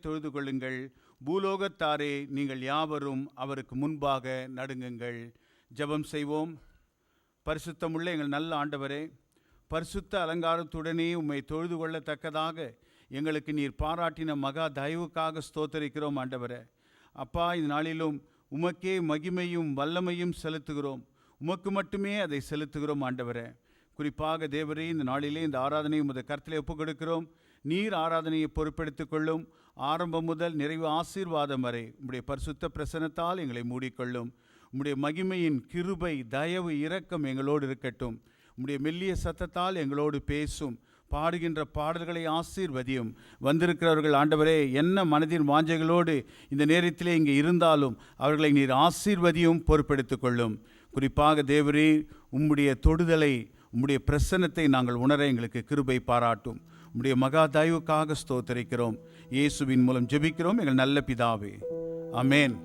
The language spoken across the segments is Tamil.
தொழுது கொள்ளுங்கள். பூலோகத்தாரே, நீங்கள் யாவரும் அவருக்கு முன்பாக நடுங்குங்கள். ஜெபம் செய்வோம். பரிசுத்தமுள்ள எங்கள் நல்ல ஆண்டவரே, பரிசுத்த அலங்காரத்துடனே உம்மை தொழுது கொள்ளத்தக்கதாக எங்களுக்கு நீர் பாராட்டின மகா தயவுக்காக ஸ்தோத்தரிக்கிறோம் ஆண்டவரே. அப்பா, இந்த நாளிலும் உமக்கே மகிமையும் வல்லமையும் செலுத்துகிறோம். உமக்கு மட்டுமே அதை செலுத்துகிறோம் ஆண்டவரே. குறிப்பாக தேவரே, இந்த நாளிலே இந்த ஆராதனையை உமது கரத்திலே ஒப்புக் கொடுக்கிறோம். நீர் ஆராதனையை பொறுப்பெடுத்துக் கொள்ளும். ஆரம்பம் முதல் நிறைவு ஆசீர்வாதம் வரை உம்முடைய பரிசுத்த பிரசன்னத்தால் எங்களை மூடிக்கொள்ளும். உம்முடைய மகிமையின் கிருபை, தயவு, இரக்கம் எங்களோடு இருக்கட்டும். உம்முடைய மெல்லிய சத்தத்தால் எங்களோடு பேசும். பாடுகின்ற பாடல்களை ஆசீர்வதியும். வந்திருக்கிறவர்கள் ஆண்டவரே, என்ன மனதின் வாஞ்சைகளோடு இந்த நேரத்திலே இங்கே இருந்தாலும் அவர்களை நீர் ஆசீர்வதியும், பொறுப்பெடுத்துக் கொள்ளும். குறிப்பாக தேவரே, உம்முடைய தொடுதலை, உம்முடைய பிரசன்னத்தை நாங்கள் உணர எங்களுக்கு கிருபை பாராட்டும். உம்முடைய மகா தயவுக்காக ஸ்தோத்தரிக்கிறோம். இயேசுவின் மூலம் ஜெபிக்கிறோம் எங்கள் நல்ல பிதாவே, ஆமென்.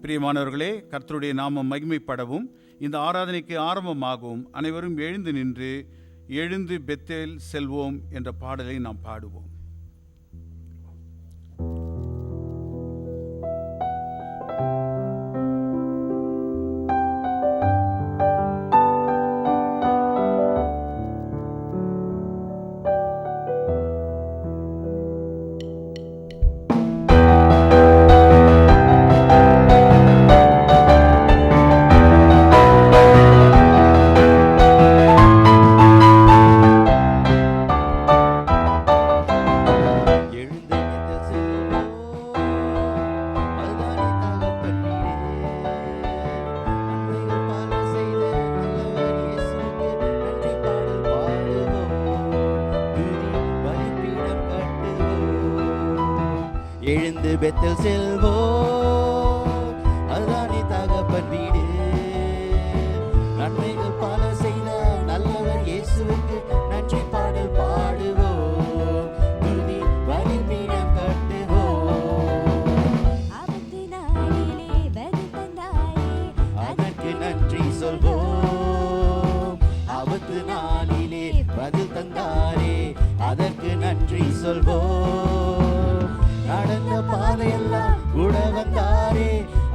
பிரியமானவர்களே, கர்த்தருடைய நாமம் மகிமைப்படவும் இந்த ஆராதனைக்கு ஆரம்பமாகவும் அனைவரும் எழுந்து நின்று எழுந்து பெத்தேல் செல்வோம் என்ற பாடலை நாம் பாடுவோம். எழுந்து பெத்தேல் செல்வோம், அதுதானே தகப்பன் வீடு. நன்மைகள் பல செய்த நல்லவர் இயேசுவுக்கு நன்றி பாடல் பாடுவோம். துதி பலிபீடம் கட்டுவோம். ஆபத்து நாளிலே பதில் தந்தாயே, அதற்கு நன்றி சொல்வோம். ஆபத்து நாளிலே பதில் தந்தாரே, அதற்கு நன்றி சொல்வோம். நடந்த பாதையெல்லாம் கூட வந்தாரே,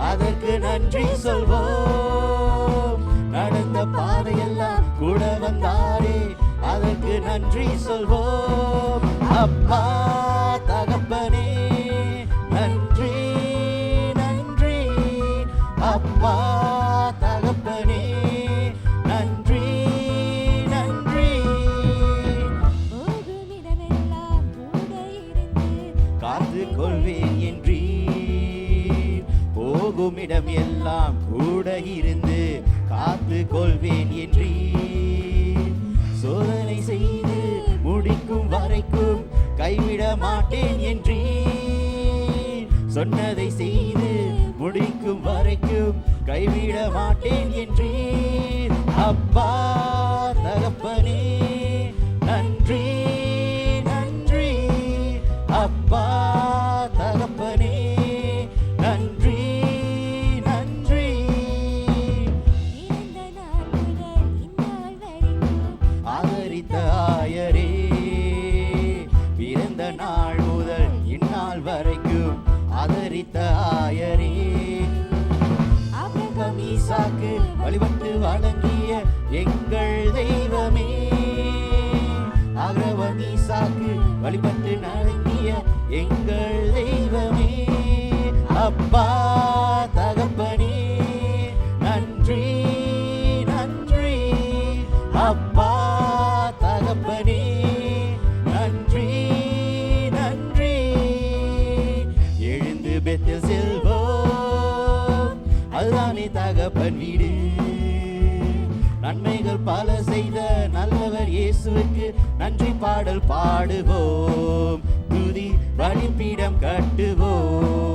அதற்கு நன்றி சொல்வோம். நடந்த பாதையெல்லாம் கூட வந்தாரே, அதற்கு நன்றி சொல்வோம். அப்பா தகப்பனே, நன்றி நன்றி. அப்பா தகப்பனே, நன்றி நன்றி. போகும் இடமெல்லாம் கூட இருந்து காத்து கொள்வேன் என்றீ, போகும் இடம் எல்லாம் கூட இருந்து காத்து கொள்வேன் என்றீ. சோதனை செய்து முடிக்கும் வரைக்கும் கைவிட மாட்டேன் என்றீ. சொன்னதை செய்து முடிக்கும் வரைக்கும் கைவிட மாட்டேன் என்றீ. அப்பா தகப்பனே, நன்றி நன்றி. அப்பா தகப்பனே, நன்றி நன்றி. இந்த நாள் முதல் இந்நாள் வரைக்கும் ஆதரித்த ஆயரே, பிறந்த நாள் முதல் இந்நாள் வரைக்கும் ஆதரித்த ஆயரே. ஆபிரகாம் ஈசாக்கு வழிபட்டு வணங்கிய எங்கள் தெய்வமே. ஆபிரகாம் ஈசாக்கு வழிபட்டு வணங்கிய எங்கள் தெய்வமே. அப்பா தகப்பனே, நன்றி நன்றி. அப்பா தகப்பனே, நன்றி நன்றி. எழுந்து பெத்தேல் செல்வோம், அதுதானே தகப்பன் வீடு. நன்மைகள் பல செய்த நல்லவர் இயேசுவுக்கு நன்றி பாடல் பாடுவோம். துதி பலிபீடம் கட்டுவோம்.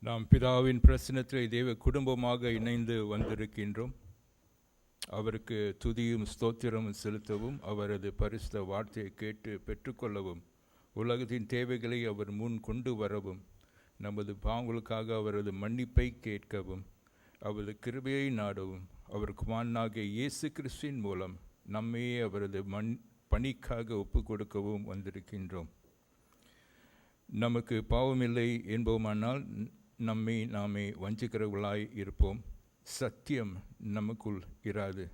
நாம் பிதாவின் பிரசன்னத்தில் தேவ குடும்பமாக இணைந்து வந்திருக்கின்றோம். அவருக்கு துதியும் ஸ்தோத்திரமும் செலுத்தவும், அவரது பரிசுத்த வார்த்தையை கேட்டு பெற்றுக்கொள்ளவும், உலகத்தின் தேவைகளை அவர் முன் கொண்டு வரவும், நமது பாவங்களுக்காக அவரது மன்னிப்பை கேட்கவும் அவரது கிருபையை நாடவும் அவர் குமாரனாகிய இயேசு கிறிஸ்துவின் மூலம் நம்மையே அவரது பணிக்காக ஒப்பு கொடுக்கவும் வந்திருக்கின்றோம். நமக்கு பாவமில்லை என்போமானால் நம்மை நாமே வஞ்சிக்கிறவர்களாய் இருப்போம். சத்தியம் நமக்குள் இராது.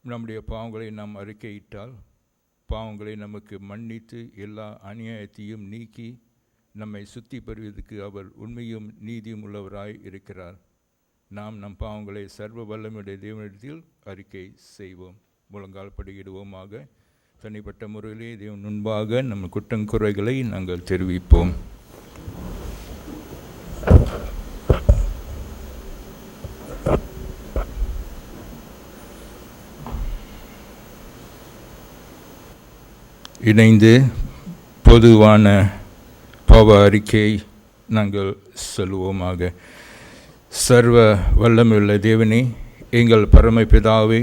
நம்முடைய பாவங்களை நாம் அறிக்கையிட்டால் பாவங்களை நமக்கு மன்னித்து எல்லா அநியாயத்தையும் நீக்கி நம்மை சுத்தி பெறுவதற்கு அவர் உண்மையும் நீதியும் உள்ளவராய் இருக்கிறார். நாம் நம் பாவங்களை சர்வ வல்லமையுடைய தேவனிடத்தில் அறிக்கை செய்வோம். முழங்கால் படியிடுவோமாக. தனிப்பட்ட முறையிலே தேவன் முன்பாக நம்ம குற்றங்குறைகளை நாங்கள் தெரிவிப்போம். இணைந்து பொதுவான பாவ அறிக்கையை நாங்கள் சொல்லுவோமாக. சர்வ வல்லமையுள்ள தேவனே, எங்கள் பரமபிதாவே,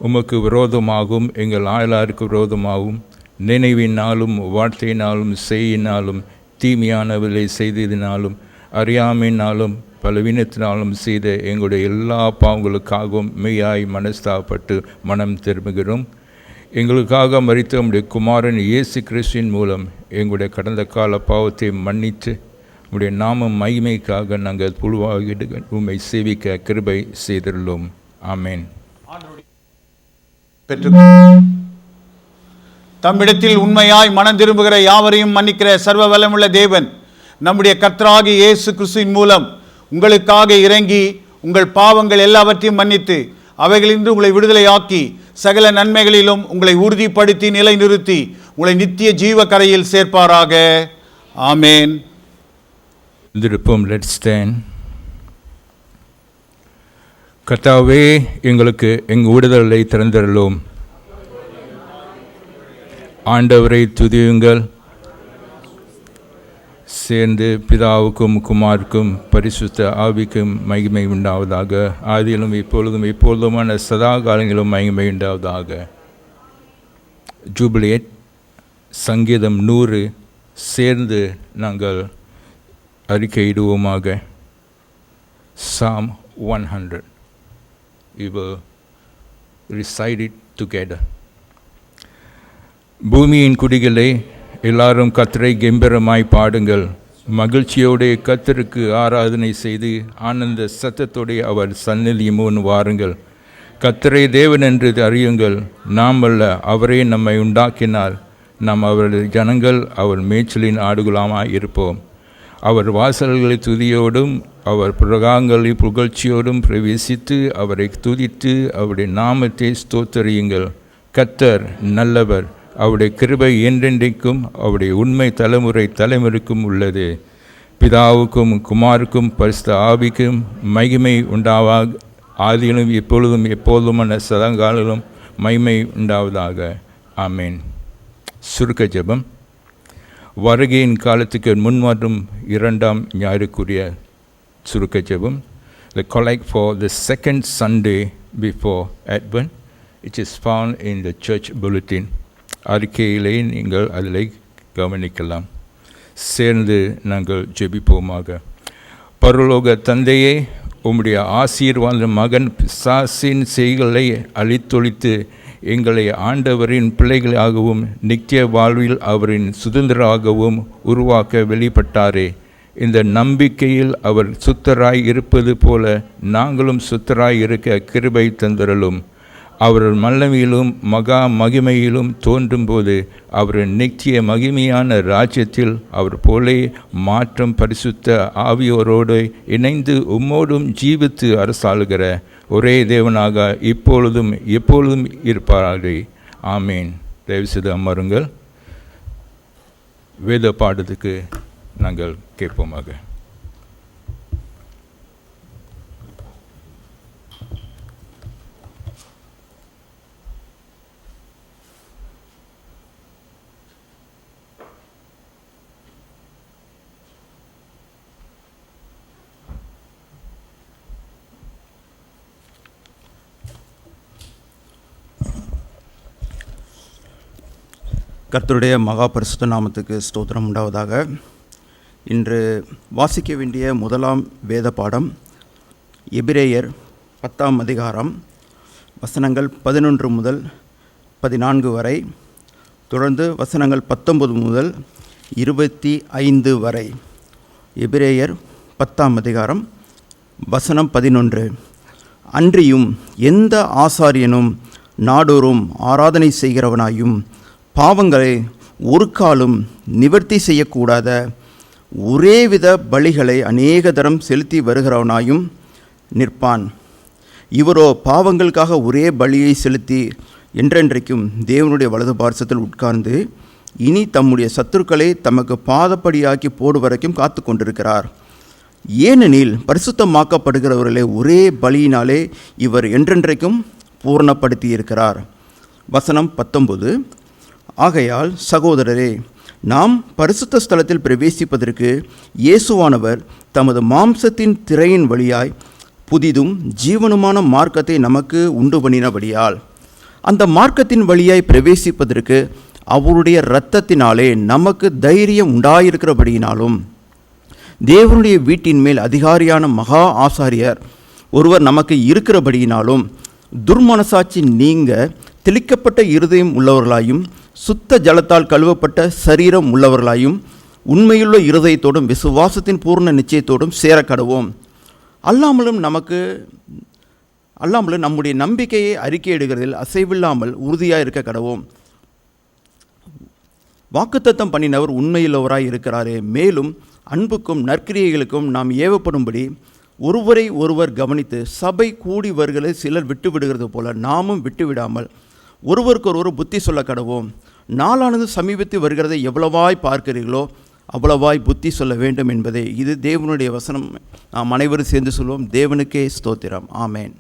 உமக்கு விரோதமாகவும் எங்கள் ஆயலாருக்கு விரோதமாகவும் நினைவினாலும் வார்த்தையினாலும் செய்யினாலும் தீமையானவர்களை செய்ததினாலும் அறியாமையினாலும் பலவீனத்தினாலும் செய்த எங்களுடைய எல்லா பாவங்களுக்காகவும் மெய்யாய் மனஸ்தாபப்பட்டு மனம் திரும்புகிறோம். எங்களுக்காக மரித்த நம்முடைய குமாரன் இயேசு கிறிஸ்துவின் மூலம் எங்களுடைய கடந்த கால பாவத்தை மன்னித்து உம்முடைய நாம மகிமைக்காக நாங்கள் புழுவாகி உம்மை சேவிக்க கிருபை செய்துள்ளோம். ஆமேன். தம்மிடத்தில் உண்மையாய் மனம் திரும்புகிற யாவரையும் மன்னிக்கிற சர்வ வல்லமுள்ள தேவன் நம்முடைய கர்த்தராகிய இயேசு கிறிஸ்துவின் மூலம் உங்களுக்காக இறங்கி உங்கள் பாவங்கள் எல்லாவற்றையும் மன்னித்து அவைகளின்றி உங்களை விடுதலையாக்கி சகல நன்மைகளிலும் உங்களை உறுதிப்படுத்தி நிலைநிறுத்தி உங்களை நித்திய ஜீவ கரையில் சேர்ப்பாராக. ஆமேன். Let's stand. கர்த்தாவே, எங்களுக்கு எங்கள் விடுதலை திறந்தருளும். ஆண்டவரை துதியுங்கள். சேர்ந்து பிதாவுக்கும் குமாருக்கும் பரிசுத்த ஆவிக்கும் மகிமை உண்டாவதாக. ஆதியிலும் இப்பொழுதும் எப்பொழுதுமான சதா காலங்களிலும் மகிமை உண்டாவதாக. ஜூபிலியேட் சங்கீதம் 100 சேர்ந்து நாங்கள் அறிக்கையிடுவோமாக. Psalm 100. We will recite it together. பூமியின் குடிகளே, எல்லாரும் கர்த்தரை கெம்பீரமாய் பாடுங்கள். மகிழ்ச்சியோடு கர்த்தருக்கு ஆராதனை செய்து ஆனந்த சத்தத்தோடு அவர் சந்நிதி முன் வாருங்கள். கர்த்தரை தேவன் என்று அறியுங்கள். நாம் அல்ல, அவரே நம்மை உண்டாக்கினார். நாம் அவரது ஜனங்கள், அவர் மேய்ச்சலின் ஆடுகளாமாய் இருப்போம். அவர் வாசல்களை துதியோடும் அவர் பிரகாரங்களை புகழ்ச்சியோடும் பிரவேசித்து அவரை துதித்து அவருடைய நாமத்தை ஸ்தோத்தரியுங்கள். கர்த்தர் நல்லவர், அவருடைய கிருபை என்றென்றைக்கும் அவருடைய உண்மை தலைமுறை தலைமுறைக்கும் உள்ளது. பிதாவுக்கும் குமாருக்கும் பரிசுத்த ஆவிக்கும் மகிமை உண்டாவாக. ஆதியிலும் இப்பொழுதும் எப்போதுமான சதங்காலிலும் மகிமை உண்டாவதாக. ஆமேன். சுருக்க ஜெபம். வருகையின் காலத்துக்கு முன்வரும் 2ஆம் ஞாயிறுக்குரிய சுருக்க ஜெபம். The collect for the second Sunday before Advent, which is found in the church bulletin. அறிக்கையிலே நீங்கள் அதில் கவனிக்கலாம். சேர்ந்து நாங்கள் ஜெபிப்போமாக. பரலோக தந்தையே, உம்முடைய ஆசீர்வாத மகன் பிசாசின் செய்களை அழித்தொழித்து எங்களை ஆண்டவரின் பிள்ளைகளாகவும் நித்திய வாழ்வில் அவரின் சுதந்திரமாகவும் உருவாக்க வெளிப்பட்டாரே. இந்த நம்பிக்கையில் அவர் சுத்தராய் இருப்பது போல நாங்களும் சுத்தராய் இருக்க கிருபை தந்தருளும். அவர் மல்லமையிலும் மகா மகிமையிலும் தோன்றும்போது அவர் நித்திய மகிமையான ராஜ்யத்தில் அவர் போலே மாற்றம் பரிசுத்த ஆவியோரோடு இணைந்து உம்மோடும் ஜீவித்து அரசாளுகிற ஒரே தேவனாக இப்பொழுதும் எப்பொழுதும் இருப்பாரே. ஆமீன். தயவுசெய்து அமருங்கள். வேத பாடத்துக்கு நாங்கள் கேட்போமாக. கர்த்தருடைய மகா பரிசுத்த நாமத்துக்கு ஸ்தோத்திரம் உண்டாவதாக. இன்று வாசிக்க வேண்டிய முதலாம் வேத பாடம் எபிரேயர் 10ஆம் அதிகாரம் வசனங்கள் 11 முதல் 14 வரை, தொடர்ந்து வசனங்கள் 19 முதல் 25 வரை. எபிரேயர் 10ஆம் அதிகாரம் வசனம் 11. அன்றியும் எந்த ஆசாரியனும் நாடோறும் ஆராதனை செய்கிறவனாயும் பாவங்களை ஒரு காலும் நிவர்த்தி செய்யக்கூடாத ஒரேவித பலிகளை அநேக தரம் செலுத்தி வருகிறவனாயும் நிற்பான். இவரோ பாவங்களுக்காக ஒரே பலியை செலுத்தி என்றென்றைக்கும் தேவனுடைய வலது பார்சத்தில் உட்கார்ந்து இனி தம்முடைய சத்துருக்களை தமக்கு பாதப்படியாக்கி போடு வரைக்கும் காத்து கொண்டிருக்கிறார். ஏனெனில் பரிசுத்தமாக்கப்படுகிறவர்களை ஒரே பலியினாலே இவர் என்றென்றைக்கும் பூர்ணப்படுத்தியிருக்கிறார். வசனம் 19. ஆகையால் சகோதரரே, நாம் பரிசுத்த ஸ்தலத்தில் பிரவேசிப்பதற்கு இயேசுவானவர் தமது மாம்சத்தின் திரையின் வழியாய் புதிதும் ஜீவனுமான மார்க்கத்தை நமக்கு உண்டு பண்ணினபடியால் அந்த மார்க்கத்தின் வழியாய் பிரவேசிப்பதற்கு அவருடைய இரத்தத்தினாலே நமக்கு தைரியம் உண்டாயிருக்கிறபடியினாலும் தேவனுடைய வீட்டின் மேல் அதிகாரியான மகா ஆசாரியர் ஒருவர் நமக்கு இருக்கிறபடியினாலும் துர்மனசாட்சி நீங்க தெளிக்கப்பட்ட இருதயம் உள்ளவர்களாயும் சுத்த ஜலத்தால் கழுவப்பட்ட சரீரம் உள்ளவர்களாயும் உண்மையுள்ள இருதயத்தோடும் விசுவாசத்தின் பூர்ண நிச்சயத்தோடும் சேரக்கடவோம். அல்லாமலும் நம்முடைய நம்பிக்கையை அறிக்கையிடுகிறதில் அசைவில்லாமல் உறுதியாக இருக்க கடவோம். வாக்குத்தத்தம் பண்ணினவர் உண்மையுள்ளவராய் இருக்கிறாரே. மேலும் அன்புக்கும் நற்கிரியைகளுக்கும் நாம் ஏவப்படும்படி ஒருவரை ஒருவர் கவனித்து சபை கூடி வருகிறதை சிலர் விட்டுவிடுகிறது போல நாமும் விட்டுவிடாமல் ஒருவருக்கொருவர் புத்தி சொல்ல கடவோம். நாளானது சமீபத்து வருகிறதை எவ்வளவாய் பார்க்கிறீர்களோ அவ்வளவாய் புத்தி சொல்ல வேண்டும் என்பதே இது தேவனுடைய வசனம். நாம் அனைவரும் சேர்ந்து சொல்வோம். தேவனுக்கே ஸ்தோத்திரம். ஆமேன்.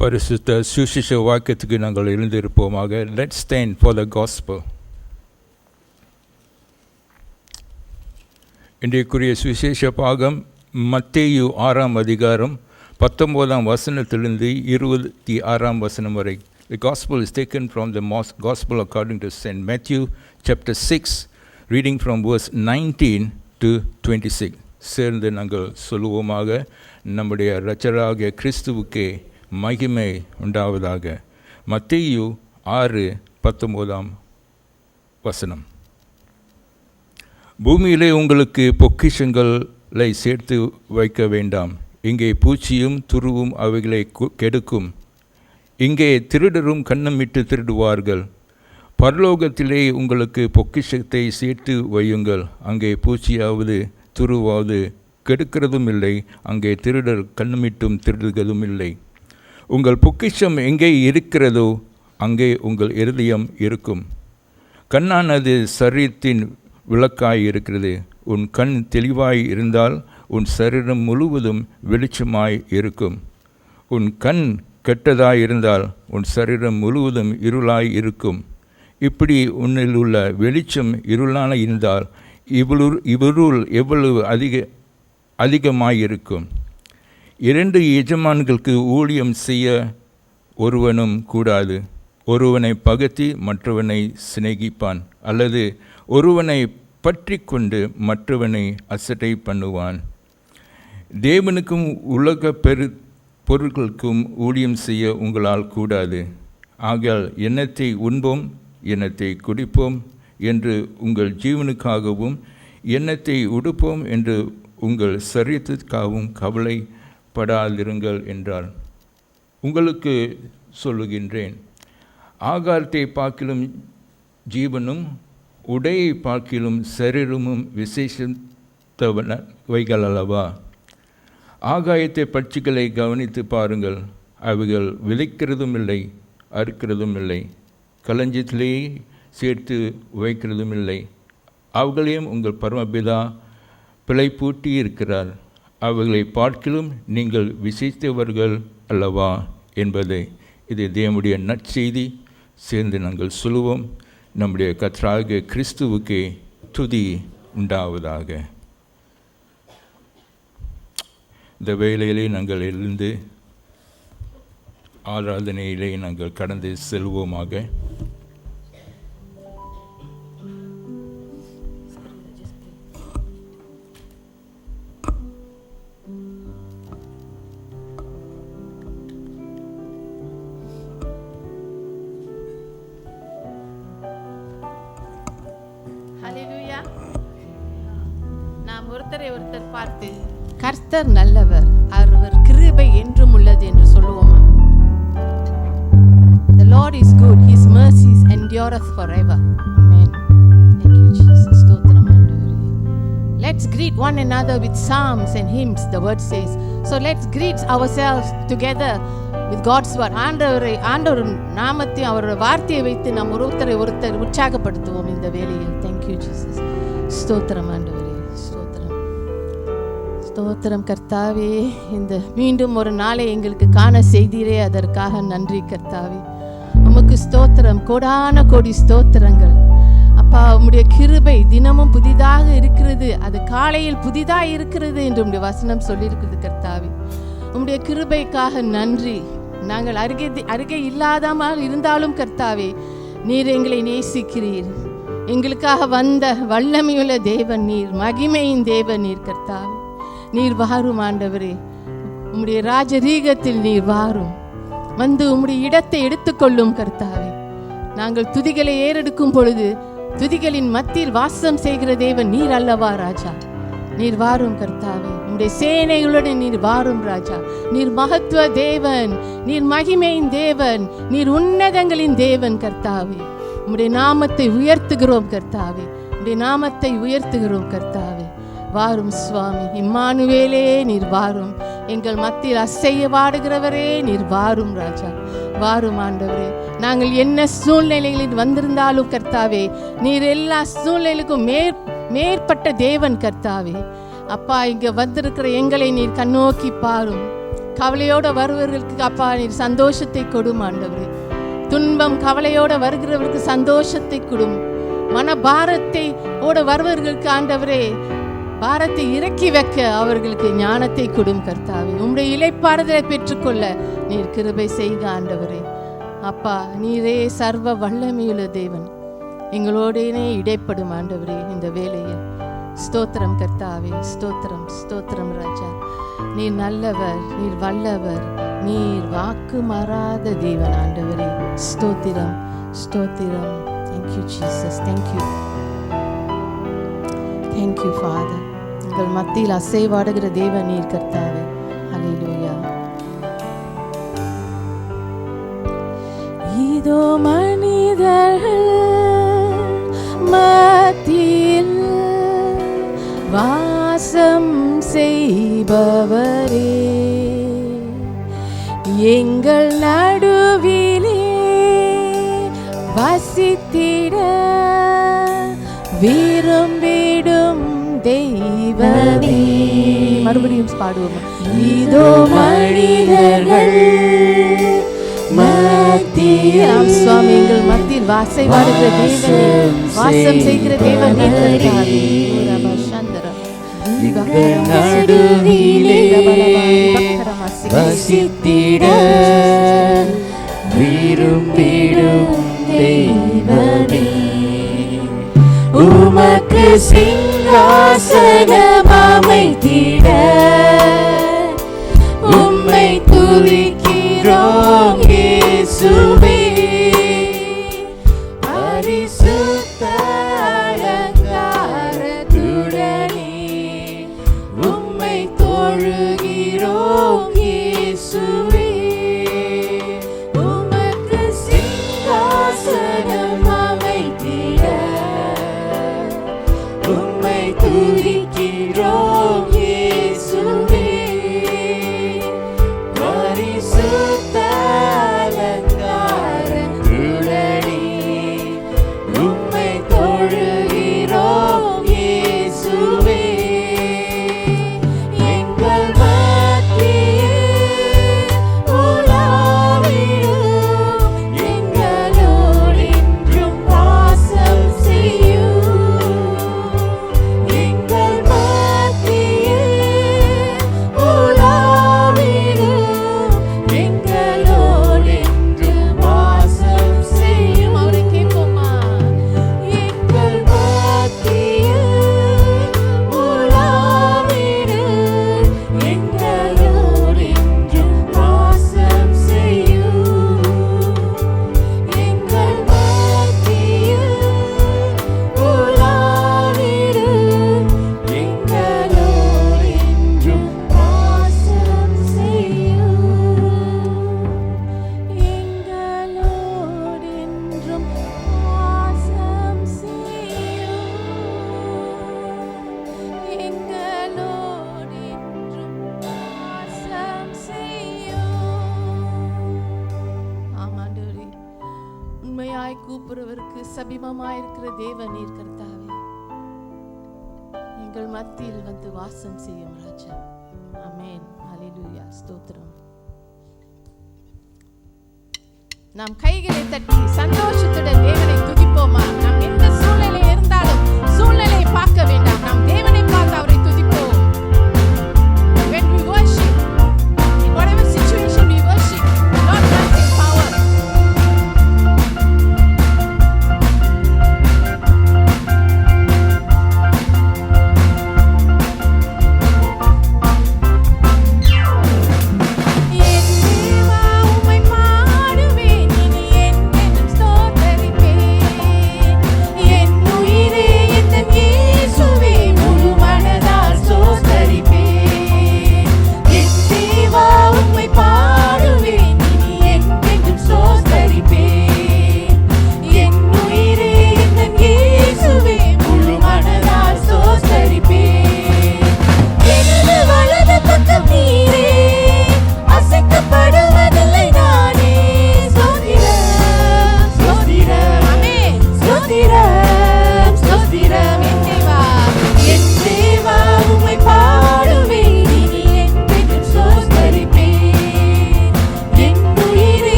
பரிசுத்த சுவிசேஷ வாக்கியத்துக்கு நாங்கள் எழுந்திருப்போமாக. Let's stand for the gospel. இன்றைக்குரிய சுவிசேஷ பாகம் மத்தேயு 6ஆம் அதிகாரம் 19ஆம் வசனத்திலிருந்து 26ஆம் வசனம் வரை. The gospel is taken from the gospel according to St. Matthew chapter 6, reading from verse 19 to 26. சேர்ந்து நாங்கள் சொல்லுவோமாக. நம்முடைய இரட்சகராகிய கிறிஸ்துவுக்கே மகிமை உண்டாவதாக. மத்தேயு 6:19 வசனம். பூமியிலே உங்களுக்கு பொக்கிஷங்களை சேர்த்து வைக்க வேண்டாம். இங்கே பூச்சியும் துருவும் அவைகளை கெடுக்கும். இங்கே திருடரும் கன்னமிட்டு திருடுவார்கள். பரலோகத்திலே உங்களுக்கு பொக்கிஷத்தை சேர்த்து வையுங்கள். அங்கே பூச்சியாவது துருவாவது கெடுக்கிறதும் இல்லை. அங்கே திருடர் கன்னமிட்டும் திருடுவதும் இல்லை. உங்கள் பொக்கிஷம் எங்கே இருக்கிறதோ அங்கே உங்கள் இருதயம் இருக்கும். கண்ணானது சரீரத்தின் விளக்காய் இருக்கிறது. உன் கண் தெளிவாய் இருந்தால் உன் சரீரம் முழுவதும் வெளிச்சமாய் இருக்கும். உன் கண் கெட்டதாய் இருந்தால் உன் சரீரம் முழுவதும் இருளாய் இருக்கும். இப்படி உன்னில் உள்ள வெளிச்சம் இருளான இருந்தால் இவருள் எவ்வளவு அதிகமாயிருக்கும். 2 எஜமான்களுக்கு ஊழியம் செய்ய ஒருவனும் கூடாது. ஒருவனை பகைத்து மற்றவனை சிநேகிப்பான், அல்லது ஒருவனை பற்றி கொண்டு மற்றவனை அசட்டை பண்ணுவான். தேவனுக்கும் உலக பொருட்களுக்கும் ஊழியம் செய்ய உங்களால் கூடாது. ஆகையால் எண்ணத்தை உண்போம் எண்ணத்தை குடிப்போம் என்று உங்கள் ஜீவனுக்காகவும் எண்ணத்தை உடுப்போம் என்று உங்கள் சரீரத்திற்காகவும் கவலைப்படாதிருங்கள் என்றார். உங்களுக்கு சொல்லுகின்றேன், ஆகாரத்தை பார்க்கிலும் ஜீவனும் உடையை பார்க்கிலும் சரீரமும் விசேஷத்தவைகள் அல்லவா? ஆகாயத்தை பட்சிகளை கவனித்து பாருங்கள். அவைகள் விதைக்கிறதும் இல்லை, அறுக்கிறதும் இல்லை, களஞ்சியத்திலே சேர்த்து வைக்கிறதும் இல்லை. அவைகளையும் உங்கள் பரமபிதா பிழைப்பூட்டி இருக்கிறார். அவைகளை பார்க்கிலும் நீங்கள் விசேஷித்தவர்கள் அல்லவா என்பதை இது தேவனுடைய நற்செய்தி. சேர்ந்து நாங்கள் சொல்லுவோம். நம்முடைய கர்த்தராகிய கிறிஸ்துவுக்கே துதி உண்டாவதாக. இந்த வேளையிலே நாங்கள் எழுந்து ஆராதனையிலே நாங்கள் கடந்து செல்வோமாக. ஹல்லேலூயா. நாம் ஒருத்தரை ஒருத்தர் பார்த்து கர்த்தர் நல்லவர், அவர் கிருபை என்றும் உள்ளது என்று சொல்லுவோமா? The Lord is good, his mercies endureth forever. Amen. Thank you Jesus. ஸ்தோத்திரம் ஆண்டவரே. Let's greet one another with psalms and hymns, the word says. So let's greet ourselves together with God's word. ஆண்டவர் நாமத்தை அவருடைய வார்த்தையை வைத்து நாம் ஒருத்தரை ஒருத்தர் உற்சாகப்படுத்துவோம் இந்த வேளையில். Thank you Jesus. ஸ்தோத்திரம் ஆண்டவரே. ஸ்தோத்திரம் கர்த்தாவே. இந்த மீண்டும் ஒரு நாளை எங்களுக்கு காண செய்தீரே, அதற்காக நன்றி கர்த்தாவே. உமக்கு ஸ்தோத்திரம், கோடான கோடி ஸ்தோத்திரங்கள் அப்பா. உம்முடைய கிருபை தினமும் புதிதாக இருக்கிறது, அது காலையில் புதிதாக இருக்கிறது என்று உம்முடைய வசனம் சொல்லியிருக்கிறது கர்த்தாவே. உம்முடைய கிருபைக்காக நன்றி. நாங்கள் அருகே இல்லாதாமல் இருந்தாலும் கர்த்தாவே, நீர் எங்களை நேசிக்கிறீர். எங்களுக்காக வந்த வல்லமையுள்ள தேவன் நீர், மகிமையின் தேவன் நீர் கர்த்தாவே. நீர் வாரும் ஆண்டவரே, உம்முடைய ராஜரீகத்தில் நீர் வாரும், வந்து உம்முடைய இடத்தை எடுத்துக்கொள்ளும் கர்த்தாவே. நாங்கள் துதிகளை ஏறெடுக்கும் பொழுது துதிகளின் மத்தியில் வாசம் செய்கிற தேவன் நீர் அல்லவா ராஜா? நீர் வாரும் கர்த்தாவே, உம்முடைய சேனைகளுடன் நீர் வாரும் ராஜா. நீர் மகத்துவ தேவன், நீர் மகிமையின் தேவன், நீர் உன்னதங்களின் தேவன் கர்த்தாவே. உம்முடைய நாமத்தை உயர்த்துகிறோம் கர்த்தாவே, உம்முடைய நாமத்தை உயர்த்துகிறோம் கர்த்தாவே. வாரும் சுவாமி, இம்மானுவேலே நீர் வாரும், எங்கள் மத்தியில் அசைய வாடுகிறவரே நீர் வாரும் ராஜா. வாரும் ஆண்டவரே. நாங்கள் என்ன சூழ்நிலைகளில் வந்திருந்தாலும் கர்த்தாவே, நீர் எல்லா சூழ்நிலைக்கும் மேற்பட்ட தேவன் கர்த்தாவே. அப்பா, இங்க வந்திருக்கிற எங்களை நீர் கண்ணோக்கி பாரும். கவலையோட வருவர்களுக்கு அப்பா நீர் சந்தோஷத்தை கொடும் ஆண்டவரே. துன்பம் கவலையோட வருகிறவர்களுக்கு சந்தோஷத்தை கொடும். மனபாரத்தை ஓட வருவர்களுக்கு ஆண்டவரே பாரத்தை இறக்கி வைக்க அவர்களுக்கு ஞானத்தை கொடும் கர்த்தாவே. உம்முடைய இளைப்பாறுதலை பெற்றுக்கொள்ள நீர் கிருபை செய்க ஆண்டவரே. அப்பா, நீரே சர்வ வல்லமையுள்ள தேவன், எங்களோடனே இடைப்படும் ஆண்டவரே இந்த வேளையில். ஸ்தோத்திரம் கர்த்தாவே, ஸ்தோத்திரம் ஸ்தோத்திரம் ராஜா. நீர் நல்லவர், நீர் வல்லவர், நீர் வாக்கு மாறாத தேவன் ஆண்டவரே. ஸ்தோத்திரம் ஸ்தோத்திரம். Thank you Jesus. Thank you. Thank you Father. எங்கள் மத்தியில் அசைவாடுகிற தேவன் நீர் கர்த்தாவே. ஹல்லேலூயா. இதோ மனிதர்கள் மத்தியில் வாசம் செய்பவரே, எங்கள் நடுவிலே வசித்திட விரும்பிடும் தெய்வமே. மறுபடியும் பாடுவோம். இதோ மனிதர்கள் மத்தியில் சுவாமி, எங்கள் மத்தியில் வாசைவாடுகிற தேவன், வாசம் செய்கிற தேவன் நடுவிலே வசித்திட விரும்பிடும் தெய்வமே, உமக்கு சிங்காசனம் அமைத்திட உம்மை துதிக்கிறோம் இயேசுவே. பரிசுத்த அலங்காரத்துடனே உம்மை தொழுகிறோம் இயேசுவே. உமக்கு சிங்காசனம் அமைத்திட உம்மை துதிக்கிறோம் இயேசுவே. சத்தமாய் கூப்பிடுவதற்கு சபிமமாய் இருக்கிற தேவன் நீர் கர்த்தாவே. எங்கள் மத்தியில் வந்து வாசம் செய்யும் ராஜா. ஆமென். ஹல்லேலூயா. ஸ்தோத்திரம். நாம் கைகளை தட்டி சந்தோஷத்துடன் தேவனை துதிப்போமா? நாம் எந்த சூழ்நிலை இருந்தாலும் சூழ்நிலையை பார்க்க வேண்டாம், நாம் தேவனை பார்த்து அவரை துதிப்போம். When we worship, in whatever situation we worship, Lord runs in power.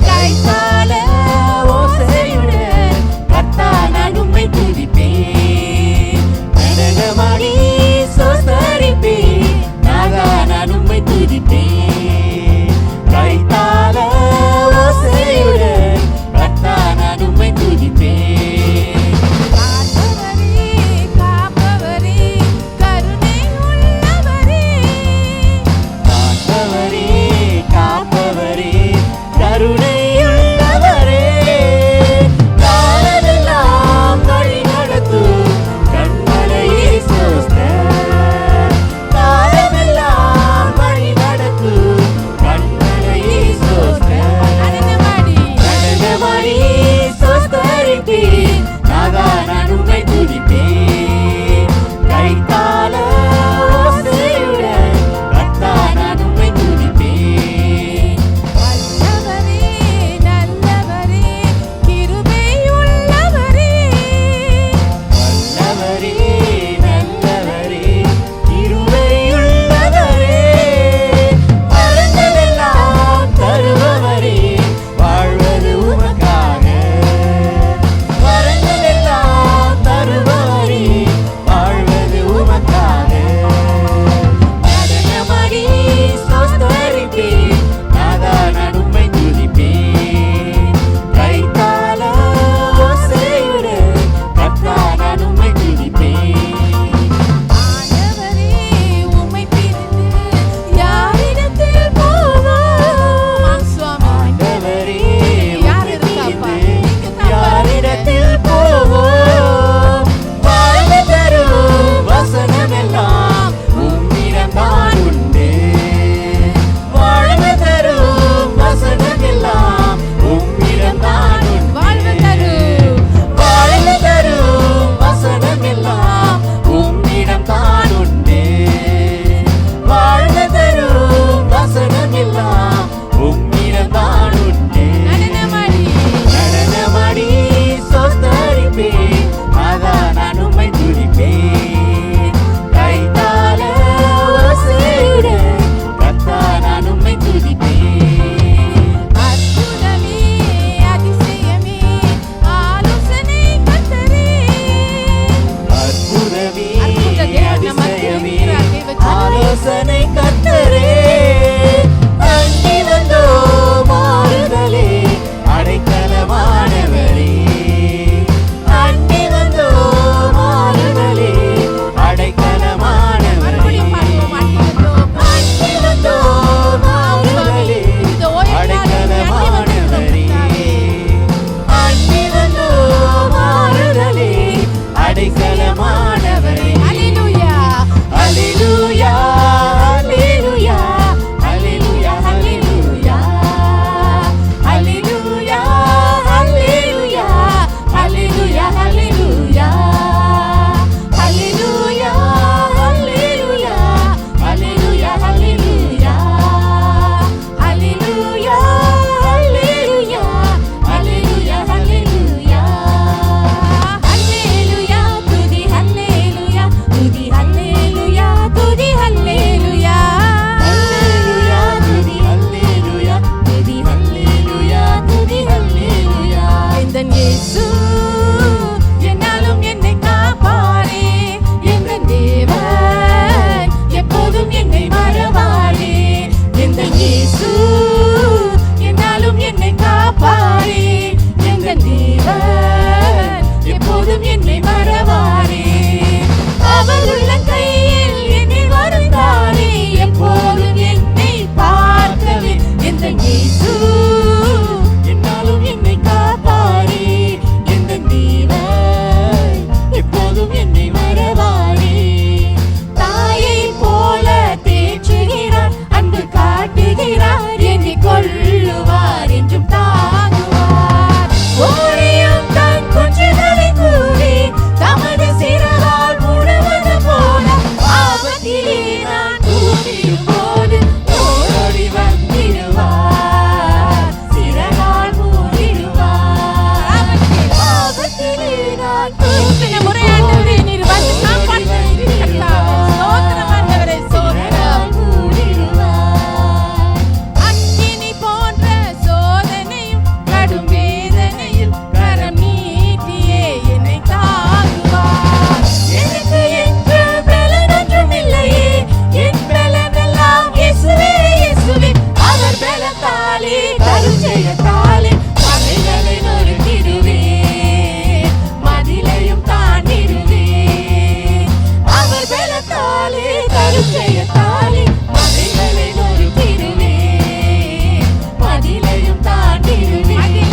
கைத்தால ஓசையுடன் இயேசு என்னாலும் என்னை காப்பாரே, எந்த தேவன் எப்போதும் என்னை மறவாரே. எந்த இயேசு என்னாலும் என்னை காப்பாரே, எந்த தேவன் எப்போதும் என்னை மறவாரே. அவர் உள்ள கையில் என்னை வருந்தாரே, எப்போதும் என்னை பார்க்கவே. எந்த இயேசு என்னாலும் என்னை காப்பாரே, எந்த தேவன் எப்போதும் என்னை மறவாரே. தாயை போல தேற்றுகிறார், அன்பு காட்டுகிறார், என்னை கொள்ளுவார் என்றும் தாங்குவார். ஓரியும் தன் குஞ்சுகளை கூறி தமது சிறகால் மூடுவது போல, ஆபத்திலே நான் கூறிடும் போது ஓடோடி வந்திடுவார், சிறகால் மூடிடுவார். ஆபத்திலே நான் கூப்பிடும் போது நீர் வந்து அக்கினி போன்ற சோதனையும் கடும் வேதனையில் கரம் நீட்டியே என்னை தாங்குவார். எனக்கு என்று பலன் ஒன்றும் இல்லையே, என் பலனெல்லாம் இயேசுவே, இயேசுவே. அவர் பலத்தாலே கருஜெயத்தாலே மலைகளை நொறுக்கிடுவேன், மதிலையும் தாண்டிடுவேன். அவர் பலத்தாலே கருஜெயத்தாலே மலைகளை நொறுக்கிடுவேன், மதிலையும் தாண்டிடுவேன்.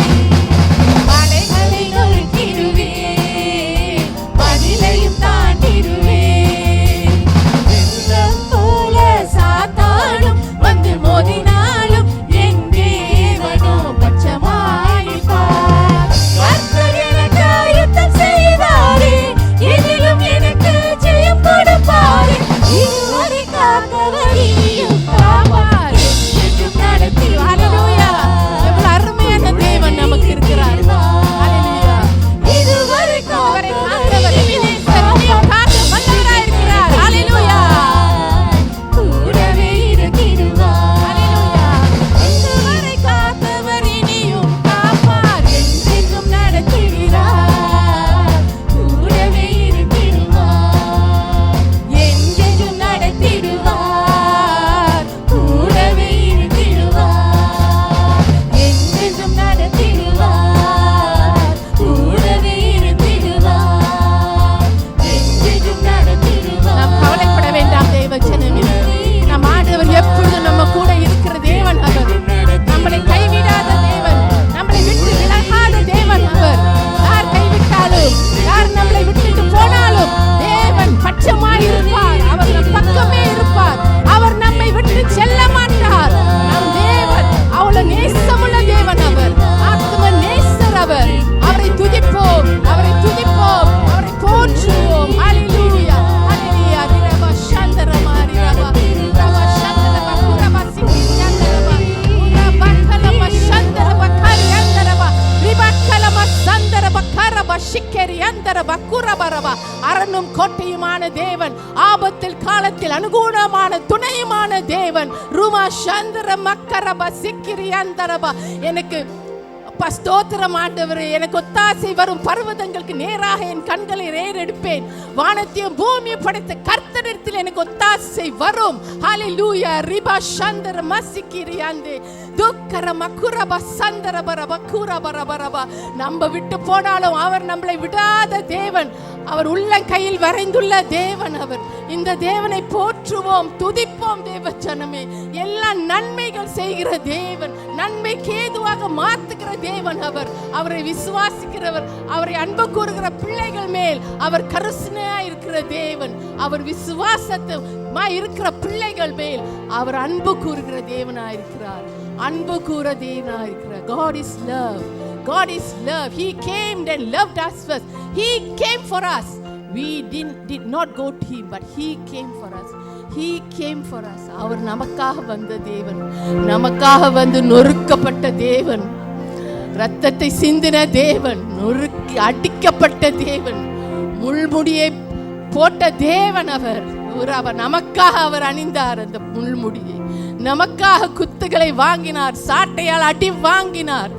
மலைகளை நொறுக்கிடுவேன், மதிலையும் தாண்டிடுவேன். வெள்ளம் போல சாத்தானும் வந்து மோதினாலும் என் தேவனோ பட்சமாயிருப்பார். கர்த்தர் எனக்காய் யுத்தம் செய்வாரே, எதிலும் எனக்கு ஜெயம் கொடுப்பாரே. இதுவரை காத்தவர் இனியும் காப்பார், என்றும் நடத்திடுவார். ஹalleluya. எவ்வளவு அருமையான தேவன் நமக்கு இருக்கிறார். ஹalleluya. இதுவரை இதுவரை காத்தவர் எபினேசர் இனியும் காக்க வல்லவராய் இருக்கிறார். ஹalleluya. கூடவே இருக்கிறார். ஹalleluya. இதுவரை காத்தவர் இனியும் காப்பார், என்றென்றும் நடத்திடுவார். கூடவே இருக்கிறார், என்றென்றும் நடத்திடுவார். கூடவே இருக்கிறார், என்றென்றும் நடத்திடுவார். கூடவே இருக்கிறார், என்றென்றும் நடத்திடுவார். நாம் கவலைப்பட வேண்டாம் தேவ ஜனமே. நம் ஆண்டவர் எப்பொழுதும் நம்ம கூட இருக்கிற தேவன் அவர். நம்மளை கைவிடாத தேவன், நம்மளை விட்டு விலகாத தேவன் அவர். யார் கைவிட்டாலும், யார் நம்மளை விட்டுட்டு போனாலும் தேவன் பட்சமாய் இருப்பார். அவர் நம் பக்கமே இருப்பார். அவர் நம்மை விட்டு செல்ல மாட்டார். நம் தேவன் அவ்வளவு நேசமுள்ள தேவன் அவர். ஆத்ம நேசர் அவர். அவரை துதிப்போம், அவரை துதிப்போம், அவரை போற்றுவோம். ஹalleluya, ஹalleluya. ரபா சந்தரமா ரபா ரபா சந்தரமா ரபா சிக்கியந்தரமா ரபா கலமா சந்தரமா கரியந்தரமா ரிபா கலமா சந்தரமா கரபா சிக்கரியந்தரமா குரபரபா. அரணும் கோட்டையுமான தேவன், ஆபத்தில் காலத்தில் அனுகூலமான துணையுமான தேவன். ருமா சந்திர மக்கரபா சிக்கிரியந்தரபா. எனக்கு அப்பா ஸ்தோத்திரம் ஆண்டவரே. எனக்கு ஒத்தாசை வரும் பர்வதங்களுக்கு நேராக என் கண்களை ஏறெடுப்பேன். வானத்தையும் பூமியை படைத்த கர்த்தரிடத்தில் எனக்கு ஒத்தாசை வரும். ஹalleluya. ரிபா சந்தர மசிக்கிரியாந்தே துக்கர மக்குரப சந்தர பரப குரபரபரபா. நம்ம விட்டு போனாலும் அவர் நம்மளை விடாத தேவன். அவர் உள்ள கையில் வரைந்துள்ள தேவன் அவர். இந்த தேவனை போற்றுவோம், துதிப்போம் தேவ ஜனமே. எல்லா நன்மைகள் செய்கிற தேவன், நன்மைக்கு ஏதுவாக மாத்துகிற தேவன் அவர். அவரை விசுவாசிக்கிறவர், அவரை அன்பு கூறுகிற பிள்ளைகள் மேல் அவர் கருணையா இருக்கிற தேவன். அவர் விசுவாசமா இருக்கிற பிள்ளைகள் மேல் அவர் அன்பு கூறுகிற தேவனா இருக்கிறார். அன்பு கூற தேவனா இருக்கிறார். God is love. God is love. He came and loved us first. He came for us. We did not go to him, but he came for us. He came for us. அவர் நமக்காக வந்த தேவன், நமக்காக வந்து நொறுக்கப்பட்ட தேவன், ரத்தத்தை சிந்தின தேவன், நொறுக்கி அடிக்கப்பட்ட தேவன், முள்முடியை போட்ட தேவன் அவர். நமக்காக அவர் அணிந்தார் அந்த முள்முடியை. நமக்காக குத்துகளை வாங்கினார், சாட்டையால் அடி வாங்கினார்.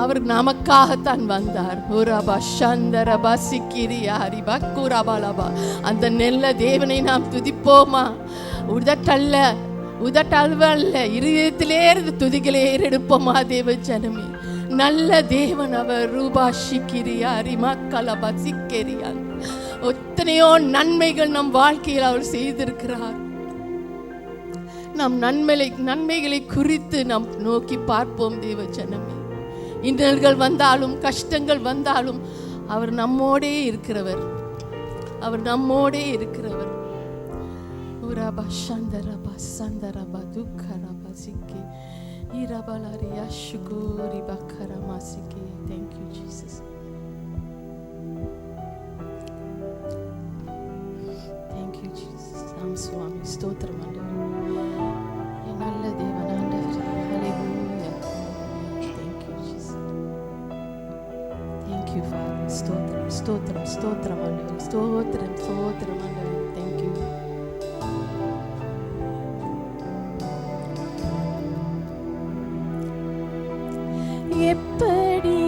அவர் நமக்காகத்தான் வந்தார். அந்த நெல்ல தேவனை நாம் துதிப்போமா? உதட்டல்வல்ல இருதயத்திலே இருந்து துதிகளே எடுப்போமா? தேவ ஜனமே, நல்ல தேவன் அவர். எத்தனையோ நன்மைகள் நம் வாழ்க்கையில் அவர் செய்திருக்கிறார். நம் நன்மைகளை குறித்து நாம் நோக்கி பார்ப்போம். தேவ ஜனமே, இன்னல்கள் வந்தாலும் கஷ்டங்கள் வந்தாலும் அவர் நம்மோடே இருக்கிறவர். அவர் நம்மோடே இருக்கிறவர். Thank you, Jesus. Thank you, Jesus. சுவாமி ஸ்தோத்திரம் ஆண்டவரே, என் நல்ல தேவன் ஆண்டவரே. ஹல்லேலூயா. Thank you, Jesus. Thank you, Father. ஸ்தோத்திரம் ஸ்தோத்திரம் ஸ்தோத்திரம் ஆண்டவரே. ஸ்தோத்திரம் ஸ்தோத்திரம் ஆண்டவரே. Thank you. எப்படி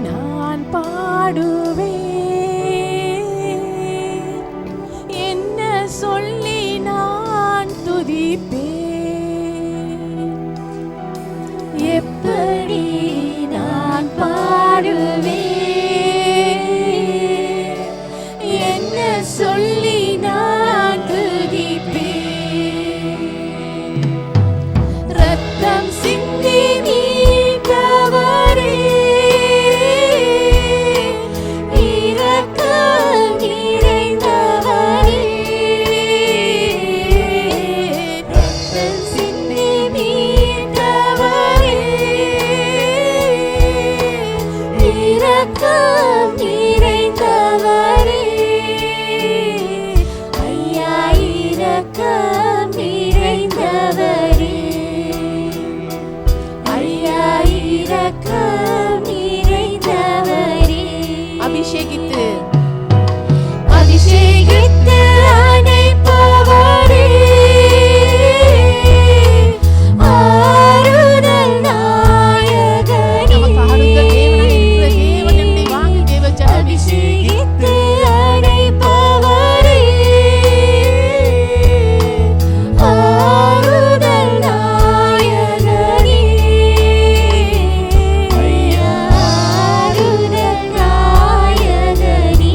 நான் பாடுவேன், என்ன சொல்லி நான் துதிப்பேன்? எப்படி நான் பாடுவேன், என்ன சொல்லி நான் துதிப்பேன்? ரத்தம் சிந்தி மீட்டவரே, இரக்கம் நிறைந்தவரே, ரத்தம் சிந்தி மீட்டவரே, இரக்கம் நிறைந்தவரே, ஐயா இரக்கம் நிறைந்தவரே, ஐயா இரக்கம் நிறைந்தவரே. அபிஷேகித்து அபிஷேகித்து அணைப்பவரே, ஆறுதல் நாயகனே, நமக்கு ஆறுதல் தேவனாய் இருக்கிற தேவன் என்னை வாங்கு. தேவ ஜனமே, அபிஷேகித்து அணைப்பவரே, ஆறுதல் நாயகனே, ஐயா ஆறுதல் நாயகனே,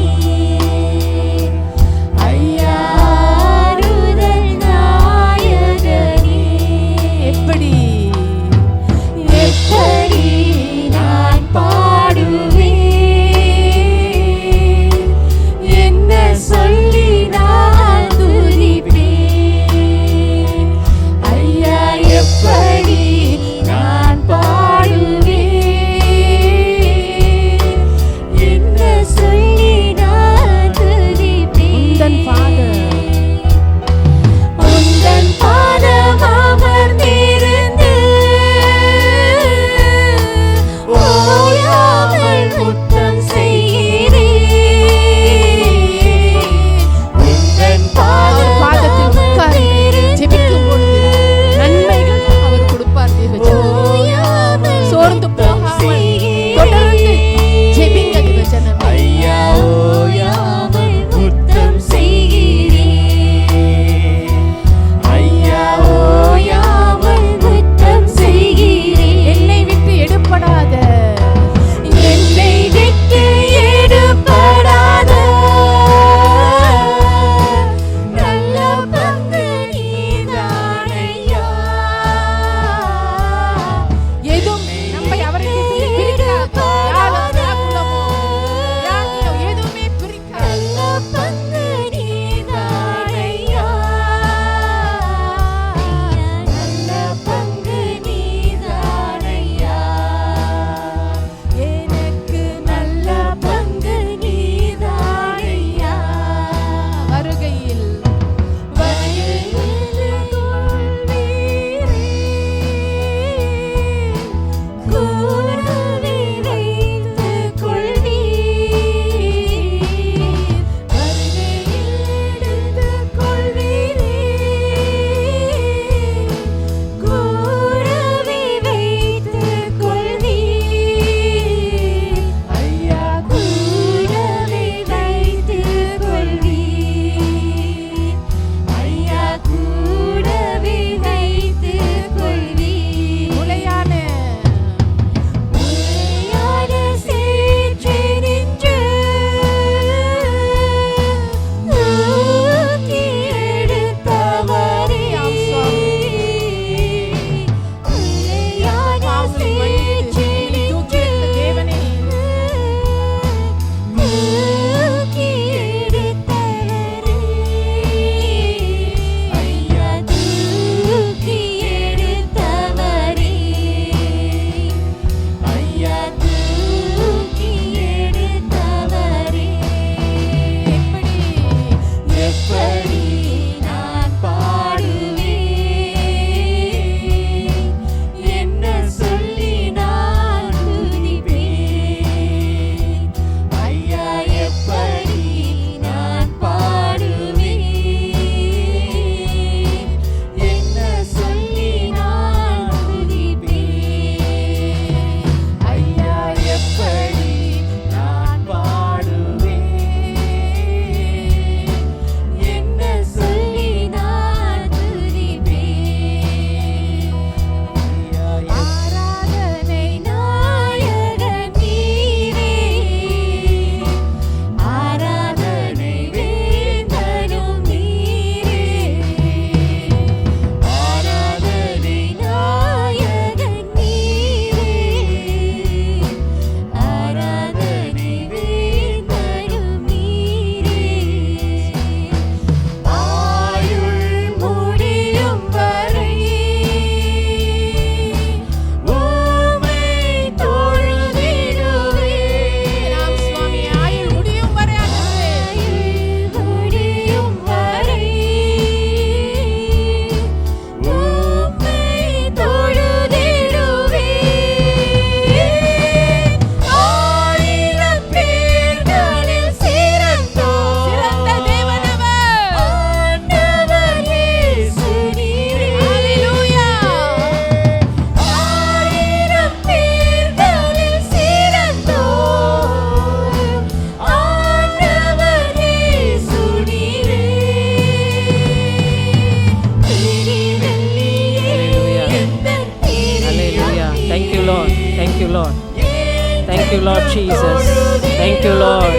Thank you, Lord.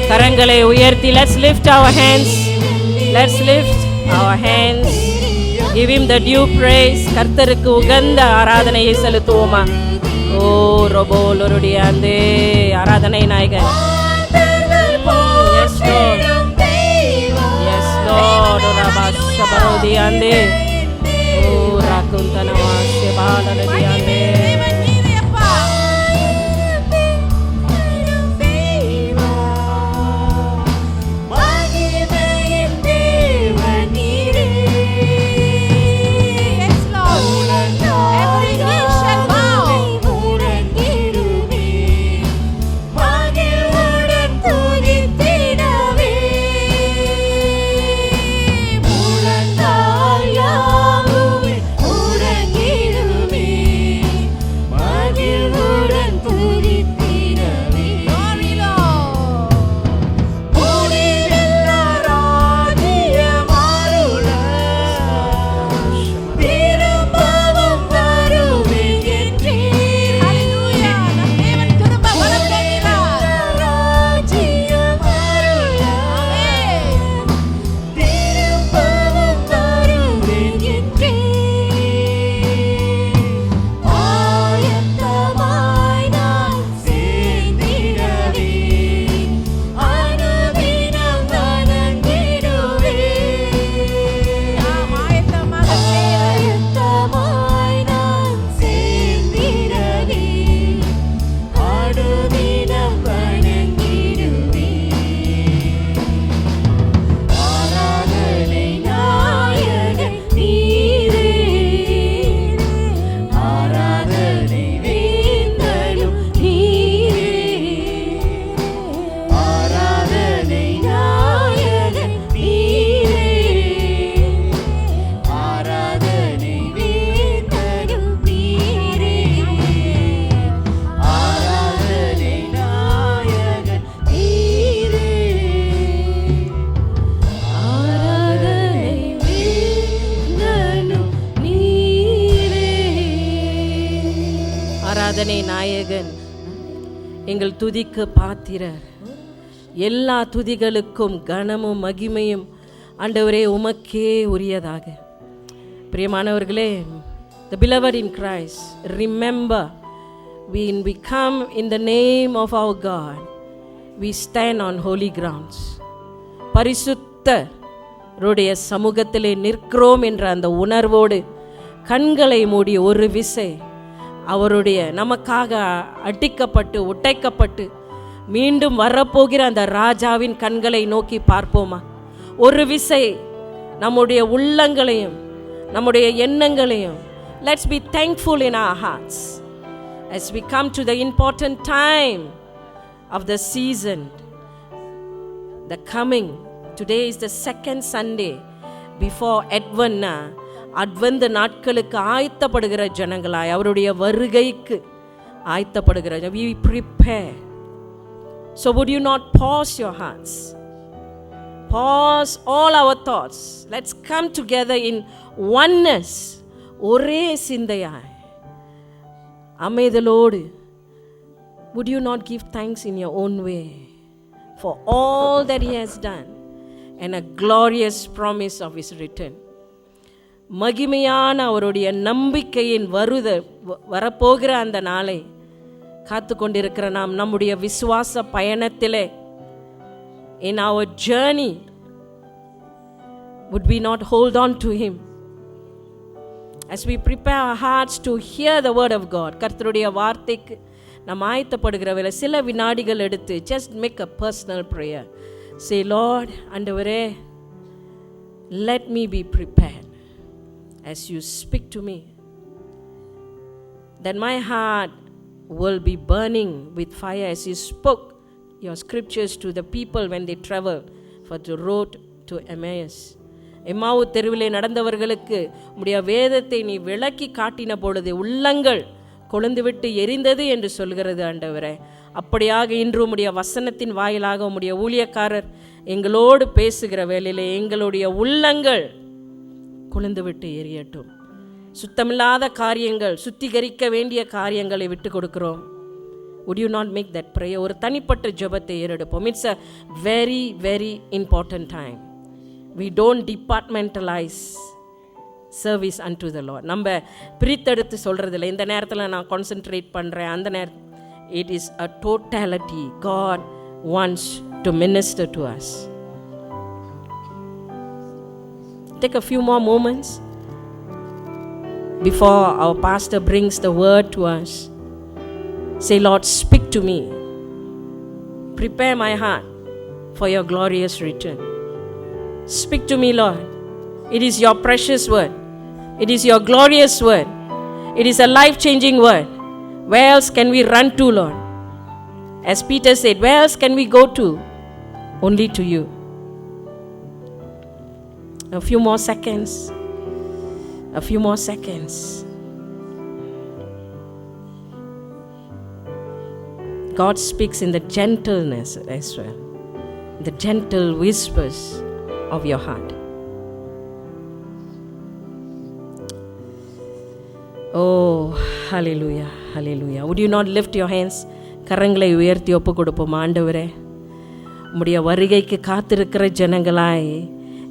கரங்களை உயர்த்தி let's lift our hands. Let's lift our hands. Give him the due praise. கர்த்தருக்கு உகந்த ஆராதனையை செலுத்துவோமா? ஓ ரொபோ லொருடியாந்தே ஆராதனை நாயகன். Yes Lord. Yes Lord. ரபாஷபரோதியாந்தே. ஓ ராகுந்தனமா ஷெபாலரதியாந்தே. ஆராதனை நாயகன், எங்கள் துதிக்கு பாத்திரர். எல்லா துதிகளுக்கும் கனமும் மகிமையும் ஆண்டவரே உமக்கே உரியதாக. பிரியமானவர்களே, the beloved in Christ, remember when we come in the name of our God, we stand on holy grounds. பரிசுத்தருடைய சமூகத்திலே நிற்கிறோம் என்ற அந்த உணர்வோடு கண்களை மூடி ஒரு விசை அவருடைய நமக்காக அடிக்கப்பட்டு உடைக்கப்பட்டு மீண்டும் வரப்போகிற அந்த ராஜாவின் கண்களை நோக்கி பார்ப்போமா? ஒரு விசை நம்முடைய உள்ளங்களையும் நம்முடைய எண்ணங்களையும் let's be thankful in our hearts as we come to the important time of the season, the coming. Today is the second Sunday before Advent. Advent நாட்களுக்கு ஆயத்தப்படுகிற ஜனங்களாய், அவருடைய வருகைக்கு ஆயத்தப்படுகிற we prepare. So would you not pause your hearts, pause all our thoughts, let's come together in oneness, ஒரே சிந்தையாய் அமைதலோடு. Would you not give thanks in your own way for all that he has done and a glorious promise of his return? மகிமையான அவருடைய நம்பிக்கையின் வரப்போகிற அந்த நாளை காத்து கொண்டிருக்கிற நாம் நம்முடைய விசுவாச பயணத்திலே, in our journey, would we not hold on to him as we prepare our hearts to hear the word of God? கர்த்தருடைய வார்த்தைக்கு நாம் ஆயத்தப்படுகிற வேளை சில வினாடிகள் எடுத்து just make a personal prayer. Say, Lord, ஆண்டவரே, let me be prepared as you speak to me, that my heart will be burning with fire as you spoke your scriptures to the people when they travel for the road to Emmaus. எம்மாவு தெருவிலே நடந்தவர்களுக்கு உம்முடைய வேதத்தை நீ விளக்கி காட்டின பொழுது உள்ளங்கள் கொழுந்துவிட்டு எரிந்தது என்று சொல்கிறது ஆண்டவரே. அப்படியாக இன்று உம்முடைய வசனத்தின் வாயிலாக உம்முடைய ஊழியக்காரர் எங்களோடு பேசுகிற வேளையிலே எங்களுடைய உள்ளங்கள் கொழுந்து விட்டு எரியட்டும். சுத்தமில்லாத காரியங்கள், சுத்திகரிக்க வேண்டிய காரியங்களை விட்டு கொடுக்கிறோம். would you not make that prayer? ஒரு தனிப்பட்ட ஜெபத்தை ஏறெடுப்போம். It's a very very important time. We don't departmentalize service unto the Lord. நம்ம பிரித்தெடுத்து சொல்றதில்லை, இந்த நேரத்தில் நான் கான்சென்ட்ரேட் பண்ணுறேன், அந்த நேரத்தில். It is a totality. God wants to minister to us. Take a few more moments before our pastor brings the word to us. Say, Lord, speak to me. Prepare my heart for your glorious return. Speak to me, Lord. It is your precious word. It is your glorious word. It is a life-changing word. Where else can we run to, Lord? As Peter said, where else can we go to? Only to you. A few more seconds. A few more seconds. God speaks in the gentleness as well, the gentle whispers of your heart. Oh, hallelujah, hallelujah. Would you not lift your hands? கரங்களை உயர்த்தி ஒப்பு கொடுப்போம். ஆண்டவரே, உம்முடைய வருகைக்கு காத்திருக்கிற ஜனங்களாய்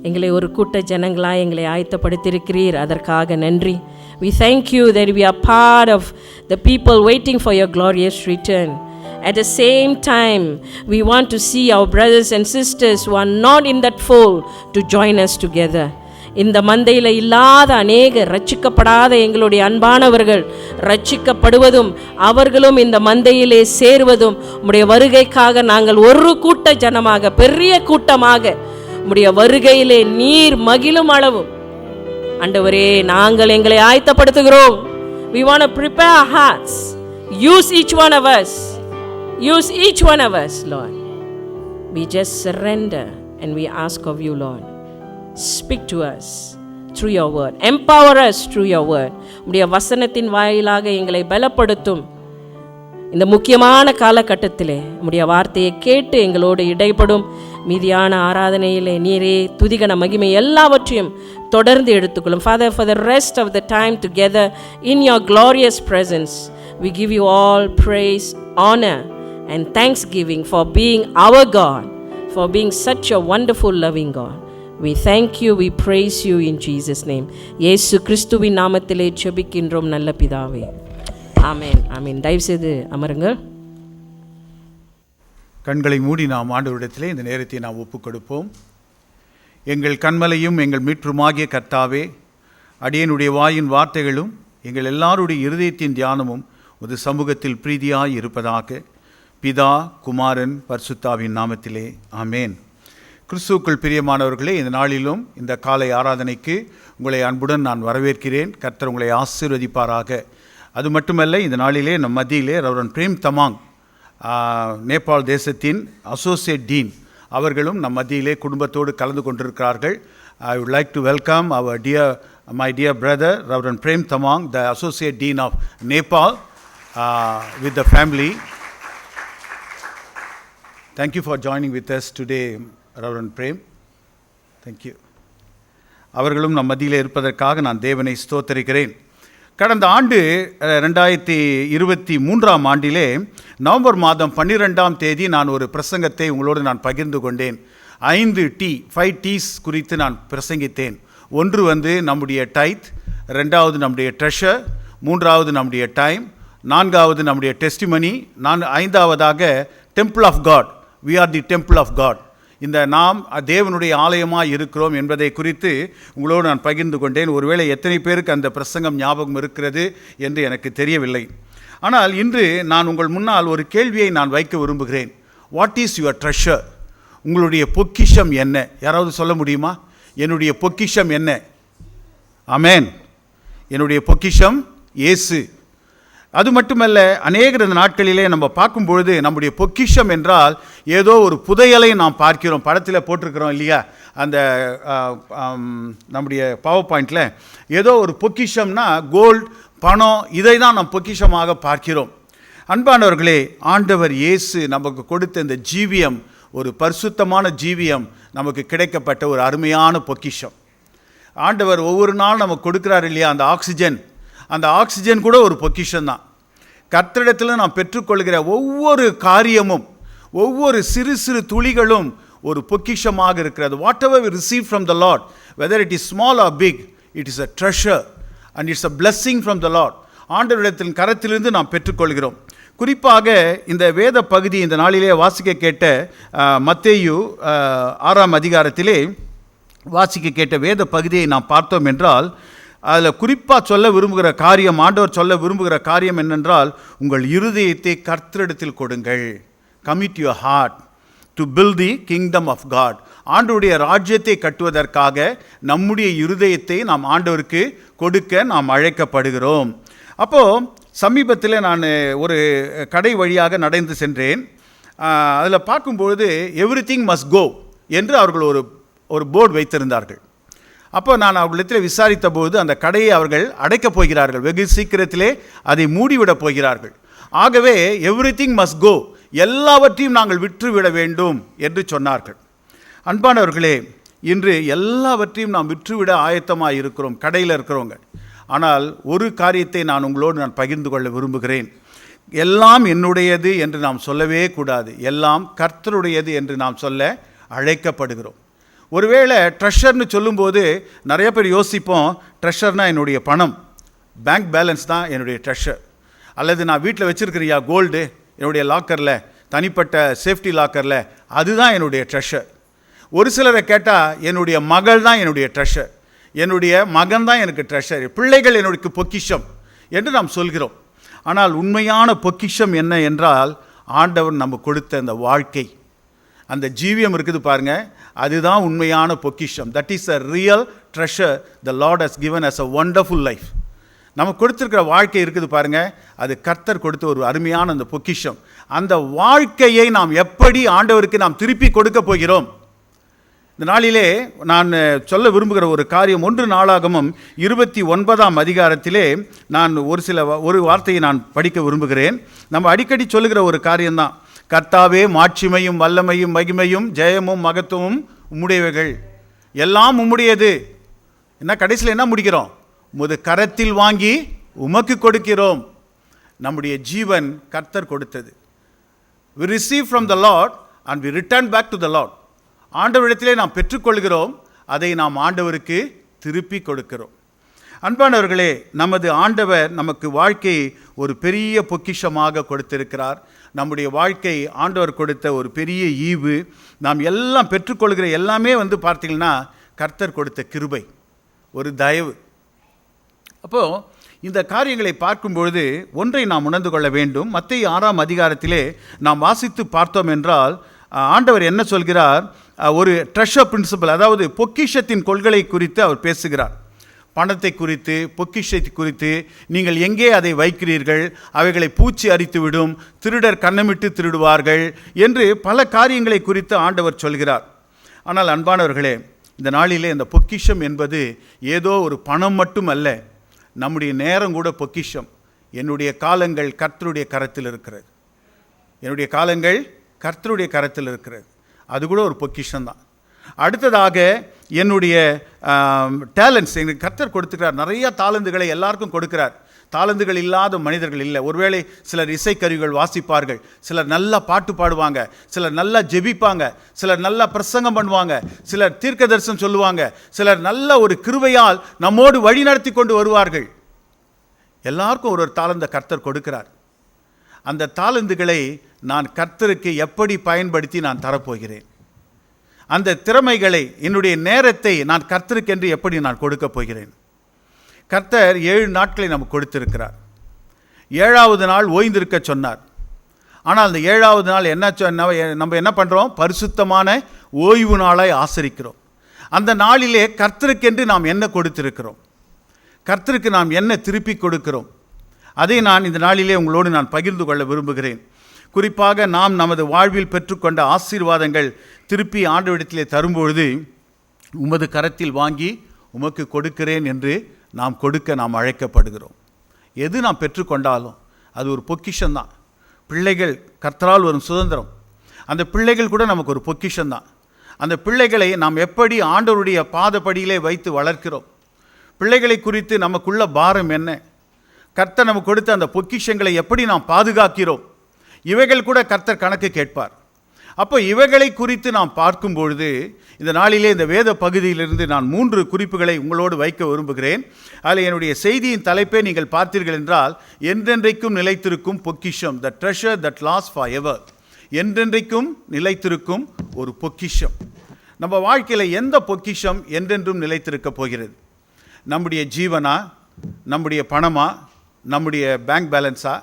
எங்களை ஒரு கூட்ட ஜனங்களாய் எங்களை ஆயத்தப்படுத்தியிருக்கிறீர். அதற்காக நன்றி. We thank you that we are part of the people waiting for your glorious return. At the same time, we want to see our brothers and sisters who are not in that fold to join us together. இந்த மந்தையில் இல்லாத அநேக ரட்சிக்கப்படாத எங்களுடைய அன்பானவர்கள் ரட்சிக்கப்படுவதும் அவர்களும் இந்த மந்தையிலே சேருவதும் உம்முடைய வருகைக்காக நாங்கள் ஒரு கூட்ட ஜனமாக, பெரிய கூட்டமாக உம்முடைய வருகையிலே நீர் மகிழும் அளவும் ஆண்டவரே நாங்கள் எங்களை ஆயத்தப்படுத்துகிறோம். We want to prepare our hearts. Use each one of us. Use each one of us, Lord. We just surrender and we ask of you, Lord. Speak to us through your word. Empower us through your word. உம்முடைய வசனத்தின் வாயிலாக எங்களை பலப்படுத்தும். இந்த முக்கியமான காலகட்டத்திலே உம்முடைய வார்த்தையை கேட்டு எங்களோடு இடைப்படும். மீதியான ஆராதனையிலே நீரே துதிகன மகிமை எல்லாவற்றையும் தொடர்ந்து எடுத்துக்கொள்ளும். Father, for the rest of the time together in your glorious presence, we give you all praise, honor and thanksgiving for being our God, for being such a wonderful loving God. We thank you, we praise you in Jesus name. இயேசு கிறிஸ்துவின் நாமத்திலே ஜெபிக்கின்றோம் நல்ல பிதாவே. ஆமென், ஆமென். தயவு செய்து அமருங்கள். கண்களை மூடி நாம் ஆண்டவரிடத்திலே இந்த நேரத்தை நாம் ஒப்புக் கொடுப்போம். எங்கள் கண்மலையும் எங்கள் மீட்புமாகிய கர்த்தாவே, அடியனுடைய வாயின் வார்த்தைகளும் எங்கள் எல்லாருடைய இருதயத்தின் தியானமும் ஒரு சமூகத்தில் பிரீதியாய் இருப்பதாக. பிதா, குமாரன், பரிசுத்தாவின் நாமத்திலே ஆமேன். கிறிஸ்துவுக்குள் பிரியமானவர்களே, இந்த நாளிலும் இந்த காலை ஆராதனைக்கு உங்களை அன்புடன் நான் வரவேற்கிறேன். கர்த்தர் உங்களை ஆசீர்வதிப்பாராக. அது மட்டுமல்ல, இந்த நாளிலே நம் மத்தியிலே ரெவரண்ட் பிரேம் தமாங், நேபாள் தேசத்தின் அசோசியேட் டீன் அவர்களும் நம் மத்தியிலே குடும்பத்தோடு கலந்து கொண்டிருக்கிறார்கள். I would like to welcome my dear brother Reverend Prem Tamang, the Associate Dean of Nepal, with the family. Thank you for joining with us today, Reverend Prem. Thank you. அவர்களும் நம் மத்தியிலே இருப்பதற்காக நான் தேவனை ஸ்தோத்தரிக்கிறேன். கடந்த ஆண்டு 2023 ஆண்டிலே நவம்பர் மாதம் 12ஆம் தேதி நான் ஒரு பிரசங்கத்தை உங்களோடு நான் பகிர்ந்து கொண்டேன். 5 T's குறித்து நான் பிரசங்கித்தேன். ஒன்று நம்முடைய டைத், 2வது நம்முடைய ட்ரெஷர், 3வது நம்முடைய டைம், 4வது நம்முடைய டெஸ்டிமனி, 5வதாக temple of God. We are the temple of God. இந்த நாம் தேவனுடைய ஆலயமாக இருக்கிறோம் என்பதை குறித்து உங்களோடு நான் பகிர்ந்து கொண்டேன். ஒருவேளை எத்தனை பேருக்கு அந்த பிரசங்கம் ஞாபகம் இருக்கிறது என்று எனக்கு தெரியவில்லை. ஆனால் இன்று நான் உங்கள் முன்னால் ஒரு கேள்வியை நான் வைக்க விரும்புகிறேன். What is your treasure? உங்களுடைய பொக்கிஷம் என்ன? யாராவது சொல்ல முடியுமா? என்னுடைய பொக்கிஷம் என்ன? ஆமென். என்னுடைய பொக்கிஷம் இயேசு. அது மட்டுமல்ல, அநேகர் இந்த நாட்களிலே நம்ம பார்க்கும்பொழுது நம்முடைய பொக்கிஷம் என்றால் ஏதோ ஒரு புதையலை நாம் பார்க்கிறோம். படத்தில் போட்டிருக்கிறோம் இல்லையா, அந்த நம்முடைய பவர் பாயிண்டில் ஏதோ ஒரு பொக்கிஷம்னா கோல்டு, பணம், இதை தான் நாம் பொக்கிஷமாக பார்க்கிறோம். அன்பானவர்களே, ஆண்டவர் இயேசு நமக்கு கொடுத்த இந்த ஜீவியம் ஒரு பரிசுத்தமான ஜீவியம், நமக்கு கிடைக்கப்பட்ட ஒரு அருமையான பொக்கிஷம். ஆண்டவர் ஒவ்வொரு நாள் நமக்கு கொடுக்குறாரு இல்லையா, அந்த ஆக்சிஜன் கூட ஒரு பொக்கிஷன் தான். கர்த்தரிடத்தில் நாம் பெற்றுக்கொள்கிற ஒவ்வொரு காரியமும், ஒவ்வொரு சிறு சிறு துளிகளும் ஒரு பொக்கிஷமாக இருக்கிறது. What ever we receive from the Lord, whether it is small or big, it is a treasure and it's a blessing from the Lord. ஆண்டவரிடத்தின் கரத்திலிருந்து நாம் பெற்றுக்கொள்கிறோம். குறிப்பாக இந்த வேத பகுதி இந்த நாளிலே வாசிக்க கேட்ட மத்தேயு 6ஆம் அதிகாரத்திலே வாசிக்க கேட்ட வேத பகுதியை நாம் பார்த்தோம் என்றால், அதில் குறிப்பாக சொல்ல விரும்புகிற காரியம், ஆண்டவர் சொல்ல விரும்புகிற காரியம் என்னென்றால், உங்கள் இருதயத்தை கர்த்தரிடத்தில் கொடுங்கள். Commit your heart to build the kingdom of God. ஆண்டவருடைய ராஜ்யத்தை கட்டுவதற்காக நம்முடைய இருதயத்தை நாம் ஆண்டவருக்கு கொடுக்க நாம் அழைக்கப்படுகிறோம். அப்போது சமீபத்தில் நான் ஒரு கடை வழியாக நடந்து சென்றேன். அதில் பார்க்கும்பொழுது எவ்ரிதிங் மஸ்ட் கோ என்று அவர்கள் ஒரு போர்டு வைத்திருந்தார்கள். அப்போ நான் அவர்களிடத்தில் விசாரித்த போது அந்த கடையை அவர்கள் அடைக்கப் போகிறார்கள், வெகு சீக்கிரத்திலே அதை மூடிவிடப் போகிறார்கள். ஆகவே எவ்ரிதிங் மஸ்ட் கோ, எல்லாவற்றையும் நாங்கள் விற்றுவிட வேண்டும் என்று சொன்னார்கள். அன்பானவர்களே, இன்று எல்லாவற்றையும் நாம் விற்றுவிட ஆயத்தமாக இருக்கிறோம், கடையில் இருக்கிறவங்க. ஆனால் ஒரு காரியத்தை நான் பகிர்ந்து கொள்ள விரும்புகிறேன். எல்லாம் என்னுடையது என்று நாம் சொல்லவே கூடாது. எல்லாம் கர்த்தருடையது என்று நாம் சொல்ல அழைக்கப்படுகிறோம். ஒருவேளை ட்ரெஷர்னு சொல்லும்போது நிறைய பேர் யோசிப்போம், ட்ரெஷர்னால் என்னுடைய பணம், பேங்க் பேலன்ஸ் தான் என்னுடைய ட்ரெஷர். அல்லது நான் வீட்டில் வச்சுருக்கிறியா கோல்டு, என்னுடைய லாக்கரில், தனிப்பட்ட சேஃப்டி லாக்கரில், அதுதான் என்னுடைய ட்ரெஷர். ஒரு சிலரை கேட்டால் என்னுடைய மகள் தான் என்னுடைய ட்ரெஷர், என்னுடைய மகன் தான் எனக்கு ட்ரெஷர், பிள்ளைகள் என்னுடைய பொக்கிஷம் என்று நாம் சொல்கிறோம். ஆனால் உண்மையான பொக்கிஷம் என்ன என்றால், ஆண்டவர் நம்ம கொடுத்த அந்த வாழ்க்கை, அந்த ஜீவியம் இருக்குது பாருங்கள், அதுதான் உண்மையான பொக்கிஷம். That is a real treasure the Lord has given us a wonderful life. நம்ம கொடுத்துருக்கிற வாழ்க்கை இருக்குது பாருங்கள், அது கர்த்தர் கொடுத்த ஒரு அருமையான அந்த பொக்கிஷம். அந்த வாழ்க்கையை நாம் எப்படி ஆண்டவருக்கு நாம் திருப்பி கொடுக்க போகிறோம்? இந்த நாளிலே நான் சொல்ல விரும்புகிற ஒரு காரியம், 1 நாளாகமம் 29ஆம் அதிகாரத்திலே நான் ஒரு வார்த்தையை நான் படிக்க விரும்புகிறேன். நம்ம அடிக்கடி சொல்லுகிற ஒரு காரியம்தான், கர்த்தாவே மாட்சிமையும் வல்லமையும் மகிமையும் ஜெயமும் மகத்துவமும் உம்முடையவைகள், எல்லாம் உம்முடையது. என்ன கடைசியில் என்ன முடிக்கிறோம்? உமது கரத்தில் வாங்கி உமக்கு கொடுக்கிறோம். நம்முடைய ஜீவன் கர்த்தர் கொடுத்தது. we receive from the Lord and we return back to the Lord. ஆண்டவரிடத்திலே நாம் பெற்றுக்கொள்கிறோம், அதை நாம் ஆண்டவருக்கு திருப்பி கொடுக்கிறோம். அன்பானவர்களே, நமது ஆண்டவர் நமக்கு வாழ்க்கை ஒரு பெரிய பொக்கிஷமாக கொடுத்திருக்கிறார். நம்முடைய வாழ்க்கை ஆண்டவர் கொடுத்த ஒரு பெரிய ஈவு. நாம் எல்லாம் பெற்றுக்கொள்கிற எல்லாமே பார்த்தீங்கன்னா கர்த்தர் கொடுத்த கிருபை, ஒரு தயவு. அப்போது இந்த காரியங்களை பார்க்கும்பொழுது ஒன்றை நாம் உணர்ந்து கொள்ள வேண்டும். மத்தேயு 6ஆம் அதிகாரத்திலே நாம் வாசித்து பார்த்தோம் என்றால், ஆண்டவர் என்ன சொல்கிறார்? ஒரு ட்ரெஷர் பிரின்சிபல், அதாவது பொக்கிஷத்தின் கொள்கை குறித்து அவர் பேசுகிறார். பணத்தை குறித்து, பொக்கிஷத்தை குறித்து, நீங்கள் எங்கே அதை வைக்கிறீர்கள், அவைகளை பூச்சி அரித்துவிடும், திருடர் கன்னமிட்டு திருடுவார்கள் என்று பல காரியங்களை குறித்து ஆண்டவர் சொல்கிறார். ஆனால் அன்பானவர்களே, இந்த நாளிலே இந்த பொக்கிஷம் என்பது ஏதோ ஒரு பணம் மட்டும் அல்ல, நம்முடைய நேரம் கூட பொக்கிஷம். என்னுடைய காலங்கள் கர்த்தருடைய கரத்தில் இருக்கிறது. என்னுடைய காலங்கள் கர்த்தருடைய கரத்தில் இருக்கிறது, அது கூட ஒரு பொக்கிஷம்தான். அடுத்ததாக என்னுடைய டேலண்ட்ஸ் எங்களுக்கு கர்த்தர் கொடுத்துக்கிறார். நிறைய தாளந்துகளை எல்லாருக்கும் கொடுக்கிறார். தாளந்துகள் இல்லாத மனிதர்கள் இல்லை. ஒருவேளை சிலர் இசைக்கருவிகள் வாசிப்பார்கள், சிலர் நல்லா பாட்டு பாடுவாங்க, சிலர் நல்லா ஜெபிப்பாங்க, சிலர் நல்லா பிரசங்கம் பண்ணுவாங்க, சிலர் தீர்க்க தரிசனம் சொல்லுவாங்க, சிலர் நல்ல ஒரு கிருபையால் நம்மோடு வழி நடத்தி கொண்டு வருவார்கள். எல்லாருக்கும் ஒரு தாளந்தை கர்த்தர் கொடுக்கிறார். அந்த தாளந்துகளை நான் கர்த்தருக்கு எப்படி பயன்படுத்தி நான் தரப்போகிறேன்? அந்த திறமைகளை, என்னுடைய நேரத்தை நான் கர்த்தருக்கென்று எப்படி நான் கொடுக்க போகிறேன்? கர்த்தர் 7 நாட்களை நமக்கு கொடுத்திருக்கிறார். 7வது நாள் ஓய்ந்திருக்க சொன்னார். ஆனால் அந்த 7வது நாள் நம்ம என்ன பண்ணுறோம்? பரிசுத்தமான ஓய்வு நாளை ஆசரிக்கிறோம். அந்த நாளிலே கர்த்தருக்கென்று நாம் என்ன கொடுத்திருக்கிறோம்? கர்த்தருக்கு நாம் என்ன திருப்பி கொடுக்கிறோம்? அதை நான் இந்த நாளிலே உங்களோடு நான் பகிர்ந்து கொள்ள விரும்புகிறேன். குறிப்பாக நாம் நமது வாழ்வில் பெற்றுக்கொண்ட ஆசீர்வாதங்கள் திருப்பி ஆண்டவரிடத்திலே தரும்பொழுது, உமது கரத்தில் வாங்கி உமக்கு கொடுக்கிறேன் என்று நாம் அழைக்கப்படுகிறோம். எது நாம் பெற்றுக்கொண்டாலும் அது ஒரு பொக்கிஷம்தான். பிள்ளைகள் கர்த்தரால் வரும் சுதந்திரம், அந்த பிள்ளைகள் கூட நமக்கு ஒரு பொக்கிஷம்தான். அந்த பிள்ளைகளை நாம் எப்படி ஆண்டவருடைய பாதப்படியிலே வைத்து வளர்க்கிறோம்? பிள்ளைகளை குறித்து நமக்குள்ள பாரம் என்ன? கர்த்தர் நமக்கு கொடுத்த அந்த பொக்கிஷங்களை எப்படி நாம் பாதுகாக்கிறோம், இவைகள் கூட கர்த்தர் கணக்கு கேட்பார். அப்போ இவைகளை குறித்து நாம் பார்க்கும் பொழுது இந்த நாளிலே இந்த வேத பகுதியிலிருந்து நான் 3 குறிப்புகளை உங்களோடு வைக்க விரும்புகிறேன். அதில் என்னுடைய செய்தியின் தலைப்பை நீங்கள் பார்த்தீர்கள் என்றால், என்றென்றைக்கும் நிலைத்திருக்கும் பொக்கிஷம், the treasure that last for ever. என்றென்றைக்கும் நிலைத்திருக்கும் ஒரு பொக்கிஷம். நம்ம வாழ்க்கையில் எந்த பொக்கிஷம் என்றென்றும் நிலைத்திருக்க போகிறது? நம்முடைய ஜீவனா, நம்முடைய பணமா, நம்முடைய பேங்க் பேலன்ஸா,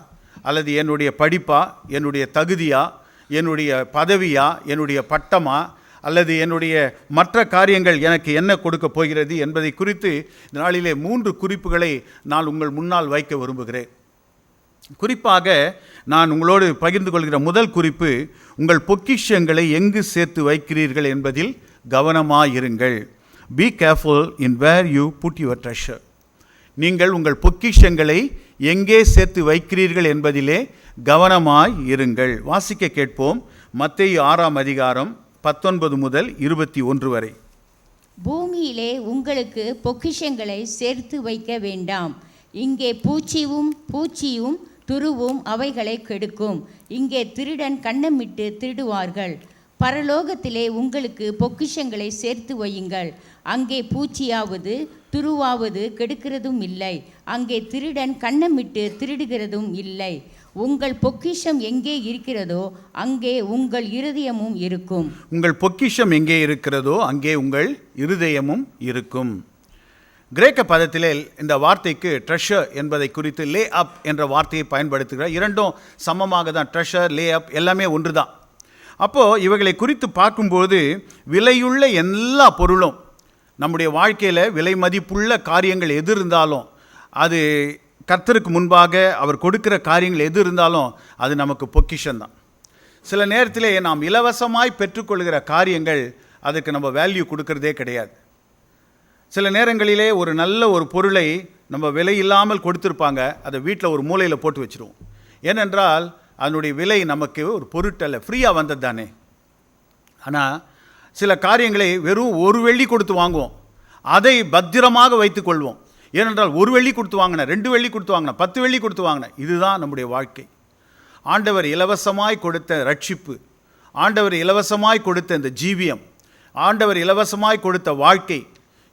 அல்லது என்னுடைய படிப்பா, என்னுடைய தகுதியா, என்னுடைய பதவியா, என்னுடைய பட்டமா, அல்லது என்னுடைய மற்ற காரியங்கள் எனக்கு என்ன கொடுக்க போகிறது என்பதை குறித்து இந்த நாளிலே 3 குறிப்புகளை நான் உங்கள் முன்னால் வைக்க விரும்புகிறேன். குறிப்பாக நான் உங்களோடு பகிர்ந்து கொள்கிற முதல் குறிப்பு, உங்கள் பொக்கிஷங்களை எங்கு சேர்த்து வைக்கிறீர்கள் என்பதில் கவனமாயிருங்கள். Be careful in where you put your treasure. நீங்கள் உங்கள் பொக்கிஷங்களை எங்கே சேர்த்து வைக்கிறீர்கள் என்பதிலே கவனமாய் இருங்கள். வாசிக்க கேட்போம். மத்தேயு 6ஆம் அதிகாரம் 19 முதல் 21 வரை. பூமியிலே உங்களுக்கு பொக்கிஷங்களை சேர்த்து வைக்க வேண்டாம். இங்கே பூச்சியும் துருவும் அவைகளை கெடுக்கும். இங்கே திருடன் கன்னமிட்டு திருடுவார்கள். பரலோகத்திலே உங்களுக்கு பொக்கிஷங்களை சேர்த்து வையுங்கள். அங்கே பூச்சியாவது துருவாவது கெடுக்கிறதும் இல்லை. அங்கே திருடன் கன்னமிட்டு திருடுகிறதும் இல்லை. உங்கள் பொக்கிஷம் எங்கே இருக்கிறதோ அங்கே உங்கள் இருதயமும் இருக்கும். உங்கள் பொக்கிஷம் எங்கே இருக்கிறதோ அங்கே உங்கள் இருதயமும் இருக்கும். கிரேக்க பதத்திலே இந்த வார்த்தைக்கு ட்ரெஷர் என்பதை குறித்து லே அப் என்ற வார்த்தையை பயன்படுத்துகிறார். இரண்டும் சமமாக தான். ட்ரெஷர், லே அப் எல்லாமே ஒன்று தான். அப்போது இவைகளை குறித்து பார்க்கும்போது விலையுள்ள எல்லா பொருளும், நம்முடைய வாழ்க்கையில் விலை மதிப்புள்ள காரியங்கள் எது இருந்தாலும், அது கர்த்தருக்கு முன்பாக அவர் கொடுக்கிற காரியங்கள் எது இருந்தாலும் அது நமக்கு பொக்கிஷன்தான். சில நேரத்திலே நாம் இலவசமாய் பெற்றுக்கொள்கிற காரியங்கள் அதுக்கு நம்ம வேல்யூ கொடுக்கறதே கிடையாது. சில நேரங்களிலே ஒரு நல்ல ஒரு பொருளை நம்ம விலை இல்லாமல் கொடுத்துருப்பாங்க, அதை வீட்டில் ஒரு மூலையில் போட்டு வச்சுருவோம். ஏனென்றால் அதனுடைய விலை நமக்கு ஒரு பொருட்டல்ல, ஃப்ரீயாக வந்தது தானே. ஆனால் சில காரியங்களை வெறும் 1 வெள்ளி கொடுத்து வாங்குவோம், அதை பத்திரமாக வைத்துக்கொள்வோம். ஏனென்றால் 1 வெள்ளி கொடுத்து வாங்கின, 2 வெள்ளி கொடுத்து வாங்கின, 10 வெள்ளி கொடுத்து வாங்கின. இதுதான் நம்முடைய வாழ்க்கை. ஆண்டவர் இலவசமாய் கொடுத்த ரட்சிப்பு, ஆண்டவர் இலவசமாய் கொடுத்த இந்த ஜீவியம், ஆண்டவர் இலவசமாய் கொடுத்த வாழ்க்கை,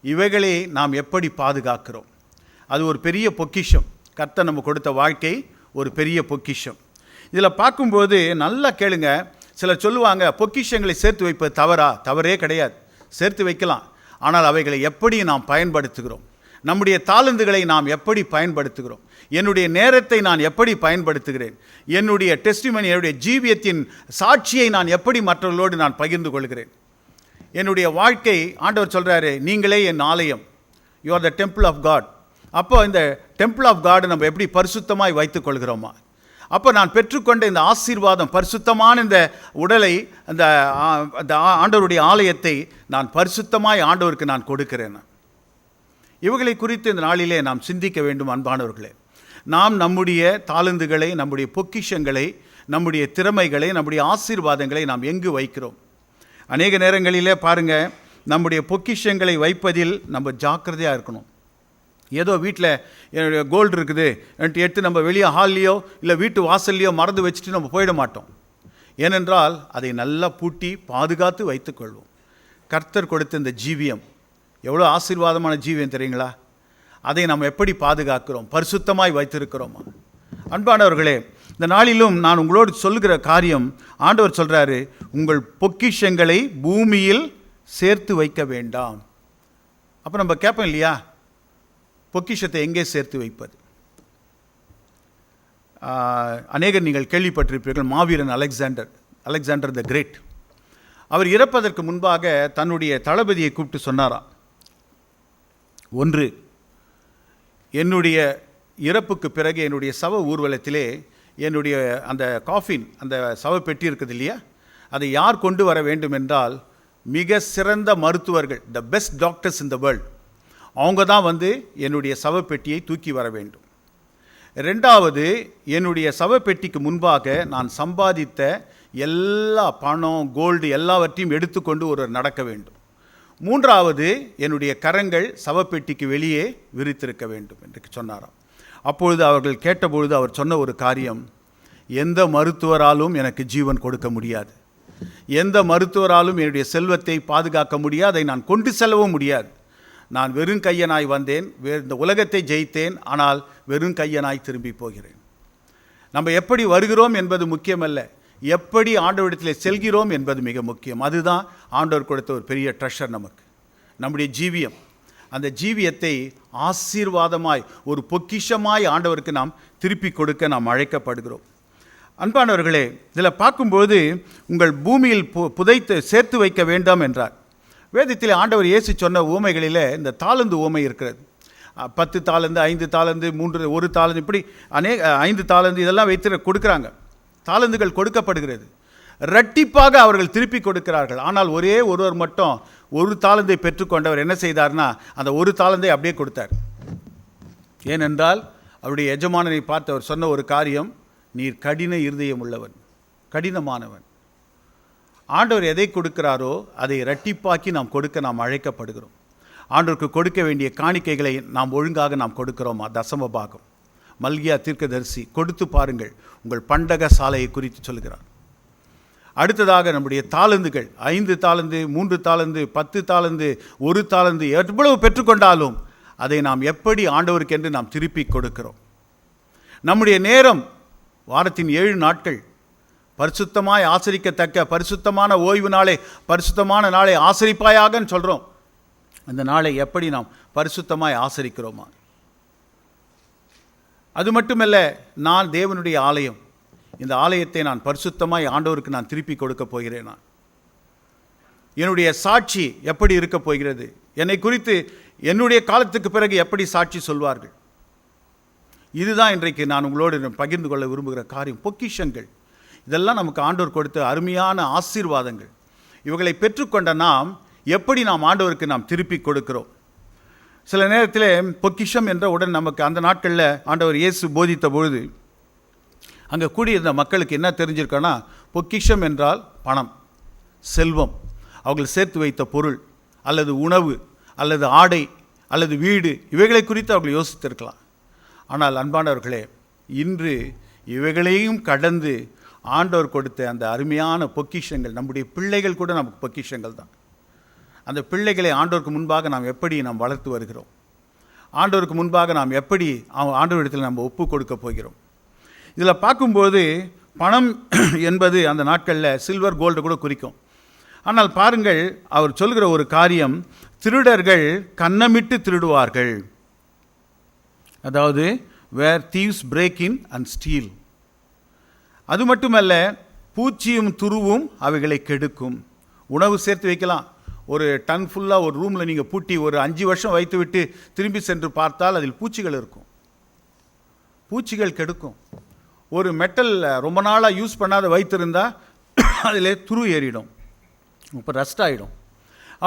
இவைகளை நாம் எப்படி பாதுகாக்கிறோம்? அது ஒரு பெரிய பொக்கிஷம். கர்த்தர் நம்ம கொடுத்த வாழ்க்கை ஒரு பெரிய பொக்கிஷம். இதில் பார்க்கும்போது நல்லா கேளுங்க. சிலர் சொல்லுவாங்க, பொக்கிஷங்களை சேர்த்து வைப்பது தவறே கிடையாது. சேர்த்து வைக்கலாம். ஆனால் அவைகளை எப்படி நாம் பயன்படுத்துகிறோம்? நம்முடைய தாளந்துகளை நாம் எப்படி பயன்படுத்துகிறோம்? என்னுடைய நேரத்தை நான் எப்படி பயன்படுத்துகிறேன்? என்னுடைய டெஸ்டிமனி, என்னுடைய ஜீவியத்தின் சாட்சியை நான் எப்படி மற்றவர்களோடு நான் பகிர்ந்து கொள்கிறேன்? என்னுடைய வாழ்க்கை, ஆண்டவர் சொல்கிறாரு, நீங்களே என் ஆலயம், you are the temple of God. அப்போ இந்த டெம்பிள் ஆஃப் காடை நம்ம எப்படி பரிசுத்தமாய் வைத்துக் கொள்கிறோமா? அப்போ நான் பெற்றுக்கொண்ட இந்த ஆசீர்வாதம், பரிசுத்தமான இந்த உடலை, அந்த ஆண்டவருடைய ஆலயத்தை நான் பரிசுத்தமாய் ஆண்டவருக்கு நான் கொடுக்கிறேன். இவைகளை குறித்து இந்த நாளிலே நாம் சிந்திக்க வேண்டும். அன்பானவர்களே, நாம் நம்முடைய தாளந்துகளை, நம்முடைய பொக்கிஷங்களை, நம்முடைய திறமைகளை, நம்முடைய ஆசீர்வாதங்களை நாம் எங்கு வைக்கிறோம்? அநேக நேரங்களிலே பாருங்கள், நம்முடைய பொக்கிஷங்களை வைப்பதில் நம்ம ஜாக்கிரதையாக இருக்கணும். ஏதோ வீட்டில் என்னுடைய கோல்டு இருக்குது எடுத்து நம்ம வெளியே ஹால்லையோ இல்லை வீட்டு வாசல்லையோ மறந்து வச்சுட்டு நம்ம போயிட மாட்டோம். ஏனென்றால் அதை நல்லா பூட்டி பாதுகாத்து வைத்துக்கொள்வோம். கர்த்தர் கொடுத்த இந்த ஜீவியம் எவ்வளோ ஆசீர்வாதமான ஜீவியம் தெரியுங்களா? அதை நாம் எப்படி பாதுகாக்கிறோம்? பரிசுத்தமாய் வைத்திருக்கிறோமா? அன்பானவர்களே, இந்த நாளிலும் நான் உங்களோடு சொல்லுகிற காரியம், ஆண்டவர் சொல்கிறாரு, உங்கள் பொக்கிஷங்களை பூமியில் சேர்த்து வைக்க வேண்டாம். அப்போ நம்ம கேட்போம் இல்லையா, பொக்கிஷத்தை எங்கே சேர்த்து வைப்பது? அநேகர் நீங்கள் கேள்விப்பட்டிருப்பீர்கள், மாவீரன் அலெக்சாண்டர் த கிரேட். அவர் இறப்பதற்கு முன்பாக தன்னுடைய தளபதியை கூப்பிட்டு சொன்னாராம், ஒன்று, என்னுடைய இறப்புக்கு பிறகு என்னுடைய சவ ஊர்வலத்திலே என்னுடைய அந்த காஃபின், அந்த சவப்பெட்டி இருக்குது இல்லையா, அதை யார் கொண்டு வர வேண்டும் என்றால் மிக சிறந்த மருத்துவர்கள், the best doctors in the world, அவங்க தான் வந்து என்னுடைய சவப்பெட்டியை தூக்கி வர வேண்டும். ரெண்டாவது, என்னுடைய சவப்பெட்டிக்கு முன்பாக நான் சம்பாதித்த எல்லா பணம், கோல்டு எல்லாவற்றையும் எடுத்துக்கொண்டு ஒருவர் நடக்க வேண்டும். மூன்றாவது, என்னுடைய கரங்கள் சவப்பெட்டிக்கு வெளியே விரித்திருக்க வேண்டும் என்று சொன்னாராம். அப்பொழுது அவர்கள் கேட்டபொழுது அவர் சொன்ன ஒரு காரியம், எந்த மருத்துவராலும் எனக்கு ஜீவன் கொடுக்க முடியாது, எந்த மருத்துவராலும் என்னுடைய செல்வத்தை பாதுகாக்க முடியாது, அதை நான் கொண்டு செல்லவும் முடியாது. நான் வெறும் கையனாய் வந்தேன், இந்த உலகத்தை ஜெயித்தேன், ஆனால் வெறும் கையனாய் திரும்பி போகிறேன். நம்ம எப்படி வருகிறோம் என்பது முக்கியமல்ல, எப்படி ஆண்டவரிடத்தில் செல்கிறோம் என்பது மிக முக்கியம். அதுதான் ஆண்டவர் கொடுத்த ஒரு பெரிய ட்ரெஷர் நமக்கு, நம்முடைய ஜீவியம். அந்த ஜீவியத்தை ஆசீர்வாதமாய், ஒரு பொக்கிஷமாய் ஆண்டவருக்கு நாம் திருப்பி கொடுக்க நாம் அழைக்கப்படுகிறோம். அன்பானவர்களே, இதில் பார்க்கும்போது உங்கள் பூமியில் புதைத்து சேர்த்து வைக்க வேண்டாம் என்றார். வேதத்தில் ஆண்டவர் இயேசு சொன்ன ஊமைகளில் இந்த தாளந்து ஊமை இருக்கிறது. 10 தாளந்து, 5 தாளந்து, 1 தாளந்து, இப்படி 5 தாளந்து இதெல்லாம் வைத்து கொடுக்குறாங்க. தாளந்துகள் கொடுக்கப்படுகிறது, இரட்டிப்பாக அவர்கள் திருப்பி கொடுக்கிறார்கள். ஆனால் ஒரே ஒருவர் மட்டும் 1 தாளந்தை பெற்றுக்கொண்டவர் என்ன செய்தார்னா, அந்த 1 தாளந்தை அப்படியே கொடுத்தார். ஏனென்றால் அவருடைய எஜமானனை பார்த்து அவர் சொன்ன ஒரு காரியம், நீர் கடின இருதயம் உள்ளவன், கடினமானவன். ஆண்டவர் எதை கொடுக்கிறாரோ அதை இரட்டிப்பாக்கி நாம் கொடுக்க நாம் அழைக்கப்படுகிறோம். ஆண்டவருக்கு கொடுக்க வேண்டிய காணிக்கைகளை நாம் ஒழுங்காக நாம் கொடுக்கிறோமா? தசம பாகம். மல்கியா தீர்க்கதரிசி கொடுத்து பாருங்கள், உங்கள் பண்டக சாலையை குறித்து சொல்கிறார். அடுத்ததாக நம்முடைய தாளந்துகள், 5 தாளந்து, 3 தாளந்து, 10 தாளந்து, 1 தாளந்து, எவ்வளவு பெற்றுக்கொண்டாலும் அதை நாம் எப்படி ஆண்டவருக்கு என்று நாம் திருப்பி கொடுக்கிறோம். நம்முடைய நேரம், வாரத்தின் 7 நாட்கள் பரிசுத்தமாய் ஆசரிக்கத்தக்க பரிசுத்தமான ஓய்வு நாளை, பரிசுத்தமான நாளை ஆசரிப்பாயாகன்னு சொல்கிறோம். அந்த நாளை எப்படி நாம் பரிசுத்தமாய் ஆசரிக்கிறோமா? அது மட்டுமல்ல, நான் தேவனுடைய ஆலயம், இந்த ஆலயத்தை நான் பரிசுத்தமாய் ஆண்டவருக்கு நான் திருப்பி கொடுக்க போகிறேனா? என்னுடைய சாட்சி எப்படி இருக்க போகிறது? என்னை குறித்து என்னுடைய காலத்துக்கு பிறகு எப்படி சாட்சி சொல்வார்கள்? இதுதான் இன்றைக்கு நான் உங்களோடு பகிர்ந்து கொள்ள விரும்புகிற காரியம். பொக்கிஷங்கள், இதெல்லாம் நமக்கு ஆண்டவர் கொடுத்த அருமையான ஆசீர்வாதங்கள். இவர்களை பெற்றுக்கொண்ட நாம் எப்படி நாம் ஆண்டவருக்கு நாம் திருப்பி கொடுக்கிறோம்? சில நேரத்தில் பொக்கிஷம் என்ற உடன் நமக்கு அந்த நாட்களில் ஆண்டவர் இயேசு போதித்த பொழுது அங்கே கூடியிருந்த மக்களுக்கு என்ன தெரிஞ்சிருக்கோன்னா, பொக்கிஷம் என்றால் பணம், செல்வம், அவர்கள் சேர்த்து வைத்த பொருள் அல்லது உணவு அல்லது ஆடை அல்லது வீடு, இவைகளை குறித்து அவர்கள் யோசித்திருக்கலாம். ஆனால் அன்பானவர்களே, இன்று இவைகளையும் கடந்து ஆண்டவர் கொடுத்த அந்த அருமையான பொக்கிஷங்கள், நம்முடைய பிள்ளைகள் கூட நமக்கு பொக்கிஷங்கள் தான். அந்த பிள்ளைகளை ஆண்டவருக்கு முன்பாக நாம் எப்படி நாம் வளர்த்து வருகிறோம்? ஆண்டவருக்கு முன்பாக நாம் எப்படி ஆண்டவரிடத்தில் நம்ம ஒப்பு கொடுக்க போகிறோம்? இதில் பார்க்கும்போது பணம் என்பது அந்த நாட்களில் சில்வர் கோல்டு கூட குறிக்கும். ஆனால் பாருங்கள், அவர் சொல்கிற ஒரு காரியம், திருடர்கள் கன்னமிட்டு திருடுவார்கள். அதாவது where thieves break in and steal. அது மட்டுமல்ல, பூச்சியும் துருவும் அவைகளை கெடுக்கும். உணவு சேர்த்து வைக்கலாம், ஒரு டன் ஃபுல்லாக ஒரு ரூமில் நீங்கள் பூட்டி ஒரு 5 வருஷம் வைத்து விட்டு திரும்பி சென்று பார்த்தால் அதில் பூச்சிகள் இருக்கும், பூச்சிகள் கெடுக்கும். ஒரு மெட்டல் ரொம்ப நாளாக யூஸ் பண்ணாத வைத்திருந்தால் அதில் துரு ஏறிடும், இப்போ ரஸ்ட் ஆகிடும்.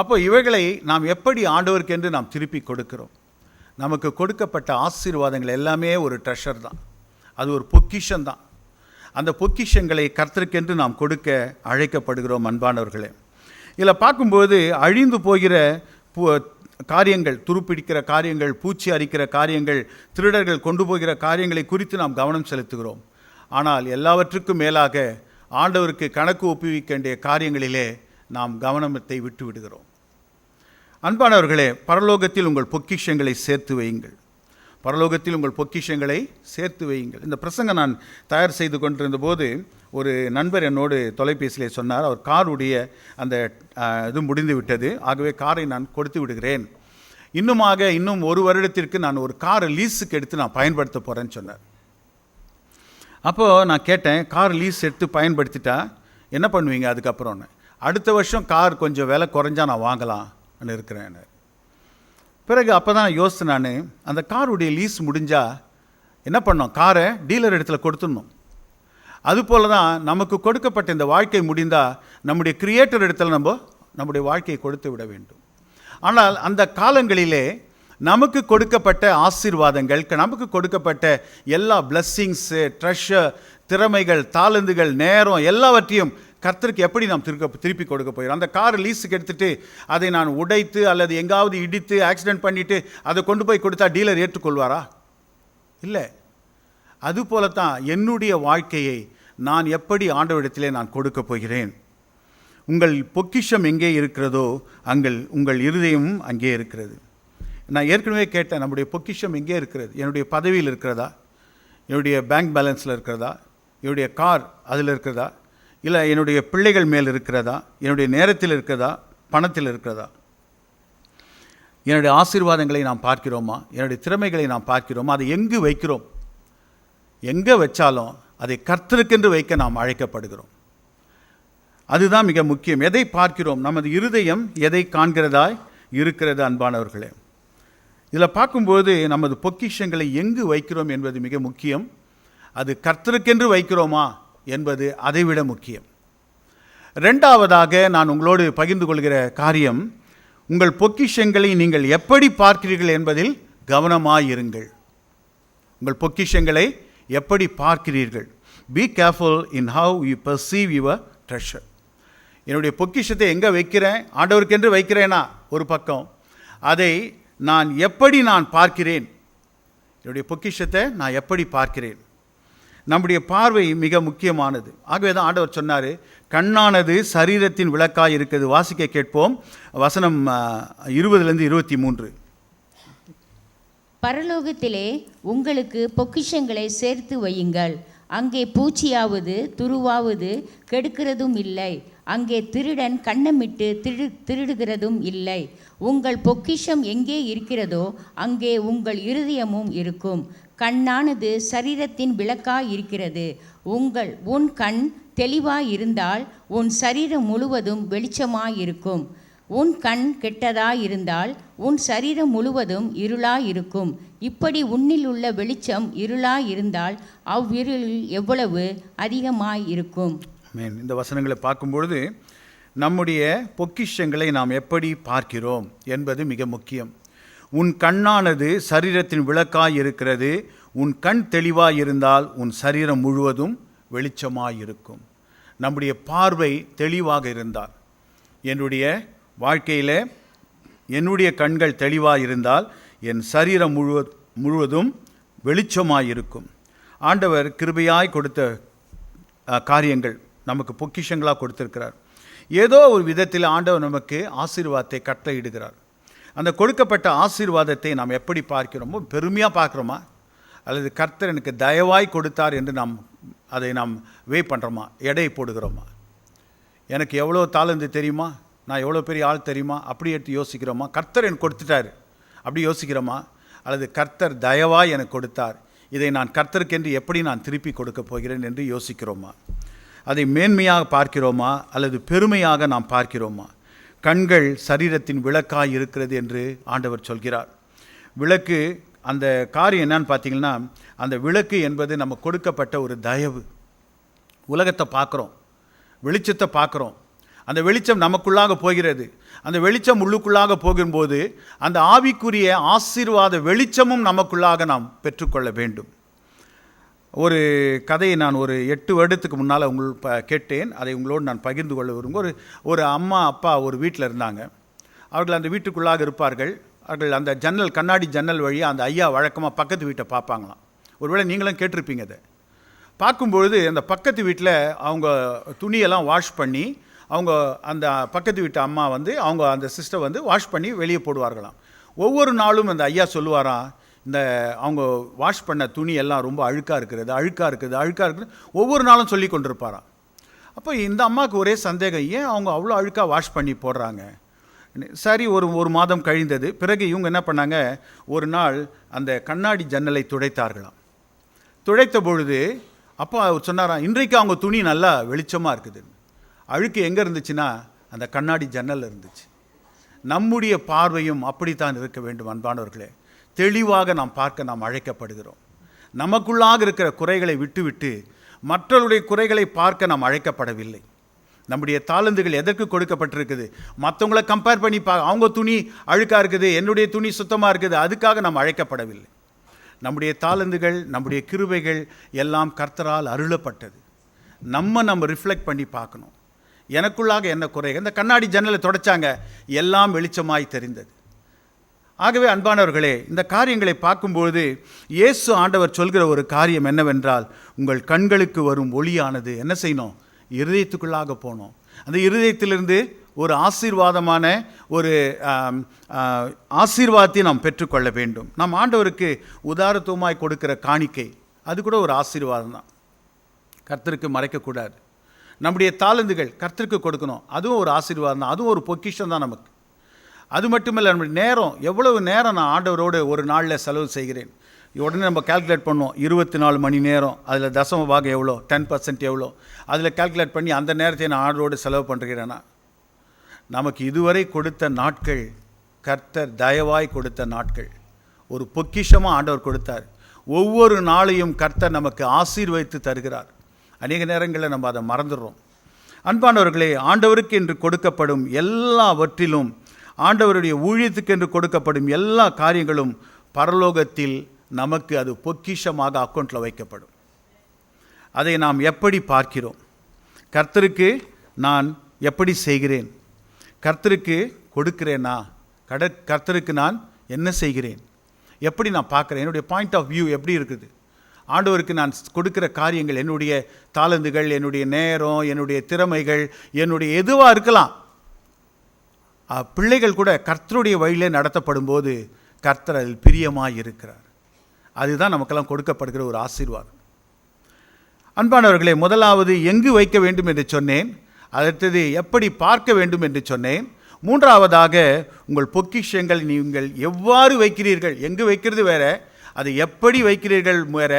அப்போ இவைகளை நாம் எப்படி ஆண்டவருக்கு என்று நாம் திருப்பி கொடுக்கிறோம்? நமக்கு கொடுக்கப்பட்ட ஆசீர்வாதங்கள் எல்லாமே ஒரு ட்ரெஷர் தான், அது ஒரு பொக்கிஷன் தான். அந்த பொக்கிஷங்களை கர்த்தருக்கென்று நாம் கொடுக்க அழைக்கப்படுகிறோம். அன்பானவர்களே, இதில் பார்க்கும்போது அழிந்து போகிற காரியங்கள், துருப்பிடிக்கிற காரியங்கள், பூச்சி அரிக்கிற காரியங்கள், திருடர்கள் கொண்டு போகிற காரியங்களை குறித்து நாம் கவனம் செலுத்துகிறோம். ஆனால் எல்லாவற்றுக்கும் மேலாக ஆண்டவருக்கு கணக்கு ஒப்புவிக்க வேண்டிய காரியங்களிலே நாம் கவனத்தை விட்டு விடுகிறோம். அன்பானவர்களே, பரலோகத்தில் உங்கள் பொக்கிஷங்களை சேர்த்து வையுங்கள், பரலோகத்தில் உங்கள் பொக்கிஷங்களை சேர்த்து வையுங்கள். இந்த பிரசங்கம் நான் தயார் செய்து கொண்டிருந்த போது ஒரு நண்பர் என்னோடு தொலைபேசியிலே சொன்னார், அவர் காருடைய அந்த இது முடிந்து விட்டது, ஆகவே காரை நான் கொடுத்து விடுகிறேன், இன்னும் 1 வருடத்திற்கு நான் ஒரு காரை லீஸுக்கு எடுத்து நான் பயன்படுத்த போகிறேன்னு சொன்னார். அப்போது நான் கேட்டேன், கார் லீஸ் எடுத்து பயன்படுத்திட்டா என்ன பண்ணுவீங்க அதுக்கப்புறம்னு? அடுத்த வருஷம் கார் கொஞ்சம் விலை குறைஞ்சா நான் வாங்கலாம்னு இருக்கிறேன். பிறகு அப்போ தான் யோசித்து, நான் அந்த காருடைய லீஸ் முடிஞ்சால் என்ன பண்ணோம், காரை டீலர் இடத்துல கொடுத்துடணும். அதுபோல் தான் நமக்கு கொடுக்கப்பட்ட இந்த வாழ்க்கை முடிந்தால் நம்முடைய கிரியேட்டர் இடத்துல நம்முடைய வாழ்க்கையை கொடுத்து விட வேண்டும். ஆனால் அந்த காலங்களிலே நமக்கு கொடுக்கப்பட்ட ஆசீர்வாதங்கள், நமக்கு கொடுக்கப்பட்ட எல்லா பிளஸ்ஸிங்ஸு, ட்ரெஷர், திறமைகள், தாளந்துகள், நேரம் எல்லாவற்றையும் கர்த்தருக்கு எப்படி நாம் திருப்பி கொடுக்க போகிறோம்? அந்த காரை லீஸுக்கு எடுத்துகிட்டு அதை நான் உடைத்து அல்லது எங்காவது இடித்து ஆக்சிடென்ட் பண்ணிவிட்டு அதை கொண்டு போய் கொடுத்தா டீலர் ஏற்றுக்கொள்வாரா? இல்லை. அதுபோலத்தான் என்னுடைய வாழ்க்கையை நான் எப்படி ஆண்டவரிடத்திலே நான் கொடுக்க போகிறேன். உங்கள் பொக்கிஷம் எங்கே இருக்கிறதோ உங்கள் இருதயமும் அங்கே இருக்கிறது. நான் ஏற்கனவே கேட்டேன், நம்முடைய பொக்கிஷம் எங்கே இருக்கிறது? என்னுடைய பதவியில் இருக்கிறதா, என்னுடைய பேங்க் பேலன்ஸில் இருக்கிறதா, என்னுடைய கார் அதில் இருக்கிறதா, இல்லை என்னுடைய பிள்ளைகள் மேல் இருக்கிறதா, என்னுடைய நேரத்தில் இருக்கிறதா, பணத்தில் இருக்கிறதா? என்னுடைய ஆசீர்வாதங்களை நாம் பார்க்கிறோமா, என்னுடைய திறமைகளை நாம் பார்க்கிறோமா? அதை எங்கு வைக்கிறோம்? எங்கே வச்சாலும் அதை கர்த்தருக்கென்று வைக்க நாம் அழைக்கப்படுகிறோம். அதுதான் மிக முக்கியம். எதை பார்க்கிறோம்? நமது இருதயம் எதை காண்கிறதாய் இருக்கிறது அன்பானவர்களே. இதில் பார்க்கும்போது நமது பொக்கிஷங்களை எங்கு வைக்கிறோம் என்பது மிக முக்கியம். அது கர்த்தருக்கென்று வைக்கிறோமா என்பது அதைவிட முக்கியம். ரெண்டாவதாக நான் உங்களோடு பகிர்ந்து கொள்கிற காரியம், உங்கள் பொக்கிஷங்களை நீங்கள் எப்படி பார்க்கிறீர்கள் என்பதில் கவனமாயிருங்கள். உங்கள் பொக்கிஷங்களை எப்படி பார்க்கிறீர்கள்? B careful in how you perceive your treasure. என்னுடைய பொக்கிஷத்தை எங்கே வைக்கிறேன்? ஆண்டவருக்கென்று வைக்கிறேனா ஒரு பக்கம், அதை நான் எப்படி பார்க்கிறேன்? என்னுடைய பொக்கிஷத்தை நான் எப்படி பார்க்கிறேன்? நம்முடைய பார்வை மிக முக்கியமானது. ஆகவே தான் ஆண்டவர் சொன்னார், கண்ணானது சரீரத்தின் விளக்காய் இருக்குது. வாசிக்க கேட்போம், வசனம் 20-23. பரலோகத்திலே உங்களுக்கு பொக்கிஷங்களை சேர்த்து வையுங்கள். அங்கே பூச்சியாவது துருவாவது கெடுக்கிறதும் இல்லை, அங்கே திருடன் கண்ணமிட்டு திருடுகிறதும் இல்லை. உங்கள் பொக்கிஷம் எங்கே இருக்கிறதோ அங்கே உங்கள் இருதயமும் இருக்கும். கண்ணானது சரீரத்தின் விளக்காய் இருக்கிறது. உன் கண் தெளிவாயிருந்தால் உன் சரீரம் முழுவதும் வெளிச்சமாயிருக்கும். உன் கண் கெட்டதாயிருந்தால் உன் சரீரம் முழுவதும் இருளாயிருக்கும். இப்படி உன்னில் உள்ள வெளிச்சம் இருளாயிருந்தால் அவ்விருள் எவ்வளவு அதிகமாயிருக்கும். இந்த வசனங்களை பார்க்கும்பொழுது நம்முடைய பொக்கிஷங்களை நாம் எப்படி பார்க்கிறோம் என்பது மிக முக்கியம். உன் கண்ணானது சரீரத்தின் விளக்காய் இருக்கிறது. உன் கண் தெளிவாய் இருந்தால் உன் சரீரம் முழுவதும் வெளிச்சமாயிருக்கும். நம்முடைய பார்வை தெளிவாக இருந்தால், என்னுடைய வாழ்க்கையில் என்னுடைய கண்கள் தெளிவாக இருந்தால் என் சரீரம் முழுவதும் வெளிச்சமாயிருக்கும். ஆண்டவர் கிருபையாய் கொடுத்த காரியங்கள் நமக்கு பொக்கிஷங்களாக கொடுத்திருக்கிறார். ஏதோ ஒரு விதத்தில் ஆண்டவர் நமக்கு ஆசீர்வாதத்தை கட்டளையிடுகிறார். அந்த கொடுக்கப்பட்ட ஆசீர்வாதத்தை நாம் எப்படி பார்க்கிறோமோ, பெருமையாக பார்க்குறோமா, அல்லது கர்த்தர் எனக்கு தயவாய் கொடுத்தார் என்று அதை நாம் பண்ணுறோமா, எடை போடுகிறோமா? எனக்கு எவ்வளோ தாளந்து தெரியுமா, நான் எவ்வளோ பெரிய ஆள் தெரியுமா, அப்படி எடுத்து யோசிக்கிறோமா? கர்த்தர் எனக்கு கொடுத்துட்டார் அப்படி யோசிக்கிறோமா? அல்லது கர்த்தர் தயவாய் எனக்கு கொடுத்தார், இதை நான் கர்த்தருக்கென்று எப்படி நான் திருப்பி கொடுக்க போகிறேன் என்று யோசிக்கிறோமா? அதை மேன்மையாக பார்க்கிறோமா அல்லது பெருமையாக நாம் பார்க்கிறோமா? கண்கள் சரீரத்தின் விளக்காய் இருக்கிறது என்று ஆண்டவர் சொல்கிறார். விளக்கு, அந்த காரியம் என்னன்னு பார்த்தீங்கன்னா, அந்த விளக்கு என்பது நம்ம கொடுக்கப்பட்ட ஒரு தயவு. உலகத்தை பார்க்குறோம், வெளிச்சத்தை பார்க்குறோம், அந்த வெளிச்சம் நமக்குள்ளாக போகிறது. அந்த வெளிச்சம் உள்ளுக்குள்ளாக போகும்போது அந்த ஆவிக்குரிய ஆசீர்வாத வெளிச்சமும் நமக்குள்ளாக நாம் பெற்றுக்கொள்ள வேண்டும். ஒரு கதையை நான் ஒரு 8 வருடத்துக்கு முன்னால் கேட்டேன். அதை உங்களோடு நான் பகிர்ந்து கொள்ள விரும்புகிறேன். ஒரு அம்மா அப்பா ஒரு வீட்டில் இருந்தாங்க. அவர்கள் அந்த வீட்டுக்குள்ளாக இருப்பார்கள். அவர்கள் அந்த கண்ணாடி ஜன்னல் வழியாக அந்த ஐயா வழக்கமாக பக்கத்து வீட்டை பார்ப்பாங்களாம். ஒருவேளை நீங்களும் கேட்டிருப்பீங்க. அதை பார்க்கும்பொழுது அந்த பக்கத்து வீட்டில் அவங்க துணியெல்லாம் வாஷ் பண்ணி, அவங்க அந்த பக்கத்து வீட்டு அம்மா அவங்க அந்த சிஸ்டர் வாஷ் பண்ணி வெளியே போடுவார்களாம். ஒவ்வொரு நாளும் அந்த ஐயா சொல்லுவாராம், இந்த அவங்க வாஷ் பண்ண துணி எல்லாம் ரொம்ப அழுக்காக இருக்குது ஒவ்வொரு நாளும் சொல்லி கொண்டிருப்பாராம். அப்போ இந்த அம்மாவுக்கு ஒரே சந்தேகம், ஏன் அவங்க அவ்வளோ அழுக்காக வாஷ் பண்ணி போடுறாங்க? சரி, ஒரு மாதம் கழிந்தது. பிறகு இவங்க என்ன பண்ணாங்க, ஒரு நாள் அந்த கண்ணாடி ஜன்னலை துடைத்தார்களாம். துடைத்த பொழுது அப்போ அவர் சொன்னாராம், இன்றைக்கு அவங்க துணி நல்லா வெளிச்சமாக இருக்குது. அழுக்கு எங்கே இருந்துச்சுன்னா அந்த கண்ணாடி ஜன்னல் இருந்துச்சு. நம்முடைய பார்வையும் அப்படித்தான் இருக்க வேண்டும் அன்பானவர்களே. தெளிவாக நாம் பார்க்க நாம் அழைக்கப்படுகிறோம். நமக்குள்ளாக இருக்கிற குறைகளை விட்டுவிட்டு மற்றவருடைய குறைகளை பார்க்க நாம் அழைக்கப்படவில்லை. நம்முடைய தாளந்துகள் எதற்கு கொடுக்கப்பட்டிருக்குது? மற்றவங்களை கம்பேர் பண்ணி அவங்க துணி அழுக்காக இருக்குது, என்னுடைய துணி சுத்தமாக இருக்குது, அதுக்காக நாம் அழைக்கப்படவில்லை. நம்முடைய தாளந்துகள், நம்முடைய கிருபைகள் எல்லாம் கர்த்தரால் அருளப்பட்டது. நம்ம ரிஃப்ளெக்ட் பண்ணி பார்க்கணும், எனக்குள்ளாக என்ன குறைகள். இந்த கண்ணாடி ஜன்னலை தொடச்சாங்க, எல்லாம் வெளிச்சமாய் தெரிந்தது. ஆகவே அன்பானவர்களே, இந்த காரியங்களை பார்க்கும்போது இயேசு ஆண்டவர் சொல்கிற ஒரு காரியம் என்னவென்றால், உங்கள் கண்களுக்கு வரும் ஒளியானது என்ன செய்யணும்? இருதயத்துக்குள்ளாக போகணும். அந்த இருதயத்திலிருந்து ஒரு ஆசீர்வாதமான ஒரு ஆசீர்வாதத்தை நாம் பெற்றுக்கொள்ள வேண்டும். நாம் ஆண்டவருக்கு உதாரத்துவமாய் கொடுக்கிற காணிக்கை, அது கூட ஒரு ஆசீர்வாதம் தான். கர்த்தருக்கு மறைக்கக்கூடாது. நம்முடைய தாளந்துகள் கர்த்தருக்கு கொடுக்கணும், அதுவும் ஒரு ஆசீர்வாதம் தான், அதுவும் ஒரு பொக்கிஷம் தான் நமக்கு. அது மட்டுமில்லை, நம்முடைய நேரம், எவ்வளவு நேரம் நான் ஆண்டவரோடு ஒரு நாளில் செலவு செய்கிறேன். உடனே நம்ம கால்குலேட் பண்ணுவோம், 24 மணி நேரம், அதில் தசம பாகம் எவ்வளோ, 10% எவ்வளோ, அதில் கால்குலேட் பண்ணி அந்த நேரத்தை நான் ஆண்டவரோடு செலவு பண்ணுறேன்னா, நமக்கு இதுவரை கொடுத்த நாட்கள் கர்த்தர் தயவாய் கொடுத்த நாட்கள், ஒரு பொக்கிஷமாக ஆண்டவர் கொடுத்தார். ஒவ்வொரு நாளையும் கர்த்தர் நமக்கு ஆசீர்வதித்து தருகிறார். அநேக நேரங்களில் நம்ம அதை மறந்துடுறோம். அன்பானவர்களே, ஆண்டவருக்கு என்று கொடுக்கப்படும் எல்லாவற்றிலும், ஆண்டவருடைய ஊழியத்துக்கு என்று கொடுக்கப்படும் எல்லா காரியங்களும் பரலோகத்தில் நமக்கு அது பொக்கிஷமாக அக்கௌண்ட்டில் வைக்கப்படும். அதை நாம் எப்படி பார்க்கிறோம்? கர்த்தருக்கு நான் எப்படி செய்கிறேன்? கர்த்தருக்கு கொடுக்கிறேனா? கர்த்தருக்கு நான் என்ன செய்கிறேன்? எப்படி நான் பார்க்குறேன்? என்னுடைய பாயிண்ட் ஆஃப் வியூ எப்படி இருக்குது? ஆண்டவருக்கு நான் கொடுக்கிற காரியங்கள், என்னுடைய தாளந்துகள், என்னுடைய நேரம், என்னுடைய திறமைகள், என்னுடைய எதுவாக இருக்கலாம், பிள்ளைகள் கூட கர்த்தருடைய வழியிலே நடத்தப்படும் போது கர்த்தர் அதில் பிரியமாக இருக்கிறார். அதுதான் நமக்கெல்லாம் கொடுக்கப்படுகிற ஒரு ஆசீர்வாதம். அன்பானவர்களே, முதலாவது எங்கு வைக்க வேண்டும் என்று சொன்னேன். அடுத்தது எப்படி பார்க்க வேண்டும் என்று சொன்னேன். மூன்றாவதாக உங்கள் பொக்கிஷங்கள் நீங்கள் எவ்வாறு வைக்கிறீர்கள். எங்கு வைக்கிறது வேற, அதை எப்படி வைக்கிறீர்கள் வேற,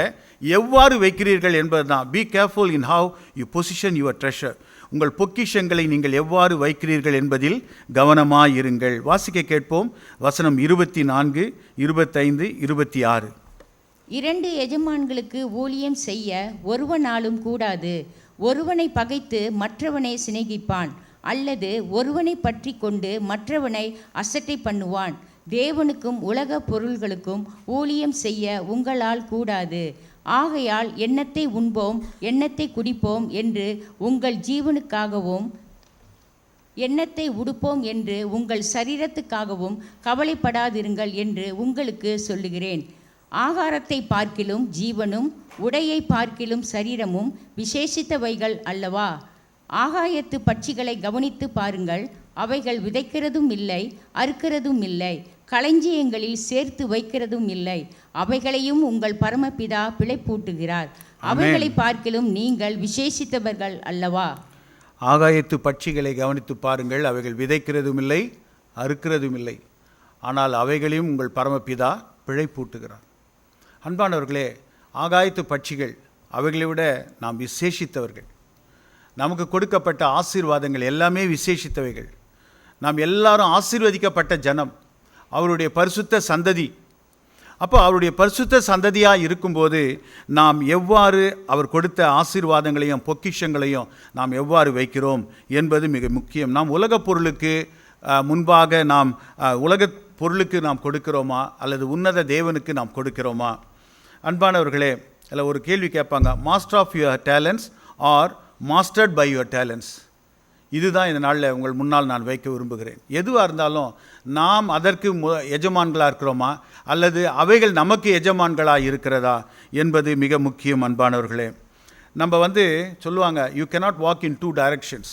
எவ்வாறு வைக்கிறீர்கள் என்பது தான். B careful in how you position your treasure. உங்கள் பொக்கிஷங்களை நீங்கள் எவ்வாறு வைக்கிறீர்கள் என்பதில் கவனமாக இருங்கள். வாசிக்க கேட்போம். வசனம் 24, 25, 26. 2 எஜமான்களுக்கு ஊழியம் செய்ய ஒருவனாலும் கூடாது. ஒருவனை பகைத்து மற்றவனை சிநேகிப்பான், அல்லது ஒருவனை பற்றி கொண்டு மற்றவனை அசட்டை பண்ணுவான். தேவனுக்கும் உலக பொருள்களுக்கும் ஊழியம் செய்ய உங்களால் கூடாது. ஆகையால் எண்ணத்தை உண்போம், எண்ணத்தை குடிப்போம் என்று உங்கள் ஜீவனுக்காகவும், எண்ணத்தை உடுப்போம் என்று உங்கள் சரீரத்துக்காகவும் கவலைப்படாதிருங்கள் என்று உங்களுக்கு சொல்லுகிறேன். ஆகாரத்தை பார்க்கிலும் ஜீவனும், உடையை பார்க்கிலும் சரீரமும் விசேஷித்தவைகள் அல்லவா? ஆகாயத்து பட்சிகளை கவனித்து பாருங்கள். அவைகள் விதைக்கிறதும் இல்லை, அறுக்கிறதும் இல்லை, களஞ்சியங்களில் சேர்த்து வைக்கிறதும் இல்லை. அவைகளையும் உங்கள் பரமபிதா பிழைப்பூட்டுகிறார். அவைகளை பார்க்கிலும் நீங்கள் விசேஷித்தவர்கள் அல்லவா? ஆகாயத்து பட்சிகளை கவனித்து பாருங்கள். அவைகள் விதைக்கிறதும் இல்லை, அறுக்கிறதும் இல்லை, ஆனால் அவைகளையும் உங்கள் பரமபிதா பிழைப்பூட்டுகிறார். அன்பானவர்களே, ஆகாயத்து பட்சிகள், அவைகளை விட நாம் விசேஷித்தவர்கள். நமக்கு கொடுக்கப்பட்ட ஆசீர்வாதங்கள் எல்லாமே விசேஷித்தவைகள். நாம் எல்லாரும் ஆசீர்வதிக்கப்பட்ட ஜனம், அவருடைய பரிசுத்த சந்ததி. அப்போ அவருடைய பரிசுத்த சந்ததியாக இருக்கும்போது நாம் எவ்வாறு அவர் கொடுத்த ஆசீர்வாதங்களையும் பொக்கிஷங்களையும் நாம் எவ்வாறு வைக்கிறோம் என்பது மிக முக்கியம். நாம் உலகப் பொருளுக்கு முன்பாக நாம் உலகப் பொருளுக்கு நாம் கொடுக்கிறோமா, அல்லது உன்னத தேவனுக்கு நாம் கொடுக்கிறோமா? அன்பானவர்களே, அதில் ஒரு கேள்வி கேட்பாங்க, master of your talents or mastered by your talents. இதுதான் இந்த நாளில் உங்கள் முன்னால் நான் வைக்க விரும்புகிறேன். எதுவாக இருந்தாலும் நாம் அதற்கு எஜமான்களாக இருக்கிறோமா, அல்லது அவைகள் நமக்கு எஜமான்களாக இருக்கிறதா என்பது மிக முக்கியம். அன்பானவர்களே, நம்ம சொல்லுவாங்க, you cannot walk in 2 directions.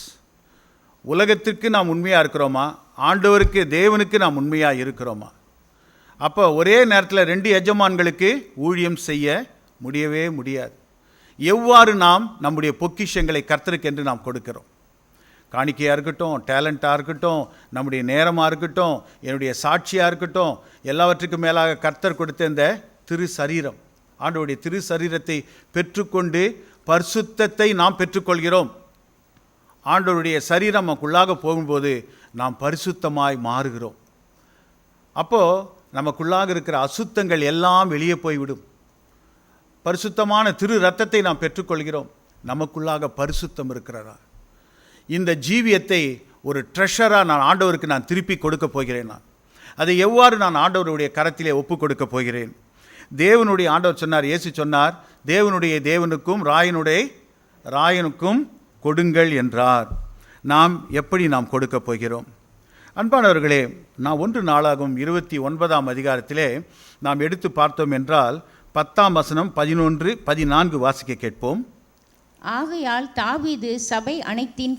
உலகத்திற்கு நாம் உண்மையாக இருக்கிறோமா, ஆண்டவருக்கு தேவனுக்கு நாம் உண்மையாக இருக்கிறோமா? அப்போ ஒரே நேரத்தில் 2 எஜமான்களுக்கு ஊழியம் செய்ய முடியவே முடியாது. எவ்வாறு நாம் நம்முடைய பொக்கிஷங்களை கர்த்தருக்கு என்று நாம் கொடுக்கிறோம். காணிக்கையாக இருக்கட்டும், டேலண்ட்டாக இருக்கட்டும், நம்முடைய நேரமாக இருக்கட்டும், என்னுடைய சாட்சியாக இருக்கட்டும், எல்லாவற்றுக்கும் மேலாக கர்த்தர் கொடுத்த இந்த திரு சரீரம், ஆண்டவருடைய திரு சரீரத்தை பெற்றுக்கொண்டு பரிசுத்தத்தை நாம் பெற்றுக்கொள்கிறோம். ஆண்டவருடைய சரீரம் நமக்குள்ளாக போகும்போது நாம் பரிசுத்தமாய் மாறுகிறோம். அப்போது நமக்குள்ளாக இருக்கிற அசுத்தங்கள் எல்லாம் வெளியே போய்விடும். பரிசுத்தமான திரு ரத்தத்தை நாம் பெற்றுக்கொள்கிறோம். நமக்குள்ளாக பரிசுத்தம் இருக்கிறதா? இந்த ஜீவியத்தை ஒரு ட்ரெஷராக நான் ஆண்டவருக்கு நான் திருப்பி கொடுக்க போகிறேன். அதை எவ்வாறு நான் ஆண்டவருடைய கரத்திலே ஒப்பு கொடுக்க போகிறேன்? தேவனுடைய ஆண்டவர் சொன்னார், இயேசு சொன்னார், தேவனுடைய தேவனுக்கும் ராயனுக்கும் கொடுங்கள் என்றார். நாம் எப்படி நாம் கொடுக்க போகிறோம்? அன்பானவர்களே, நான் 1 நாளாகும் 29ஆம் அதிகாரத்திலே நாம் எடுத்து பார்த்தோம் என்றால் 10ஆம் வசனம் 11, 14 வாசிக்க கேட்போம். ஆகையால் தாவீது சபை அனைத்தின்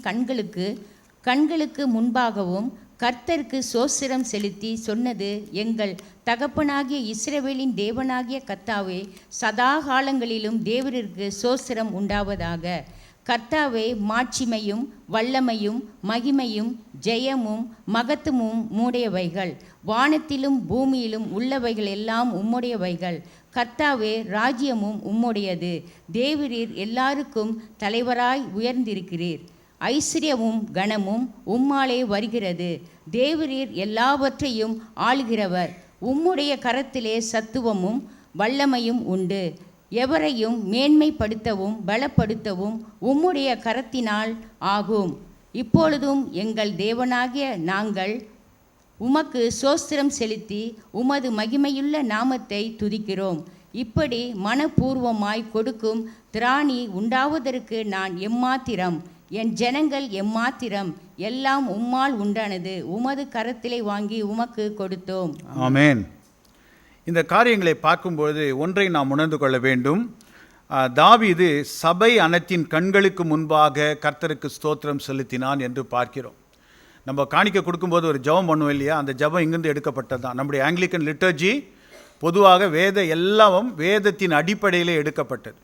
கண்களுக்கு முன்பாகவும் கர்த்தருக்கு சோஸ்திரம் செலுத்தி சொன்னது, எங்கள் தகப்பனாகிய இஸ்ரவேலின் தேவனாகிய கர்த்தாவே, சதா காலங்களிலும் தேவரிற்கு சோஸ்திரம் உண்டாவதாக. கர்த்தாவே, மாட்சிமையும் வல்லமையும் மகிமையும் ஜெயமும் மகத்துவமும் உம்முடையவைகள். வானத்திலும் பூமியிலும் உள்ளவைகள் எல்லாம் உம்முடையவைகள். கர்த்தாவே, ராஜ்யமும் உம்முடையது. தேவரீர் எல்லாருக்கும் தலைவராய் உயர்ந்திருக்கிறீர். ஐஸ்வர்யமும் கனமும் உம்மாலே வருகிறது. தேவரீர் எல்லாவற்றையும் ஆளுகிறவர். உம்முடைய கரத்திலே சத்துவமும் வல்லமையும் உண்டு. எவரையும் மேன்மைப்படுத்தவும் பலப்படுத்தவும் உம்முடைய கரத்தினால் ஆகும். இப்பொழுதும் எங்கள் தேவனாகிய நாங்கள் உமக்கு சோஸ்திரம் செலுத்தி உமது மகிமையுள்ள நாமத்தை துதிக்கிறோம். இப்படி மனப்பூர்வமாய் கொடுக்கும் திராணி உண்டாவதற்கு நான் எம்மாத்திரம், என் ஜனங்கள் எம்மாத்திரம், எல்லாம் உம்மால் உண்டானது. உமது கரத்திலே வாங்கி உமக்கு கொடுத்தோம். ஆமென். இந்த காரியங்களை பார்க்கும்பொழுது ஒன்றை நாம் உணர்ந்து கொள்ள வேண்டும். தாவீது சபை அனைத்தின் கண்களுக்கு முன்பாக கர்த்தருக்கு ஸ்தோத்திரம் செலுத்தினான் என்று பார்க்கிறோம். நம்ம காணிக்கை கொடுக்கும்போது ஒரு ஜெபம் பண்ணுவோம் இல்லையா, அந்த ஜெபம் இங்கிருந்து எடுக்கப்பட்டது தான். நம்முடைய ஆங்கிலிக்கன் லிட்டர்ஜி பொதுவாக எல்லாம் வேதத்தின் அடிப்படையில் எடுக்கப்பட்டது.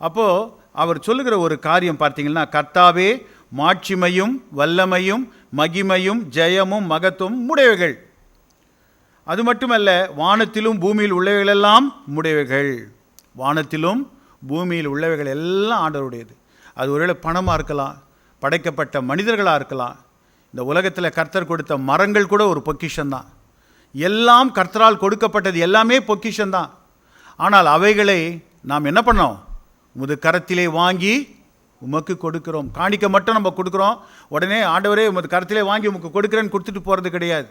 அப்போது அவர் சொல்லுகிற ஒரு காரியம் பார்த்தீங்கன்னா, கர்த்தாவே, மாட்சிமையும் வல்லமையும் மகிமையும் ஜெயமும் மகத்துவம் உடையவைகள். அது மட்டுமல்ல, வானத்திலும் பூமியில் உள்ளவைகளெல்லாம் உடையவைகள். வானத்திலும் பூமியில் உள்ளவைகள் எல்லாம் ஆண்டவருடையது. அது ஒருவேளை பணமாக இருக்கலாம், படைக்கப்பட்ட மனிதர்களாக இருக்கலாம். இந்த உலகத்தில் கர்த்தர் கொடுத்த மரங்கள் கூட ஒரு பொக்கிஷந்தான். எல்லாம் கர்த்தரால் கொடுக்கப்பட்டது, எல்லாமே பொக்கிஷந்தான். ஆனால் அவைகளை நாம் என்ன பண்ணோம்? உமது கரத்திலே வாங்கி உமக்கு கொடுக்கிறோம். காணிக்க மட்டும் நம்ம கொடுக்குறோம், உடனே ஆண்டவரே உமது கரத்திலே வாங்கி உமக்கு கொடுக்குறேன்னு கொடுத்துட்டு போகிறது கிடையாது.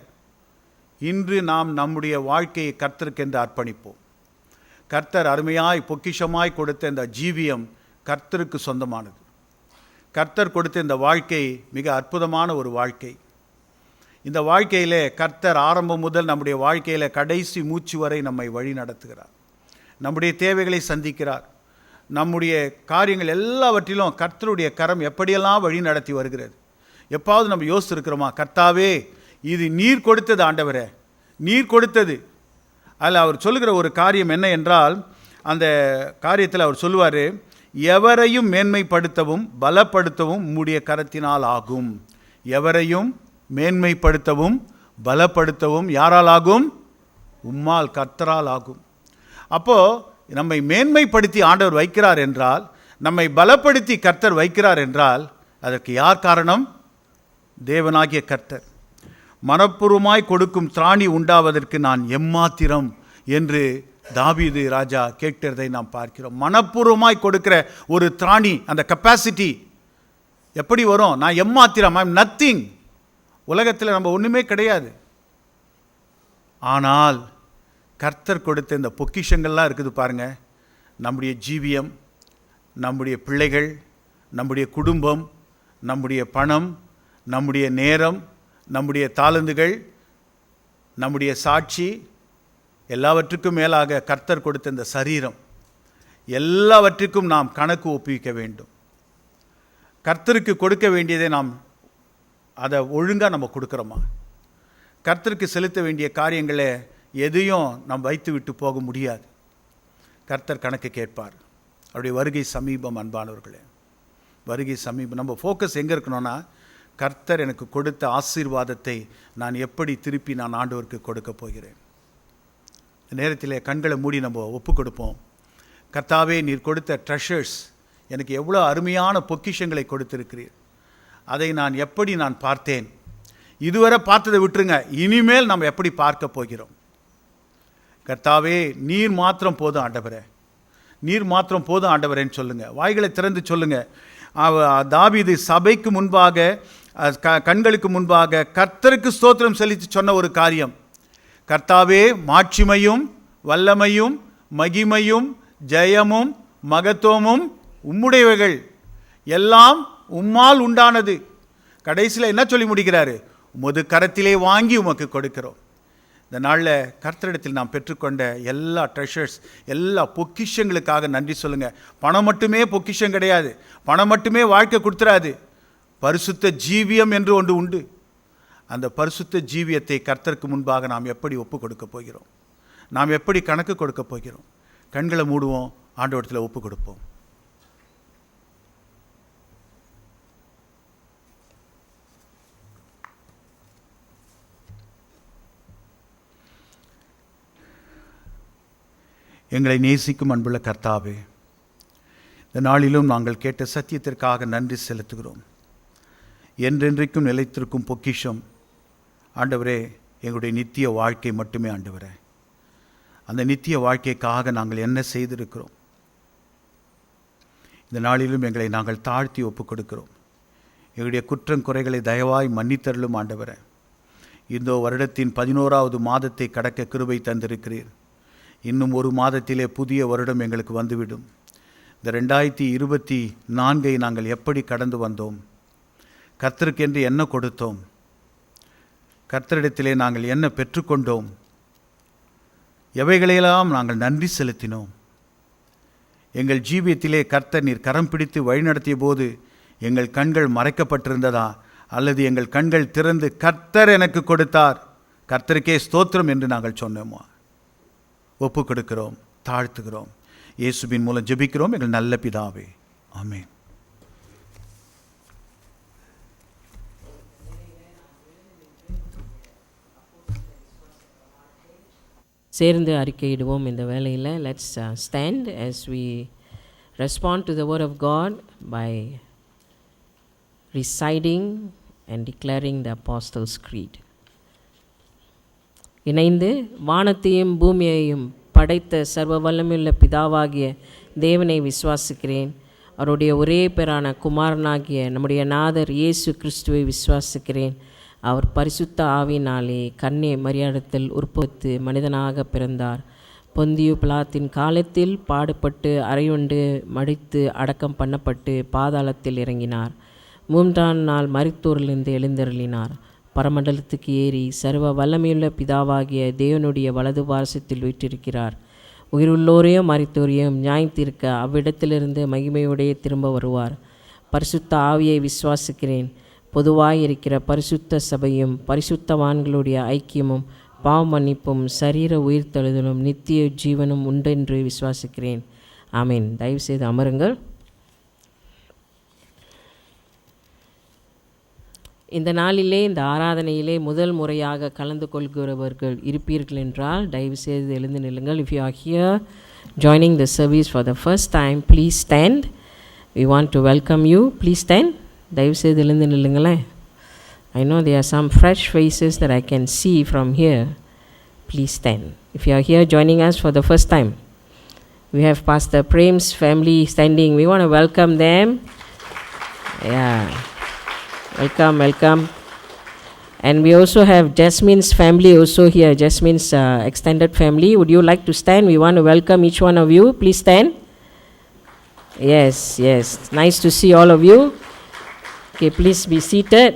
இன்று நாம் நம்முடைய வாழ்க்கையை கர்த்தருக்கென்று அர்ப்பணிப்போம். கர்த்தர் அருமையாய் பொக்கிஷமாய் கொடுத்த இந்த ஜீவியம் கர்த்தருக்கு சொந்தமானது. கர்த்தர் கொடுத்த இந்த வாழ்க்கை மிக அற்புதமான ஒரு வாழ்க்கை. இந்த வாழ்க்கையிலே கர்த்தர் ஆரம்பம் முதல் நம்முடைய வாழ்க்கையில் கடைசி மூச்சு வரை நம்மை வழி நடத்துகிறார். நம்முடைய தேவைகளை சந்திக்கிறார். நம்முடைய காரியங்கள் எல்லாவற்றிலும் கர்த்தருடைய கரம் எப்படியெல்லாம் வழி நடத்தி வருகிறது. எப்பாவது நம்ம யோசிச்சிருக்கிறோமா, கர்த்தாவே இது நீர் கொடுத்தது ஆண்டவரே, நீர் கொடுத்தது. அதில் அவர் சொல்லுகிற ஒரு காரியம் என்ன என்றால், அந்த காரியத்தில் அவர் சொல்லுவார், எவரையும் மேன்மைப்படுத்தவும் பலப்படுத்தவும் உம்முடைய கரத்தினால் ஆகும். எவரையும் மேன்மைப்படுத்தவும் பலப்படுத்தவும் யாரால் ஆகும்? உம்மால், கர்த்தரால் ஆகும். அப்போது நம்மை மேன்மைப்படுத்தி ஆண்டவர் வைக்கிறார் என்றால், நம்மை பலப்படுத்தி கர்த்தர் வைக்கிறார் என்றால், அதற்கு யார் காரணம்? தேவனாகிய கர்த்தர். மனப்பூர்வமாய் கொடுக்கும் திராணி உண்டாவதற்கு நான் எம்மாத்திரம் என்று தாவீது ராஜா கேட்கிறதை நாம் பார்க்கிறோம். மனப்பூர்வமாய் கொடுக்கிற ஒரு திராணி, அந்த கெப்பாசிட்டி எப்படி வரும்? நான் எம்மாத்திரம், ஐ எம் நத்திங். உலகத்தில் நம்ம ஒன்றுமே கிடையாது. ஆனால் கர்த்தர் கொடுத்த இந்த பொக்கிஷங்கள்லாம் இருக்குது பாருங்க. நம்முடைய ஜீவியம், நம்முடைய பிள்ளைகள், நம்முடைய குடும்பம், நம்முடைய பணம், நம்முடைய நேரம், நம்முடைய தாளந்துகள், நம்முடைய சாட்சி, எல்லாவற்றுக்கும் மேலாக கர்த்தர் கொடுத்த இந்த சரீரம், எல்லாவற்றுக்கும் நாம் கணக்கு ஒப்புவிக்க வேண்டும். கர்த்தருக்கு கொடுக்க வேண்டியதை நாம் அதை ஒழுங்காக நம்ம கொடுக்குறோமா? கர்த்தருக்கு செலுத்த வேண்டிய காரியங்களை எதையும் நாம் வைத்து விட்டு போக முடியாது. கர்த்தர் கணக்கு கேட்பார். அவருடைய வருகை சமீபம். அன்பானவர்களே, வருகை சமீபம். நம்ம ஃபோக்கஸ் எங்கே இருக்கணும்னா, கர்த்தர் எனக்கு கொடுத்த ஆசீர்வாதத்தை நான் எப்படி திருப்பி நான் ஆண்டவருக்கு கொடுக்க போகிறேன். நேரத்தில் கண்களை மூடி நம்ம ஒப்பு கொடுப்போம். கர்த்தாவே, நீர் கொடுத்த ட்ரெஷர்ஸ், எனக்கு எவ்வளோ அருமையான பொக்கிஷங்களை கொடுத்திருக்கிறீர். அதை நான் எப்படி நான் பார்த்தேன்? இதுவரை பார்த்ததை விட்டுருங்க, இனிமேல் நம்ம எப்படி பார்க்க போகிறோம்? கர்த்தாவே, நீர் மாத்திரம் போதும் ஆண்டவரே, நீர் மாத்திரம் போதும் ஆண்டவரேன்னு சொல்லுங்கள். வாய்களை திறந்து சொல்லுங்கள். தாவீது சபைக்கு முன்பாக, கண்களுக்கு முன்பாக கர்த்தருக்கு ஸ்தோத்திரம் செலுத்தி சொன்ன ஒரு காரியம், கர்த்தாவே, மாட்சிமையும் வல்லமையும் மகிமையும் ஜெயமும் மகத்துவமும் உம்முடையவைகள், எல்லாம் உம்மால் உண்டானது. கடைசியில் என்ன சொல்லி முடிக்கிறாரு? உமது கரத்திலே வாங்கி உமக்கு கொடுக்கிறோம். இந்த நாளில் கர்த்தரிடத்தில் நாம் பெற்றுக்கொண்ட எல்லா ட்ரெஷர்ஸ், எல்லா பொக்கிஷங்களுக்காக நன்றி சொல்லுங்கள். பணம் மட்டுமே பொக்கிஷம் கிடையாது, பணம் மட்டுமே வாழ்க்கை கொடுத்துறாது. பரிசுத்த ஜீவியம் என்று ஒன்று உண்டு. அந்த பரிசுத்த ஜீவியத்தை கர்த்தருக்கு முன்பாக நாம் எப்படி ஒப்பு கொடுக்க போகிறோம்? நாம் எப்படி கணக்கு கொடுக்க போகிறோம்? கண்களை மூடுவோம், ஆண்டவரிடத்தில் ஒப்பு கொடுப்போம். எங்களை நேசிக்கும் அன்புள்ள கர்த்தாவே, இந்த நாளிலும் நாங்கள் கேட்ட சத்தியத்திற்காக நன்றி செலுத்துகிறோம். என்றென்றைக்கும் நிலைத்திருக்கும் பொக்கிஷம் ஆண்டவரே எங்களுடைய நித்திய வாழ்க்கை மட்டுமே. ஆண்டவரே, அந்த நித்திய வாழ்க்கைக்காக நாங்கள் என்ன செய்திருக்கிறோம்? இந்த நாளிலும் எங்களை நாங்கள் தாழ்த்தி ஒப்பு கொடுக்கிறோம். எங்களுடைய குற்றம் குறைகளை தயவாய் மன்னித்தருளும் ஆண்டவரே. இந்த வருடத்தின் 11வது மாதத்தை கடக்க கிருபை தந்திருக்கிறீர். இன்னும் ஒரு மாதத்திலே புதிய வருடம் எங்களுக்கு வந்துவிடும். இந்த 2024 நாங்கள் எப்படி கடந்து வந்தோம்? கர்த்தருக்கென்று என்ன கொடுத்தோம்? கர்த்தரிடத்திலே நாங்கள் என்ன பெற்றுக்கொண்டோம்? எவைகளையெல்லாம் நாங்கள் நன்றி செலுத்தினோம்? எங்கள் ஜீவியத்திலே கர்த்தர் நீர் கரம் பிடித்து வழிநடத்திய போது எங்கள் கண்கள் மறைக்கப்பட்டிருந்ததா, அல்லது எங்கள் கண்கள் திறந்து கர்த்தர் எனக்கு கொடுத்தார், கர்த்தருக்கே ஸ்தோத்திரம் என்று நாங்கள் சொன்னோமா? ஒப்பு கொடுக்கிறோம், தாழ்த்துகிறோம். இயேசுவின் மூலம் ஜெபிக்கிறோம் எங்கள் நல்ல பிதாவே, ஆமென். சேர்ந்து அறிக்கையிடுவோம் இந்த வேளையில். Let's stand as we respond to the word of God by reciting and declaring the Apostles' Creed. இணைந்து வானத்தையும் பூமியையும் படைத்த சர்வ வல்லமையுள்ள பிதாவாகிய தேவனை விசுவாசிக்கிறேன். அவருடைய ஒரே பேரான குமாரனாகிய நம்முடைய நாதர் இயேசு கிறிஸ்துவை விசுவாசிக்கிறேன். அவர் பரிசுத்த ஆவியினாலே கன்னே மரியாதத்தில் உற்பத்தி மனிதனாக பிறந்தார். பொந்தியு பிலாத்தின் காலத்தில் பாடுபட்டு அறையுண்டு மடித்து அடக்கம் பண்ணப்பட்டு பாதாளத்தில் இறங்கினார். 3ஆம் நாள் மரித்தோரிலிருந்து எழுந்தருளினார். பரமண்டலத்துக்கு ஏறி சர்வ வல்லமையுள்ள பிதாவாகிய தேவனுடைய வலது பாரசத்தில் வீற்றிருக்கிறார். உயிருள்ளோரையும் மரித்தோரையும் நியாயத்தீர்க்க அவ்விடத்திலிருந்து மகிமையோடைய திரும்ப வருவார். பரிசுத்த ஆவியை விசுவாசிக்கிறேன். பொதுவாய் இருக்கிற பரிசுத்த சபையும் பரிசுத்தவான்களுடைய ஐக்கியமும் பாவ மன்னிப்பும் சரீர உயிர்த்தெழுதலும் நித்திய ஜீவனும் உண்டென்று விசுவாசிக்கிறேன். ஆமீன். தயவுசெய்து அமருங்கள். இந்த நாளிலே இந்த ஆராதனையிலே முதல் முறையாக கலந்து கொள்கிறவர்கள் இருப்பீர்கள் என்றால் தயவுசெய்து எழுந்து நில்லுங்கள். If you are here joining the service for the first time, please stand. We want to welcome you. Please stand. தயவுசெய்து எழுந்து நில்லுங்களேன். I know there are some fresh faces that I can see from here. Please stand. If you are here joining us for the first time, we have Pastor Prem's family standing. We want to welcome them. Yeah. Welcome, welcome. And we also have Jasmine's family also here, Jasmine's extended family. Would you like to stand? We want to welcome each one of you. Please stand. Yes, yes. Nice to see all of you. Okay, please be seated.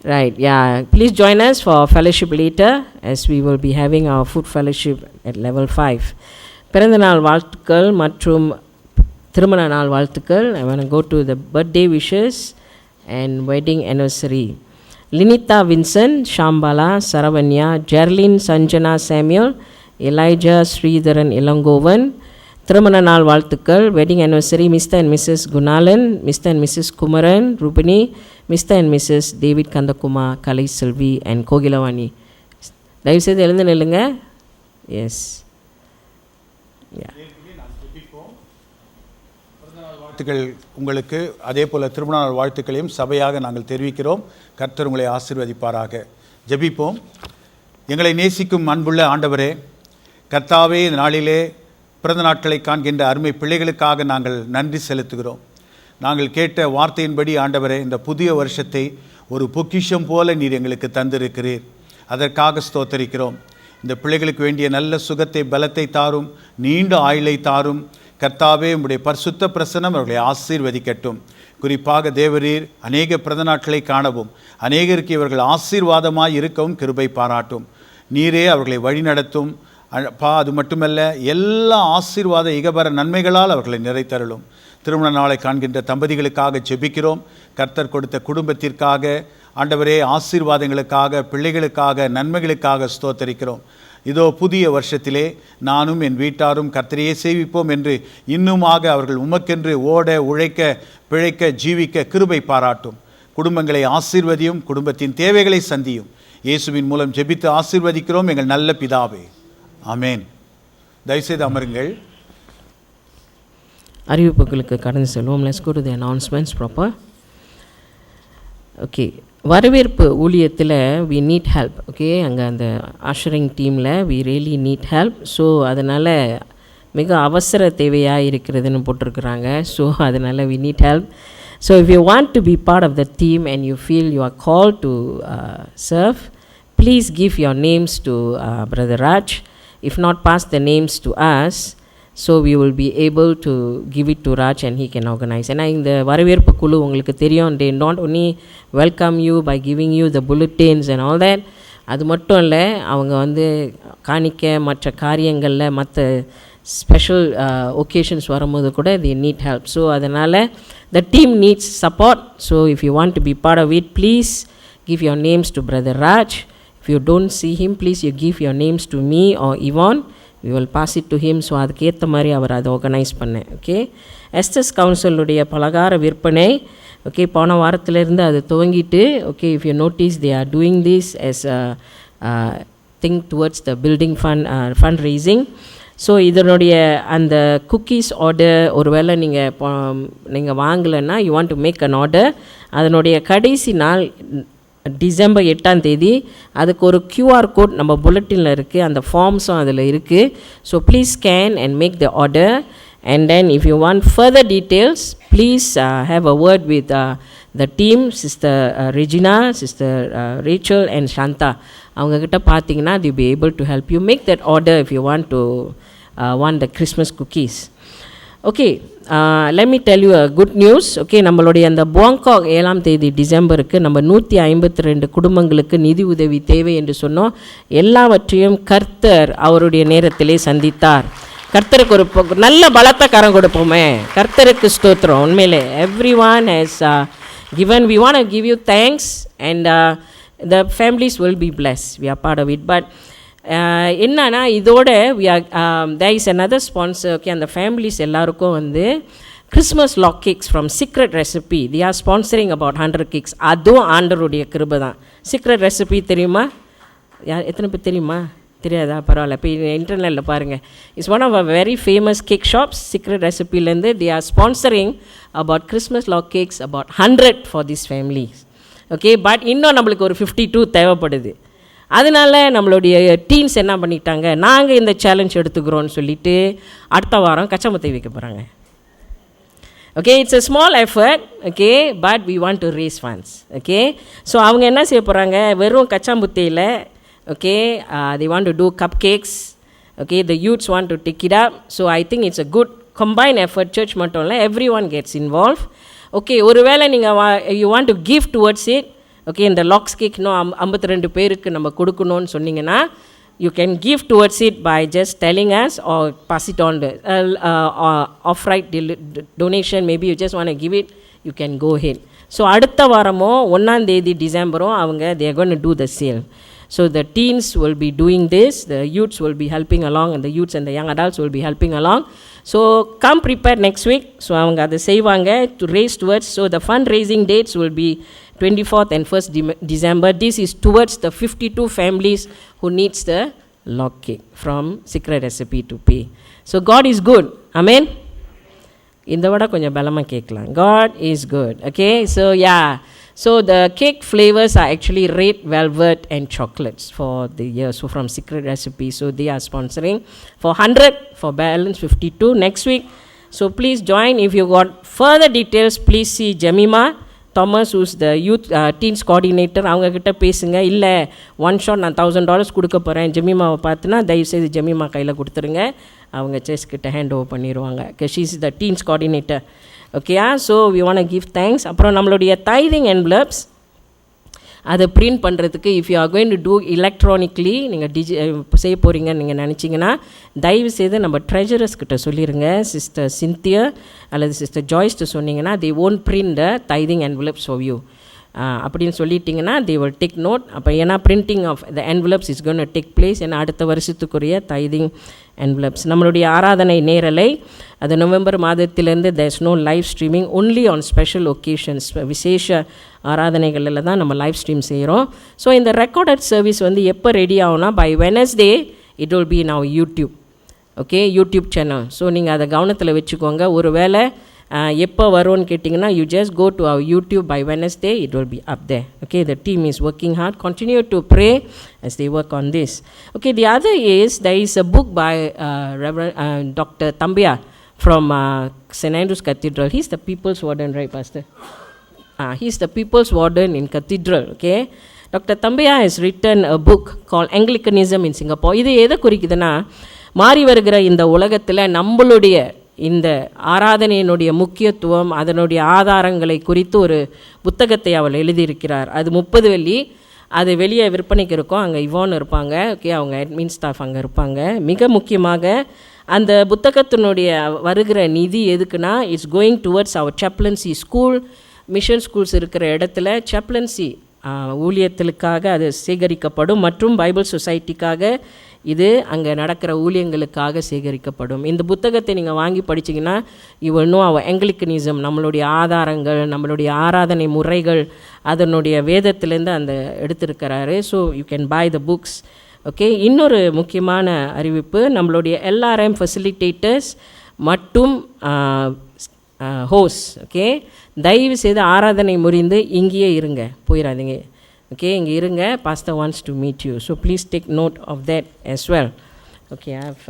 Right, yeah. Please join us for fellowship later as we will be having our food fellowship at level 5. பிறந்த நாள் வாழ்த்துக்கள் மற்றும் திருமண நாள் வாழ்த்துக்கள். I want to go to the birthday wishes and wedding anniversary. Linita Vincent, Shambhala, Saravanya, Gerlin Sanjana Samuel, Elijah Sridharan Ilangovan. திருமண நாள் வாழ்த்துக்கள், wedding anniversary Mr. and Mrs. Gunalan, Mr. and Mrs. Kumaran, Rupini, Mr. and Mrs. David Kandakuma, Kalai Selvi and Kogilavani. தயவுசெய்து எழுந்து நில்லுங்க. எஸ், வாழ்த்துக்கள் உங்களுக்கு. அதே போல் திருமண நாள் வாழ்த்துக்களையும் சபையாக நாங்கள் தெரிவிக்கிறோம். கர்த்தர் உங்களை ஆசீர்வதிப்பாராக. ஜெபிப்போம். எங்களை நேசிக்கும் அன்புள்ள ஆண்டவரே, கர்த்தாவே, இந்த நாளிலே பிறந்த நாட்களை காண்கின்ற அருமை பிள்ளைகளுக்காக நாங்கள் நன்றி செலுத்துகிறோம். நாங்கள் கேட்ட வார்த்தையின்படி ஆண்டவரே, இந்த புதிய வருஷத்தை ஒரு பொக்கிஷம் போல நீர் எங்களுக்கு தந்திருக்கிறீர். அதற்காக ஸ்தோத்தரிக்கிறோம். இந்த பிள்ளைகளுக்கு வேண்டிய நல்ல சுகத்தை, பலத்தை தாரும், நீண்ட ஆயுளை தாரும். கர்த்தாவே, உம்முடைய பரிசுத்த பிரசன்னம் அவர்களை ஆசீர்வதிக்கட்டும். குறிப்பாக தேவரீர் அநேக பிறந்த நாட்களை காணவும், அநேகருக்கு இவர்கள் ஆசீர்வாதமாய் இருக்கவும் கிருபை பாராட்டும். நீரே அவர்களை வழிநடத்தும். அது மட்டுமல்ல, எல்லா ஆசீர்வாத இகபர நன்மைகளால் அவர்களை நிறைத்தருளும். திருமண நாளை காண்கின்ற தம்பதிகளுக்காக ஜெபிக்கிறோம். கர்த்தர் கொடுத்த குடும்பத்திற்காக, ஆண்டவரே, ஆசீர்வாதங்களுக்காக, பிள்ளைகளுக்காக, நன்மைகளுக்காக ஸ்தோத்தரிக்கிறோம். இதோ புதிய வருஷத்திலே நானும் என் வீட்டாரும் கர்த்தரையே சேவிப்போம் என்று இன்னுமாக அவர்கள் உமக்கென்று ஓட, உழைக்க, பிழைக்க, ஜீவிக்க கிருபை பாராட்டும். குடும்பங்களை ஆசீர்வதியும், குடும்பத்தின் தேவைகளை சந்தியும். இயேசுவின் மூலம் ஜெபித்து ஆசீர்வதிக்கிறோம் எங்கள் நல்ல பிதாவே, ஆமேன். தயவுசெய்து அமருங்கள். அறிவிப்புகளுக்கு கடந்து செல்வோம். Let's go to the announcements proper. Okay, வரவேற்பு ஊழியத்தில் வி நீட் ஹெல்ப். ஓகே, அங்கே அந்த ஆஷரிங் டீமில் we really need help. So அதனால் மிக அவசர தேவையாக இருக்கிறதுன்னு போட்டிருக்கிறாங்க. ஸோ அதனால் we need help. So if you want to be part of the team and you feel you are call to serve, please give your names to brother Raj. If not pass the names to us, so we will be able to give it to Raj and he can organize. ஏன்னா இந்த வரவேற்பு குழு உங்களுக்கு தெரியும், they not only welcome you by giving you the bulletins and all that. அது மட்டும் இல்லை, அவங்க வந்து காணிக்க மற்ற காரியங்களில் மற்ற ஸ்பெஷல் ஒகேஷன்ஸ் வரும்போது கூட they need help. ஸோ அதனால் the team needs support. So if you want to be part of it, please give your names to brother Raj. If you don't see him, please you give your names to me or Yvonne. We will pass it to him. So அதுக்கேற்ற மாதிரி அவர் அதை ஆர்கனைஸ் பண்ணேன். ஓகே, எஸ்டர்ஸ் கவுன்சிலுடைய பலகார விற்பனை, ஓகே, போன வாரத்திலேருந்து அது துவங்கிட்டு, okay, if you notice they are doing this as thing towards the building fund raising. So இதனுடைய அந்த குக்கீஸ் ஆர்டர் ஒருவேளை நீங்கள் வாங்கலைன்னா you want to make an order. அதனுடைய கடைசி நாள் டிசம்பர் 8ஆம் தேதி. அதுக்கு ஒரு QR கோட் நம்ம புல்லட்டினில் இருக்குது, அந்த ஃபார்ம்ஸும் அதில் இருக்குது. So please scan and make the order. And then if you want further details, please have a word with the team, sister Regina, sister Rachel and Shantha. அவங்கக்கிட்ட பார்த்தீங்கன்னா they be able to help you make that order if you want to want the Christmas cookies. Okay, let me tell you a good news. Okay, நம்மளுடைய அந்த பாங்காக் 7ஆம் தேதி டிசம்பருக்கு நம்ம 152 குடும்பங்களுக்கு நிதி உதவி தேவை என்று சொன்னோம். எல்லாவற்றையும் கர்த்தர் அவருடைய நேரத்திலே சந்தித்தார். கர்த்தருக்கு ஒரு நல்ல பலத்த கரம் கொடுப்போமே. கர்த்தருக்கு ஸ்தோத்திரம். உண்மையிலே every one has given. We want to give you thanks and the families will be blessed. We are part of it. But என்னன்னா இதோட we are there is another sponsor. Okay, அந்த ஃபேமிலிஸ் எல்லாருக்கும் வந்து Christmas log cakes from secret recipe, they are sponsoring about 100 cakes. அதுவும் ஆண்டருடைய கிருபை தான். சீக்ரெட் ரெசிபி தெரியுமா? எத்தனை பேர் தெரியுமா? தெரியாதா? பரவாயில்ல, இப்போ இன்டர்நெட்டில் பாருங்கள். It's one of a very famous cake shops. Secret ரெசிபிலேருந்து they are sponsoring about Christmas log cakes about 100 for this families. Okay, but இன்னும் நம்மளுக்கு ஒரு 52 தேவைப்படுது. அதனால நம்மளுடைய டீம்ஸ் என்ன பண்ணிட்டாங்க, நாங்கள் இந்த சேலஞ்ச் எடுத்துக்கிறோன்னு சொல்லிவிட்டு அடுத்த வாரம் கச்சாமுத்தை வைக்க போகிறாங்க. Okay, it's a small effort. Okay, but we want to raise funds. Okay, so அவங்க என்ன செய்ய போகிறாங்க, வெறும் கச்சாமுத்தையில், okay, they want to do cupcakes. Okay, the youths want to take it up. So I think it's a good combined effort. Church மட்டும் இல்லை, everyone gets involved. ஓகே, ஒருவேளை நீங்கள் you want to give towards it, okay, இந்த லாக்ஸ் கேக் இன்னும் 52 பேருக்கு நம்ம கொடுக்கணும்னு சொன்னீங்கன்னா you can give towards it by just telling us or pass it on the off-right donation. Maybe you just want to give it, you can go ahead. So அடுத்த வாரமோ 1ஆம் தேதி டிசம்பரும் அவங்க they are going to do the sale. So the teens will be doing this, the youths will be helping along, and the youths and the young adults will be helping along. So come prepared next week. So அவங்க அதை செய்வாங்க to raise towards. So the fundraising dates will be 24th and 1st December. This is towards the 52 families who needs the log cake from Secret Recipe to pay. So God is good. Amen. இந்த விட கொஞ்சம் பலமாக கேட்கலாம். God is good. Okay, so yeah. So the cake flavors are actually red velvet and chocolates for the year. So from Secret Recipe. So they are sponsoring for 100 for balance 52 next week. So please join. If you got further details, please see Jemima Thomas, who's the youth teens coordinator. அவங்க கிட்ட பேசுங்க. இல்லை ஒன் ஷாட் நான் $1000 கொடுக்க போகிறேன் ஜெமிமாவை பார்த்துனா தயவுசெய்து ஜெமிமா கையில் கொடுத்துருங்க. அவங்க செஸ் கிட்ட ஹேண்ட் ஓவர் பண்ணிடுவாங்க. She is the teens coordinator. ஓகேயா? So we want to give thanks. அப்புறம் நம்மளுடைய டைதிங் என்வலப்ஸ் அதை பிரிண்ட் பண்ணுறதுக்கு if you are going to do electronically நீங்கள் செய்ய போகிறீங்கன்னு நீங்கள் நினச்சிங்கன்னா தயவு செய்து நம்ம ட்ரெஜரர்ஸ் கிட்ட சொல்லிடுங்க. சிஸ்டர் சிந்தியா அல்லது சிஸ்டர் ஜாய்ஸ்ட்டு சொன்னீங்கன்னா they won't print the tithing envelopes for you அப்படின்னு சொல்லிட்டிங்கன்னா they will take note. அப்போ ஏன்னா printing of the envelopes is going to take place. ஏன்னா அடுத்த வருஷத்துக்குரிய டைதிங் envelopes. நம்மளுடைய ஆராதனை நேரலை அது November மாதத்திலேருந்து there's no live streaming, only on special occasions. விசேஷ ஆராதனைகளில் தான் நம்ம லைவ் ஸ்ட்ரீம் செய்கிறோம். ஸோ இந்த ரெக்கார்டட் சர்வீஸ் வந்து எப்போ ரெடி ஆகும்னா by Wednesday it will be in our YouTube. Okay, YouTube channel. So நீங்கள் அதை கவனத்தில் வச்சுக்கோங்க. ஒரு வேளை எப்போ வரும்னு கேட்டிங்கன்னா you just go to our YouTube by Wednesday, it will be up there. Okay, the team is working hard. Continue to pray as they work on this. Okay, the other is there is a book by Reverend Dr. Tambia from St. Andrew's Cathedral. He's the People's Warden, right, Pastor? He's the People's Warden in Cathedral. Okay, Dr. Tambia has written a book called Anglicanism in Singapore. இது எதை குறிக்குதுன்னா, மாறி வருகிற இந்த உலகத்தில் நம்மளுடைய இந்த ஆராதனையினுடைய முக்கியத்துவம், அதனுடைய ஆதாரங்களை குறித்து ஒரு புத்தகத்தை அவள் எழுதியிருக்கிறார். அது 30 வெள்ளி. அது வெளியே விற்பனைக்கு இருக்கும். அங்கே இவான் இருப்பாங்க. ஓகே, அவங்க அட்மின் ஸ்டாஃப் அங்கே இருப்பாங்க. மிக முக்கியமாக அந்த புத்தகத்தினுடைய வருகிற நிதி எதுக்குன்னா, it's going towards our chaplaincy school, mission schools இருக்கிற இடத்துல chaplaincy ஊழியத்திற்காக அது சேகரிக்கப்படும். மற்றும் பைபிள் சொசைட்டிக்காக இது அங்கே நடக்கிற ஊழியங்களுக்காக சேகரிக்கப்படும். இந்த புத்தகத்தை நீங்கள் வாங்கி படிச்சிங்கன்னா you will know our Anglicanism, நம்மளுடைய ஆதாரங்கள், நம்மளுடைய ஆராதனை முறைகள், அதனுடைய வேதத்திலேருந்து அந்த எடுத்திருக்கிறாரு. So you can buy the books. Okay, இன்னொரு முக்கியமான அறிவிப்பு, நம்மளுடைய LRM ஃபெசிலிட்டேட்டர்ஸ் மற்றும் ஹோஸ், ஓகே, தயவு செய்து ஆராதனை முறிந்து இங்கேயே இருங்க, போயிடாதீங்க. ஓகே, இங்கே இருங்க. Pastor wants to meet you. So please take note of that as well. Okay, I have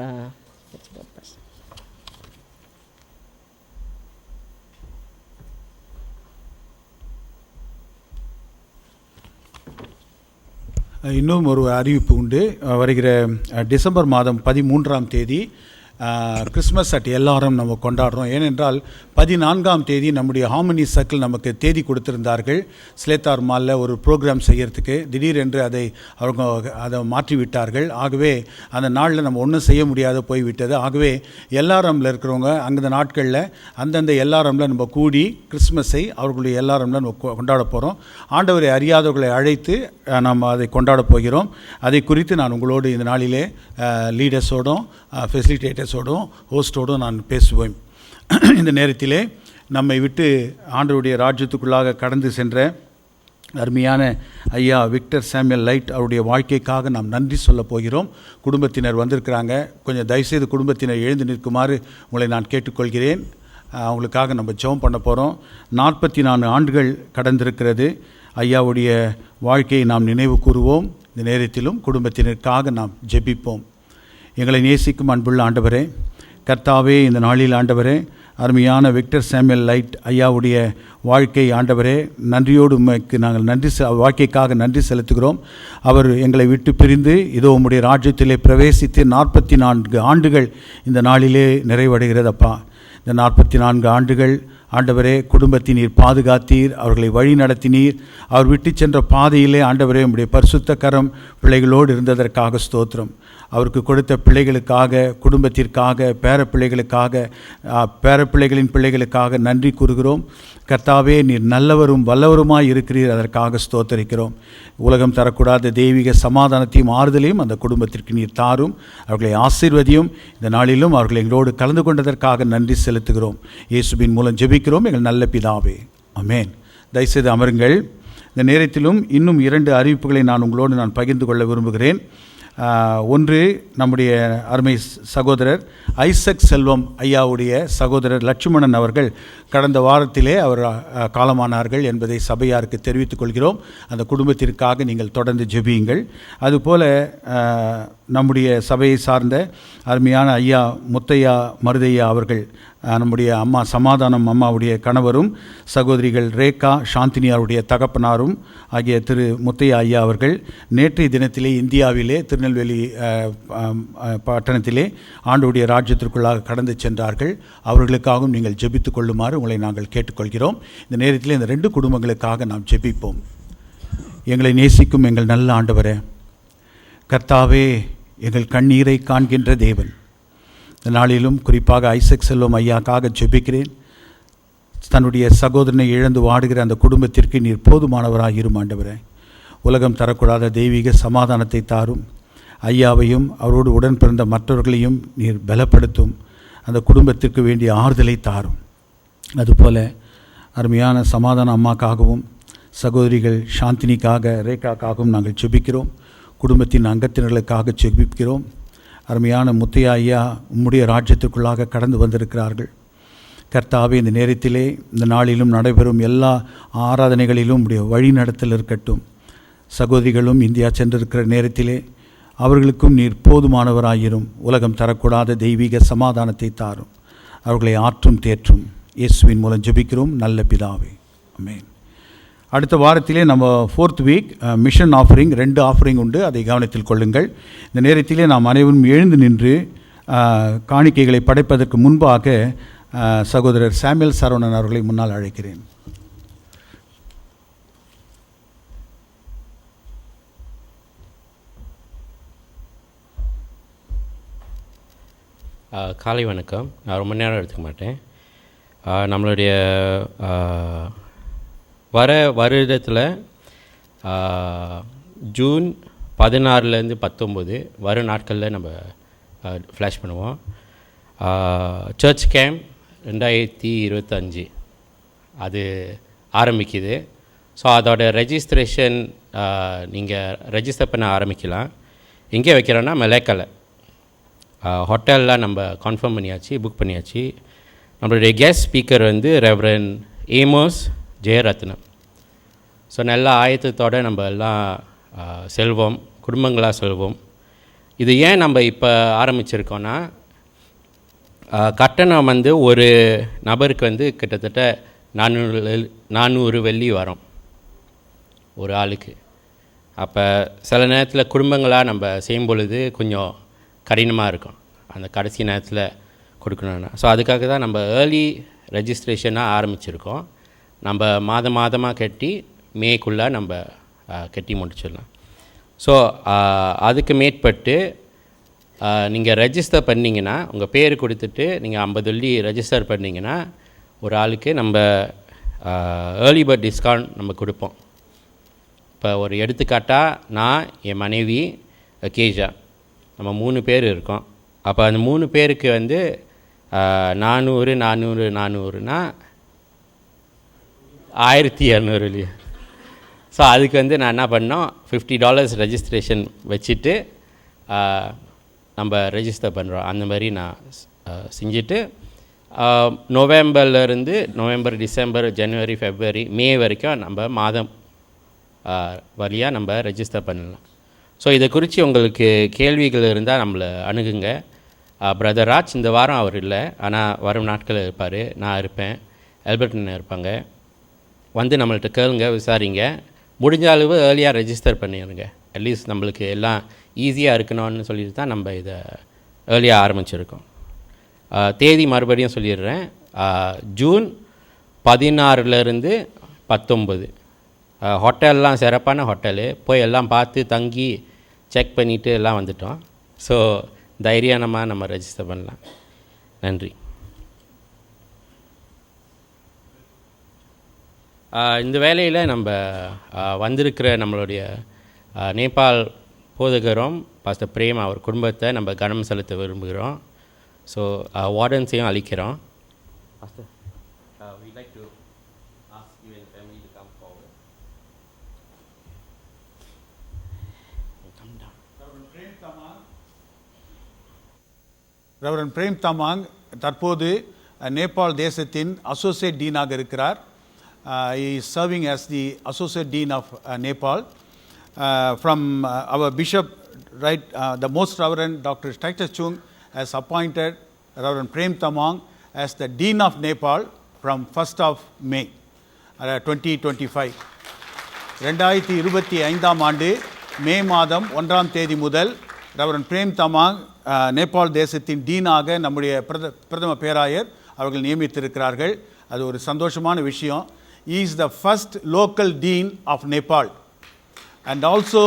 let's go, Pastor. இன்னும் ஒரு அறிவிப்பு உண்டு. வருகிற டிசம்பர் மாதம் 13ஆம் தேதி கிறிஸ்மஸ் அட் எல்லாரும் நம்ம கொண்டாடுறோம். ஏனென்றால் 14ஆம் தேதி நம்முடைய ஹார்மனி சர்க்கிள் நமக்கு தேதி கொடுத்திருந்தார்கள் ஸ்லேத்தார் மாலில் ஒரு ப்ரோக்ராம் செய்யறதுக்கு. திடீரென்று அதை மாற்றிவிட்டார்கள். ஆகவே அந்த நாளில் நம்ம ஒன்றும் செய்ய முடியாத போய்விட்டது. ஆகவே எல்லாரமில் இருக்கிறவங்க அந்த நாட்களில் அந்தந்த எல்லாரமில் நம்ம கூடி கிறிஸ்மஸை அவர்களுடைய எல்லாரமில் நம்ம கொண்டாட போகிறோம். ஆண்டவரை அறியாதவர்களை அழைத்து நம்ம அதை கொண்டாட போகிறோம். அதை குறித்து நான் உங்களோடு இந்த நாளிலே லீடர்ஸோடும் ஃபெசிலிட்டேட்டர்ஸோடும் ஹோஸ்டோடும் நான் பேசுவேன். இந்த நேரத்திலே நம்மை விட்டு ஆண்டவருடைய ராஜ்யத்துக்குள்ளாக கடந்து சென்ற அருமையான ஐயா விக்டர் சாமுவேல் லைட் அவருடைய வாழ்க்கைக்காக நாம் நன்றி சொல்ல போகிறோம். குடும்பத்தினர் வந்திருக்கிறாங்க. கொஞ்சம் தயவுசெய்து குடும்பத்தினர் எழுந்து நிற்குமாறு உங்களை நான் கேட்டுக்கொள்கிறேன். அவங்களுக்காக நம்ம ஜெபம் பண்ண போகிறோம். 44 ஆண்டுகள் கடந்திருக்கிறது. ஐயாவுடைய வாழ்க்கையை நாம் நினைவு கூறுவோம். இந்த நேரத்திலும் குடும்பத்தினருக்காக நாம் ஜெபிப்போம். எங்களை நேசிக்கும் அன்புள்ள ஆண்டவரே, கர்த்தாவே, இந்த நாளில் ஆண்டவரே, அருமையான விக்டர் சாமுவேல் லைட் ஐயாவுடைய வாழ்க்கை ஆண்டவரே, நன்றியோடு உமக்கு நாங்கள் வாழ்க்கைக்காக நன்றி செலுத்துகிறோம். அவர் எங்களை விட்டு பிரிந்து இதோ உம்முடைய ராஜ்யத்திலே பிரவேசித்து 44 ஆண்டுகள் இந்த நாளிலே நிறைவடைகிறதப்பா. இந்த 44 ஆண்டுகள் ஆண்டவரே, குடும்பத்தை நீர் பாதுகாத்தீர், அவர்களை வழி நடத்தினீர். அவர் விட்டு சென்ற பாதையிலே ஆண்டவரே உம்முடைய பரிசுத்த கரம் பிள்ளைகளோடு இருந்ததற்காக ஸ்தோத்திரம். அவருக்கு கொடுத்த பிள்ளைகளுக்காக, குடும்பத்திற்காக, பேரப்பிள்ளைகளின் பிள்ளைகளுக்காக நன்றி கூறுகிறோம். கர்த்தாவே, நீர் நல்லவரும் வல்லவருமாய் இருக்கிறீர், அதற்காக ஸ்தோத்தரிக்கிறோம். உலகம் தரக்கூடாத தெய்வீக சமாதானத்தையும் ஆறுதலையும் அந்த குடும்பத்திற்கு நீர் தாரும். அவர்களை ஆசீர்வதியும். இந்த நாளிலும் அவர்கள் எங்களோடு கலந்து கொண்டதற்காக நன்றி செலுத்துகிறோம். இயேசுவின் மூலம் ஜெபிக்கிறோம் எங்கள் நல்ல பிதாவே, ஆமென். தயவுசெய்து அமருங்கள். இந்த நேரத்திலும் இன்னும் 2 அறிவிப்புகளை நான் உங்களோடு பகிர்ந்து கொள்ள விரும்புகிறேன். ஒன்று, நம்முடைய அருமை சகோதரர் ஐசக் செல்வம் ஐயாவுடைய சகோதரர் லட்சுமணன் அவர்கள் கடந்த வாரத்திலே அவர் காலமானார்கள் என்பதை சபையாருக்கு தெரிவித்துக் கொள்கிறோம். அந்த குடும்பத்திற்காக நீங்கள் தொடர்ந்து ஜெபியுங்கள். அதுபோல் நம்முடைய சபையை சார்ந்த அருமையான ஐயா முத்தையா மருதையா அவர்கள், நம்முடைய அம்மா சமாதானம் அம்மாவுடைய கணவரும் சகோதரிகள் ரேகா சாந்தினியாருடைய தகப்பனாரும் ஆகிய திரு முத்தையா ஐயா அவர்கள் நேற்றைய தினத்திலே இந்தியாவிலே திருநெல்வேலி பட்டணத்திலே ஆண்டவருடைய ராஜ்யத்திற்குள்ளாக கடந்து சென்றார்கள். அவர்களுக்காகவும் நீங்கள் ஜெபித்து கொள்ளுமாறு உங்களை நாங்கள் கேட்டுக்கொள்கிறோம். இந்த நேரத்தில் இந்த 2 குடும்பங்களுக்காக நாம் ஜெபிப்போம். எங்களை நேசிக்கும் எங்கள் நல்ல ஆண்டவரே, கர்த்தாவே, எங்கள் கண்ணீரை காண்கின்ற தேவன், இந்த நாளிலும் குறிப்பாக ஐசக் செல்வம் ஐயாக்காக ஜெபிக்கிறேன். தன்னுடைய சகோதரனை இழந்து வாடுகிற அந்த குடும்பத்திற்கு நீர் போதுமானவராக இரும் ஆண்டவரே. உலகம் தரக்கூடாத தெய்வீக சமாதானத்தை தாரும். ஐயாவையும் அவரோடு உடன் பிறந்த மற்றவர்களையும் நீர் பலப்படுத்தும். அந்த குடும்பத்திற்கு வேண்டிய ஆறுதலை தாரும். அதுபோல அருமையான சமாதான அம்மாக்காகவும் சகோதரிகள் சாந்தினிக்காக ரேகாக்காகவும் நாங்கள் ஜெபிக்கிறோம். குடும்பத்தின் அங்கத்தினர்களுக்காக ஜெபிக்கிறோம். அருமையான முத்தையா ஐயா உம்முடைய ராஜ்யத்திற்குள்ளாக கடந்து வந்திருக்கிறார்கள். கர்த்தாவே, இந்த நேரத்திலே இந்த நாளிலும் நடைபெறும் எல்லா ஆராதனைகளிலும் உடைய வழி நடத்தல் இருக்கட்டும். சகோதரிகளும் இந்தியா சென்றிருக்கிற நேரத்திலே அவர்களுக்கும் நீர் போதுமானவராயிரும். உலகம் தரக்கூடாத தெய்வீக சமாதானத்தை தாரும். அவர்களை ஆற்றும் தேற்றும். இயேசுவின் மூலம் ஜெபிக்கிறோம் நல்ல பிதாவே, ஆமென். அடுத்த வாரத்திலே நம்ம 4th week mission offering 2 offering உண்டு. அதை கவனத்தில் கொள்ளுங்கள். இந்த நேரத்திலே நாம் அனைவரும் எழுந்து நின்று காணிக்கைகளை படைப்பதற்கு முன்பாக சகோதரர் சாமுவேல் சரவணன் அவர்களை முன்னால் அழைக்கிறேன். காலை வணக்கம். நான் ரொம்ப நேரம் எடுத்துக்க மாட்டேன். நம்மளுடைய வருடத்தில் ஜூன் 16லேருந்து 19 வரும் நாட்களில் நம்ம ஃப்ளாஷ் பண்ணுவோம். சர்ச் கேம்ப் 2025 அது ஆரம்பிக்குது. ஸோ அதோட ரெஜிஸ்ட்ரேஷன் நீங்கள் ரெஜிஸ்டர் பண்ண ஆரம்பிக்கலாம். எங்கே வைக்கிறோன்னா மெலேக்கலை ஹோட்டலில் நம்ம கன்ஃபார்ம் பண்ணியாச்சு, புக் பண்ணியாச்சு. நம்மளுடைய கெஸ்ட் ஸ்பீக்கர் வந்து ரெவரன் ஏமோஸ் ஜெயரத்னம். ஸோ நல்ல ஆயத்தத்தோடு நம்ம எல்லாம் செல்வோம், குடும்பங்களாக செல்வோம். இது ஏன் நம்ம இப்போ ஆரம்பிச்சிருக்கோன்னா, கட்டணம் வந்து ஒரு நபருக்கு வந்து கிட்டத்தட்ட 400 வெள்ளி வரும் ஒரு ஆளுக்கு. அப்போ சில நேரத்தில் குடும்பங்களாக நம்ம செய்யும் பொழுது கொஞ்சம் கடினமாக இருக்கும் அந்த கடைசி நேரத்தில் கொடுக்கணுன்னா. ஸோ அதுக்காக தான் நம்ம ஏர்லி ரெஜிஸ்ட்ரேஷனாக ஆரம்பிச்சிருக்கோம். நம்ம மாதமாக கட்டி மேக்குள்ளே நம்ம கட்டி முடிச்சிடலாம். ஸோ அதுக்கு மேற்பட்டு நீங்கள் ரெஜிஸ்டர் பண்ணிங்கன்னா, உங்கள் பேர் கொடுத்துட்டு நீங்கள் 50 வெள்ளி ரெஜிஸ்டர் பண்ணிங்கன்னா ஒரு ஆளுக்கு நம்ம ஏர்லி பர்த் டிஸ்கவுண்ட் நம்ம கொடுப்போம். இப்போ ஒரு எடுத்துக்காட்டாக நான், என் மனைவி கேஜா, நம்ம 3 பேர் இருக்கோம். அப்போ அந்த 3 பேருக்கு வந்து 400னா 1200 இல்லையா. ஸோ அதுக்கு வந்து நான் என்ன பண்ணோம், $50 ரெஜிஸ்ட்ரேஷன் வச்சுட்டு நம்ம ரெஜிஸ்டர் பண்ணுறோம். அந்த மாதிரி நான் செஞ்சுட்டு நவம்பர், டிசம்பர், ஜனவரி, ஃபெப்ரவரி, மே வரைக்கும் நம்ம மாதம் வழியாக நம்ம ரெஜிஸ்டர் பண்ணலாம். ஸோ இதை குறித்து உங்களுக்கு கேள்விகள் இருந்தால் நம்மளை அணுகுங்க. பிரதர் ராஜ் இந்த வாரம் அவர் இல்லை, ஆனால் வரும் நாட்களில் இருப்பார். நான் இருப்பேன், எல்பர்டன் இருப்பாங்க. வந்து நம்மள்கிட்ட கேளுங்க, விசாரிங்க. முடிஞ்ச அளவு ஏர்லியாக ரெஜிஸ்டர் பண்ணிடுங்க. அட்லீஸ்ட் நம்மளுக்கு எல்லாம் ஈஸியாக இருக்கணும்னு சொல்லிட்டு தான் நம்ம இதை ஏர்லியாக ஆரம்பிச்சிருக்கோம். தேதி மறுபடியும் சொல்லிடுறேன், ஜூன் 16லேருந்து 19. ஹோட்டல்லாம் சிறப்பான ஹோட்டலு, போய் எல்லாம் பார்த்து தங்கி செக் பண்ணிவிட்டு எல்லாம் வந்துட்டோம். ஸோ தைரியமாக நம்ம ரெஜிஸ்டர் பண்ணலாம். நன்றி. இந்த வேலையில் நம்ம வந்திருக்கிற நம்மளுடைய நேபாள் போதகரும் பாஸ்டர் பிரேம் அவர் குடும்பத்தை நம்ம கனம் செலுத்த விரும்புகிறோம். ஸோ வார்டன்ஸையும் அளிக்கிறோம். Pastor, we'd like to ask you and the family to come forward. Come down. Reverend Prem Tamang தற்போது நேபாள் தேசத்தின் அசோசியேட் டீனாக இருக்கிறார். He is serving as the Associate Dean of Nepal. From our Bishop the Most Reverend Dr. Titus Chung has appointed Reverend Prem Tamang as the Dean of Nepal from 1st of May 2025. 2025 ஆண்டு மே மாதம் 1ஆம் தேதி முதல் ரெவரண்ட் பிரேம் தமாங் நேபாள் தேசத்தின் டீனாக நம்முடைய பிரதம பேராயர் அவர்கள் நியமித்திருக்கிறார்கள். அது ஒரு சந்தோஷமான விஷயம். He is the first local dean of Nepal and also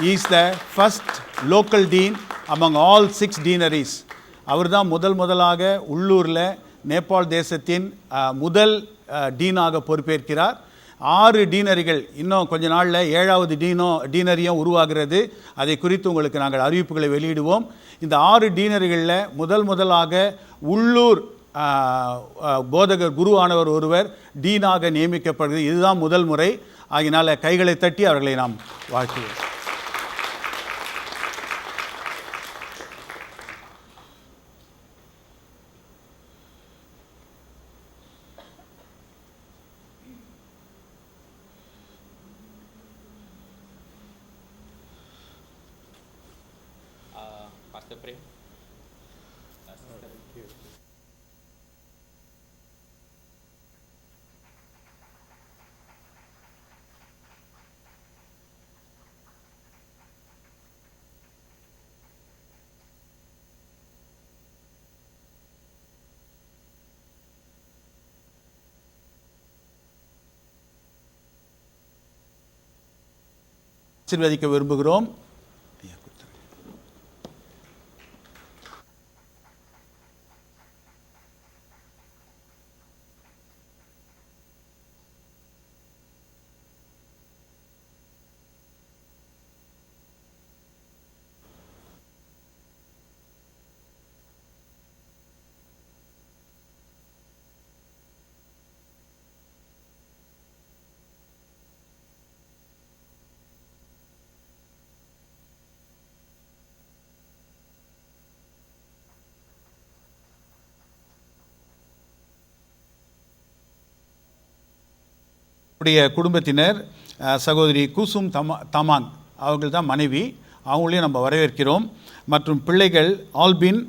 he is the first local dean among all 6 deaneries. அவர் தான் முதலாக உள்ளூரில் நேபாள் தேசத்தின் முதல் டீனாக பொறுப்பேற்கிறார். 6 டீனரிகள் இன்னும் கொஞ்ச நாளில் 7வது டீனரியும் உருவாகிறது. அதை குறித்து உங்களுக்கு நாங்கள் அறிவிப்புகளை வெளியிடுவோம். இந்த 6 டீனரிகளில் முதலாக உள்ளூர் போதகர் குருவானவர் ஒருவர் டீனாக நியமிக்கப்படுகிறது. இதுதான் முதல் முறை. ஆகினால கைகளை தட்டி அவர்களை நாம் வாழ்த்துவோம். Pastor Prem. ஆசீர்வதிக்க விரும்புகிறோம். உடைய குடும்பத்தினர் சகோதரி குசும் தமாங் அவர்கள் தான் மனைவி. அவங்களையும் நம்ம வரவேற்கிறோம். மற்றும் பிள்ளைகள் ஆல்பின்,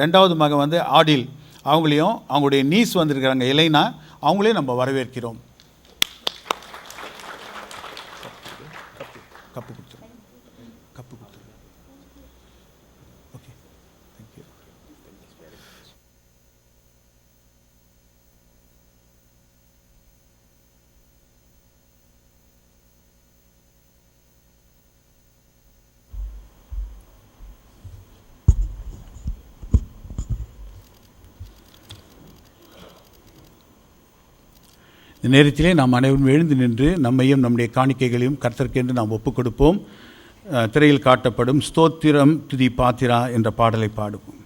2வது மகன் வந்து ஆடில், அவங்களையும் அவங்களுடைய நீஸ் வந்திருக்கிறாங்க எலைனா, அவங்களையும் நம்ம வரவேற்கிறோம். கப்பு கொடுத்துருங்க. கப்பு கொடுத்துருங்க. Okay, thank you. இந்த நேரத்திலே நாம் அனைவரும் எழுந்து நின்று நம்மையும் நம்முடைய காணிக்கைகளையும் கர்த்தருக்கென்று நாம் ஒப்புக் கொடுப்போம். திரையில் காட்டப்படும் ஸ்தோத்திரம் துதி பாத்திரா என்ற பாடலை பாடுவோம்.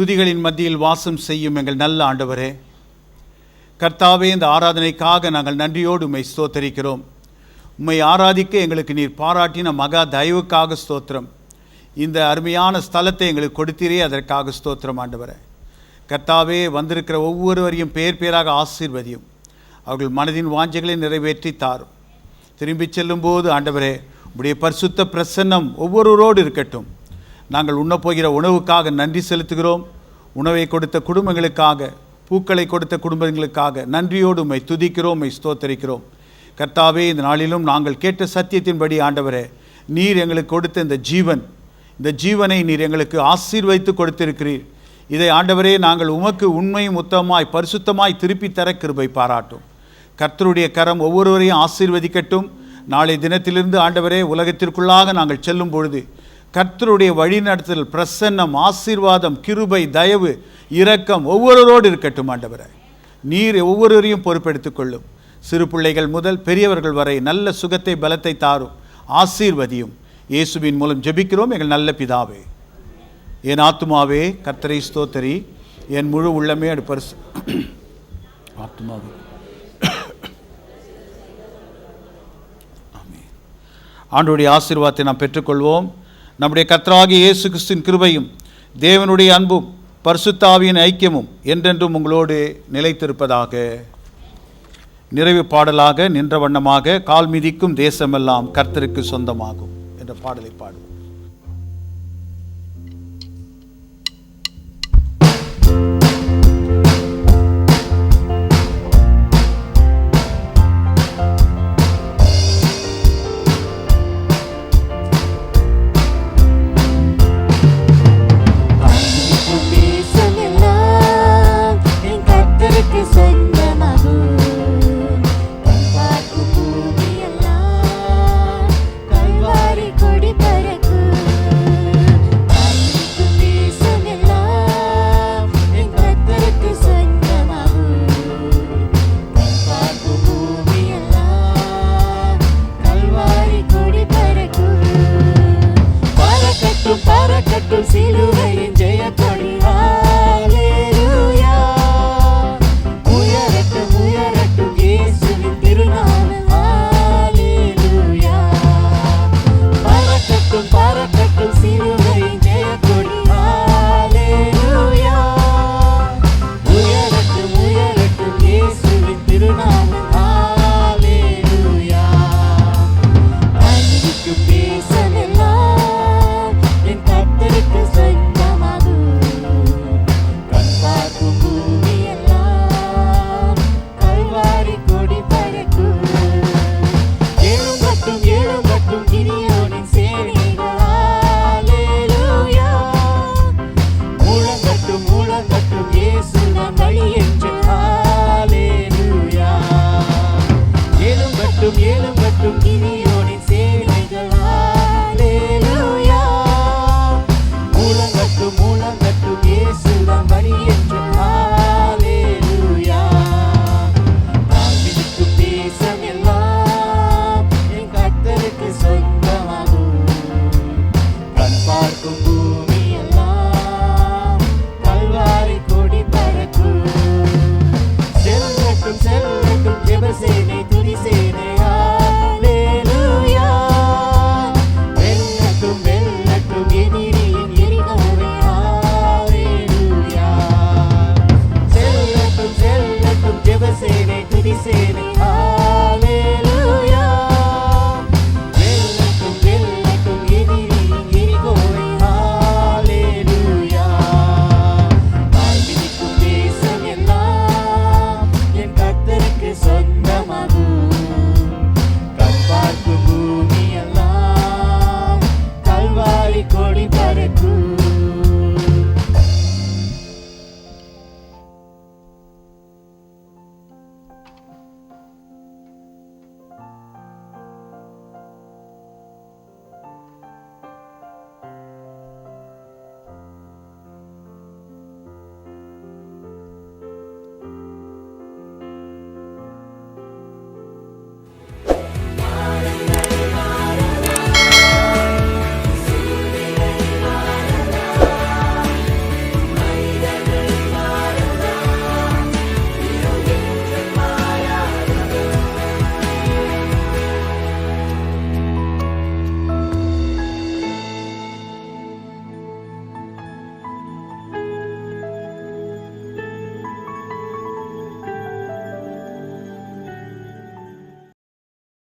துதிகளின் மத்தியில் வாசம் செய்யும் எங்கள் நல்ல ஆண்டவரே, கர்த்தாவே, இந்த ஆராதனைக்காக நாங்கள் நன்றியோடு உம்மை ஸ்தோத்தரிக்கிறோம். உம்மை ஆராதிக்க எங்களுக்கு நீர் பாராட்டின மகா தயவுக்காக ஸ்தோத்திரம். இந்த அருமையான ஸ்தலத்தை எங்களுக்கு கொடுத்தீரே, அதற்காக ஸ்தோத்திரம் ஆண்டவரே. கர்த்தாவே, வந்திருக்கிற ஒவ்வொருவரையும் பேர் பேராக ஆசீர்வதியும். அவர்கள் மனதின் வாஞ்சைகளை நிறைவேற்றி தாரும். திரும்பி செல்லும்போது ஆண்டவரே, உம்முடைய பரிசுத்த பிரசன்னம் ஒவ்வொருவரோடு இருக்கட்டும். நாங்கள் உண்ணப்போகிற உணவுக்காக நன்றி செலுத்துகிறோம். உணவை கொடுத்த குடும்பங்களுக்காக, பூக்களை கொடுத்த குடும்பங்களுக்காக நன்றியோடு உம்மை துதிக்கிறோம், உம்மை ஸ்தோத்தரிக்கிறோம். கர்த்தாவே, இந்த நாளிலும் நாங்கள் கேட்ட சத்தியத்தின்படி ஆண்டவரே, நீர் எங்களுக்கு கொடுத்த இந்த ஜீவனை நீர் எங்களுக்கு ஆசீர்வதித்து கொடுத்திருக்கிறீர். இதை ஆண்டவரே, நாங்கள் உமக்கு உண்மையும் உத்தமமாய் பரிசுத்தமாய் திருப்பி தர கிருபை பாராட்டும். கர்த்தருடைய கரம் ஒவ்வொருவரையும் ஆசீர்வதிக்கட்டும். நாளை தினத்திலிருந்து ஆண்டவரே, உலகத்திற்குள்ளாக நாங்கள் செல்லும் பொழுது கர்த்தருடைய வழிநடத்தல், பிரசன்னம், ஆசீர்வாதம், கிருபை, தயவு, இரக்கம் ஒவ்வொருவரோடு இருக்கட்டும் ஆண்டவரே. நீர் ஒவ்வொருவரையும் பொறுப்பெடுத்துக் கொள்ளும். சிறு பிள்ளைகள் முதல் பெரியவர்கள் வரை நல்ல சுகத்தை, பலத்தை தாரும், ஆசீர்வதியும். இயேசுவின் மூலம் ஜெபிக்கிறோம் எங்கள் நல்ல பிதாவே. என் ஆத்துமாவே கர்த்தரை ஸ்தோத்தரி, என் முழு உள்ளமே அது பரிசு ஆத்துமாவே. ஆண்டவருடைய ஆசீர்வாதத்தை நாம் பெற்றுக்கொள்வோம். நம்முடைய கர்த்தராகிய இயேசு கிறிஸ்துவின் கிருபையும் தேவனுடைய அன்பும் பரிசுத்த ஆவியின் ஐக்கியமும் என்றென்றும் உங்களோடு நிலைத்திருப்பதாக. நிறைவு பாடலாக நின்ற வண்ணமாக கால் மிதிக்கும் தேசமெல்லாம் கர்த்தருக்கு சொந்தமாகும் என்ற பாடலை பாடுவோம். சிலுவையின் ஜெயக்கொடி